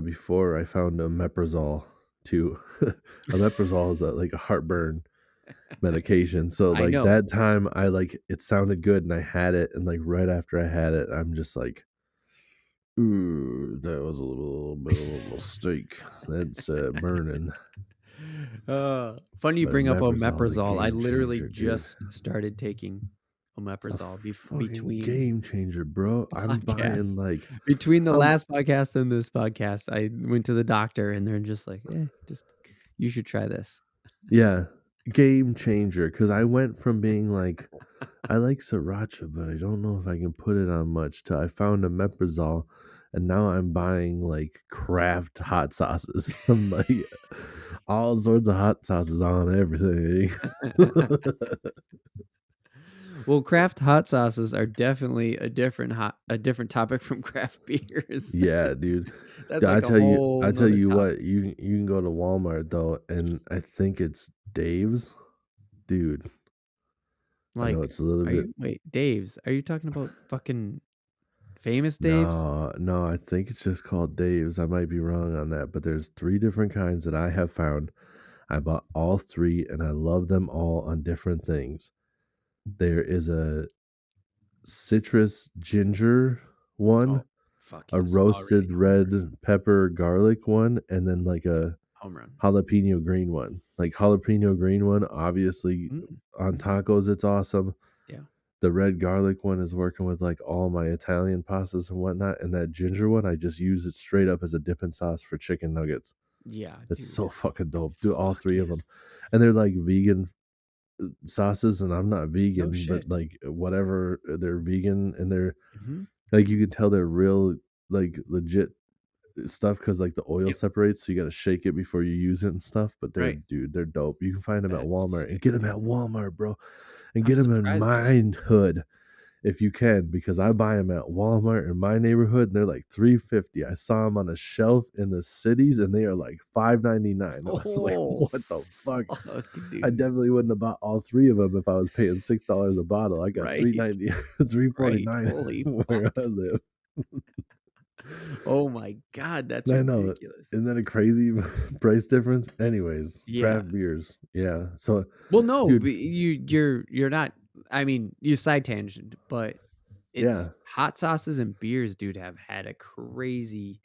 before I found omeprazole too. Omeprazole is like a heartburn medication. So I like know. that time I like it sounded good and I had it and like right after I had it, I'm just like, ooh, that was a little bit of a mistake. That's burning. Funny you But bring up omeprazole is a omeprazole. I game literally changer, dude. just started taking It's a omeprazole fucking between game changer, bro. I'm buying podcasts. like Between the I'm last podcast and this podcast, I went to the doctor and they're just like, just you should try this. yeah, game changer cuz I went from being like I like sriracha, but I don't know if I can put it on much till I found omeprazole and now I'm buying like craft hot sauces. I'm like all sorts of hot sauces on everything. Well, craft hot sauces are definitely a different topic from craft beers. Yeah, dude. That's Yeah, like a whole I tell nother you topic. what, you can go to Walmart though, and I think it's Dave's. Dude, I know Like, it's a little are bit you wait, Dave's? Are you talking about fucking famous Dave's? no, no, I think it's just called Dave's. I might be wrong on that, but there's 3 different kinds that I have found. I bought all 3 and I love them all on different things. There is a citrus ginger one, Oh, fuck a yes. Already roasted know what you were red pepper garlic one, and then like a home run. jalapeno green one. Like jalapeno green one, obviously Mm, on tacos it's awesome. yeah. The red garlic one is working with like all my Italian pastas and whatnot. And that ginger one, I just use it straight up as a dipping sauce for chicken nuggets. Yeah, It's dude. so fucking dope. Do all Fuck 3 of them. yes. And they're like vegan sauces, and I'm not No vegan, but shit. like whatever, they're vegan and they're Mhm. like you can tell they're real, like legit stuff because like the oil Yep. separates, so you got to shake it before you use it and stuff. But they're Right. dude, they're dope. You can find them at That's Walmart and sick, get them at dude. Walmart, bro, and I'm get them in surprised by that. my hood if you can, because I buy them at Walmart in my neighborhood and they're like 350. I saw them on a shelf in the cities and they are like 5.99. I was like, Oh, what the fuck? fuck, I dude. definitely wouldn't have bought all 3 of them if I was paying $6 a bottle. I got Right? 3.90, 3.49 Holy where fuck. I live. Oh my god, that's I know. ridiculous. Isn't that a crazy price difference? Anyways, Yeah. craft beers. Yeah. So, Well, no, dude, but you're not. I mean, you side tangent, but it's yeah. hot sauces and beers, dude, have had a crazy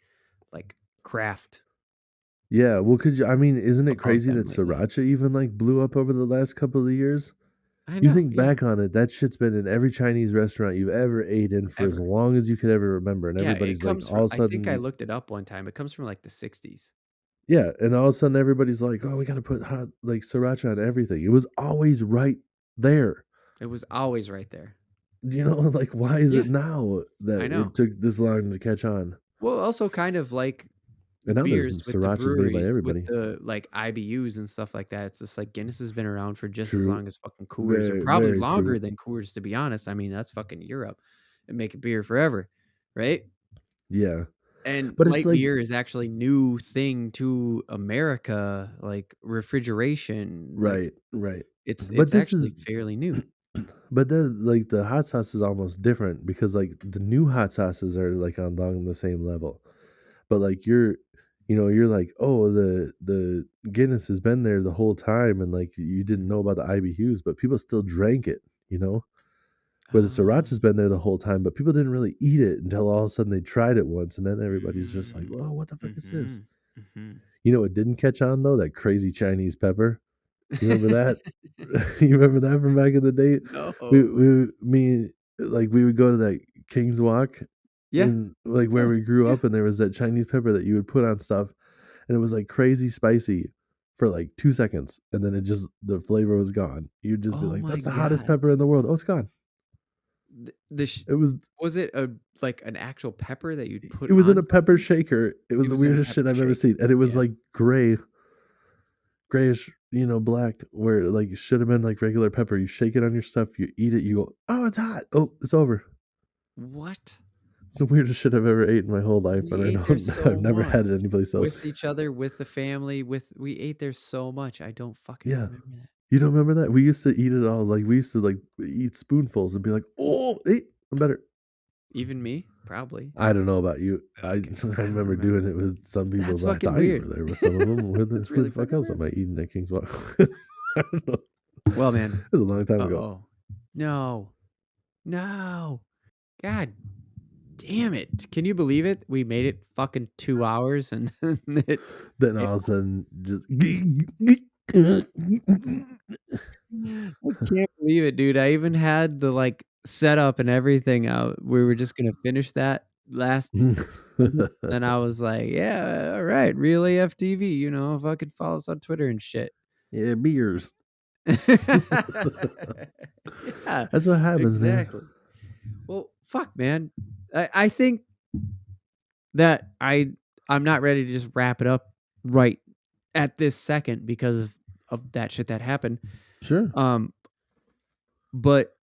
like craft Yeah. Well, could you, I mean, isn't it about crazy them that lately. sriracha even like blew up over the last couple of years? I You know, think yeah, back on it, that shit's been in every Chinese restaurant you've ever ate in for as ever. long as you could ever remember. And Yeah, it everybody's like, comes from. all of a I think I sudden, looked it up one time. It comes from like the '60s. yeah. And all of a sudden, everybody's like, oh, we got to put hot, like sriracha on everything. It was always right there. It was always right there. You know, like, why is Yeah, it now that I it know. took this long to catch on? Well, also kind of like And now there's beers with the srirachas made by breweries, with everybody. the, like, IBUs and stuff like that. It's just like Guinness has been around for just as True. long as fucking Coors, or Very, probably very longer true. than Coors, to be honest. I mean, that's fucking Europe and making beer forever, right? Yeah. And But it's light like beer is actually new thing to America, like refrigeration. It's like right. But it's this actually is fairly new. but then like the hot sauce is almost different because like the new hot sauces are like on along the same level. But like you're like, oh, the Guinness has been there the whole time, and like you didn't know about the IBUs, but people still drank it, you know? Where the Oh. sriracha's been there the whole time, but people didn't really eat it until all of a sudden they tried it once, and then everybody's just like, Mm. "Whoa, what the fuck is this?" Mhm. Mhm. You know what didn't catch on though? That crazy Chinese pepper. You remember that? You remember that from back in the day? No. Me, like we would go to that King's Walk Yeah. in like where Yeah. we grew Yeah. up, and there was that Chinese pepper that you would put on stuff, and it was like crazy spicy for like 2 seconds, and then the flavor was gone. You'd just be Oh like, my "That's the hottest god. pepper in the world." Oh, it's gone. It was Was it a, like, an actual pepper that you'd it put was in on a pepper something? shaker. It was It the was in a weirdest shit pepper I've ever seen, shaker. and it was Yeah. like grayish, black, where it, like, should have been like regular pepper. You shake it on your stuff, you eat it, you go, "Oh, it's hot. Oh, it's over." What? It's the weirdest shit I've ever ate in my whole life, We and ate there I've so never much. had it anyplace else. With each other, with the family, we ate there so much. I don't fucking Yeah. remember that. You don't remember that? We used to eat it all, like, we used to, like, eat spoonfuls and be like, "Oh, I'm better." Even me? Probably. I don't know about you. Okay. I I don't remember remember doing that. it with some people, That's but I fucking thought you weird. were there with some of them. That's Who the really fuck fucking else weird. am I eating at King's Walk? I don't know. Well, It man. was a long time ago. Uh-oh. No. No. God damn it. Can you believe it? We made it fucking 2 hours and then Then it all of a sudden, just I can't believe it, dude. I even had the, like, setup and everything out. We were just gonna finish that last segment, then I was like, "Yeah, alright, real AFTV, fucking follow us on Twitter and shit." Yeah, beers. Yeah, That's what happens, man. exactly. Well, fuck, man. I think that I'm not ready to just wrap it up right at this second because of that shit that happened. Sure. Um, but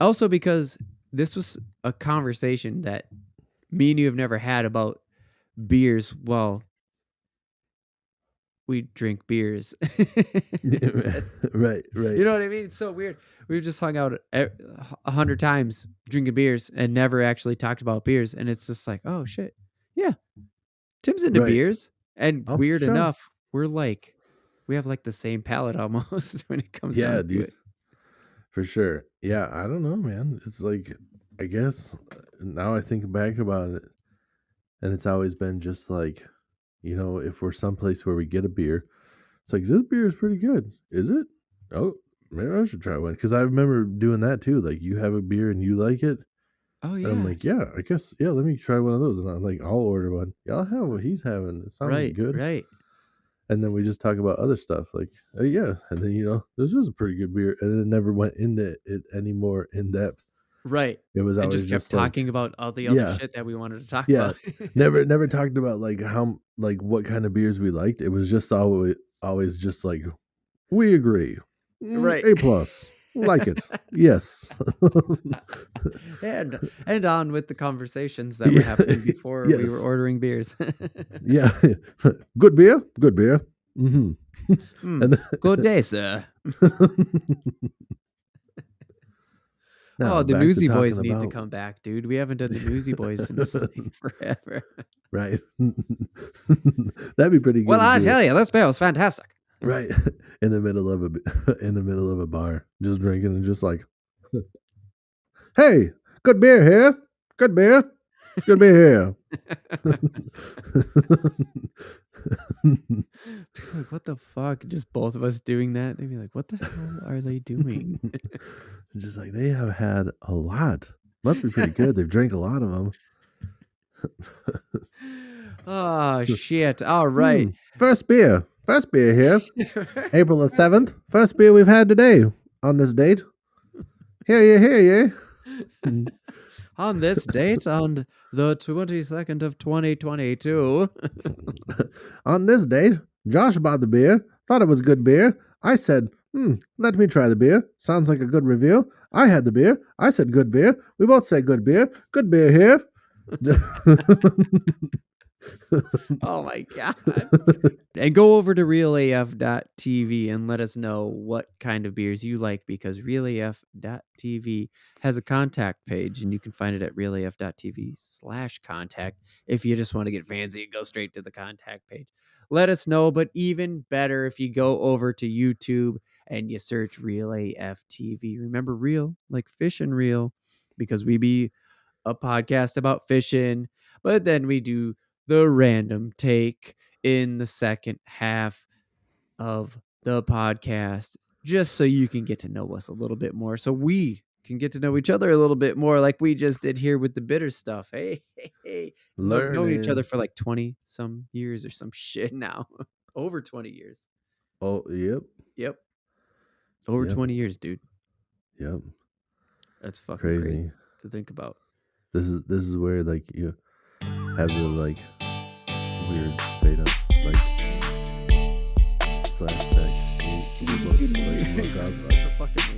also because this was a conversation that me and you have never had about beers. Well, we drink beers. That's, Right, right. you know what I mean? It's so weird. We've just hung out 100 times drinking beers and never actually talked about beers. And it's just like, oh shit. Yeah. Tim's into Right. beers. And Oh, for weird sure. enough, we have like the same palate almost when it comes Yeah, down to dude. it. For sure. Yeah, I don't know, man. It's like, I guess now I think back about it, and it's always been just like, if we're someplace where we get a beer, it's like, this beer is pretty good. Is it? Oh, maybe I should try one. Because I remember doing that too. Like, you have a beer and you like it. Oh And I'm yeah. like, yeah, I guess, yeah, let me try one of those. And I'm like, I'll order one. Yeah, I'll have what he's having. It sounds Right. good. Right. And then we just talk about other stuff like, oh, yeah. And then, this is a pretty good beer. And it never went into it any more in depth. Right. It was And always just kept just like, talking about all the other yeah, shit that we wanted to talk yeah. about. Never talked about like like what kind of beers we liked. It was just always just like, we agree. Right. A plus. Like it. Yes. And on with the conversations that were Yeah. happening before we were Yes. ordering beers. Yeah. Good beer. Good beer. Mm-hmm. And then, Good day, sir. Oh, now the back to Newsy talking Boys need to about come back, dude. We haven't done the Newsy Boys since like forever. right. That'd be pretty Well, good to I do. tell you, this beer was fantastic. Right. In the middle of a bar, just drinking and just like, hey, good beer here. Good beer. Good beer here. Like, what the fuck? Just both of us doing that? They'd be like, what the hell are they doing? Just like, they have had a lot. Must be pretty good. They've drank a lot of them. Oh, shit. All right. First beer here. April the 7th. First beer we've had today on this date. Hear ye. On this date, on the 22nd of 2022. On this date, Josh bought the beer, thought it was good beer. I said, let me try the beer. Sounds like a good review. I had the beer. I said good beer. We both say good beer. Good beer here. Oh my God. And go over to realaf.tv and let us know what kind of beers you like, because realaf.tv has a contact page and you can find it at realaf.tv/contact if you just want to get fancy and go straight to the contact page. Let us know, but even better if you go over to YouTube and you search Real AF TV. Remember, real like fish and reel, because we be a podcast about fishing, but then we do the random take in the second half of the podcast, just so you can get to know us a little bit more, so we can get to know each other a little bit more, like we just did here with the bitter stuff. Hey, knowing each other Learning. for like 20 some years or some shit now. Over 20 years. Oh, yep. Yep. Over Yep. 20 years, dude. Yep. That's fucking Crazy. crazy to think about. This is where like you have the like weird fade up like flashback. We both like look up. The fucking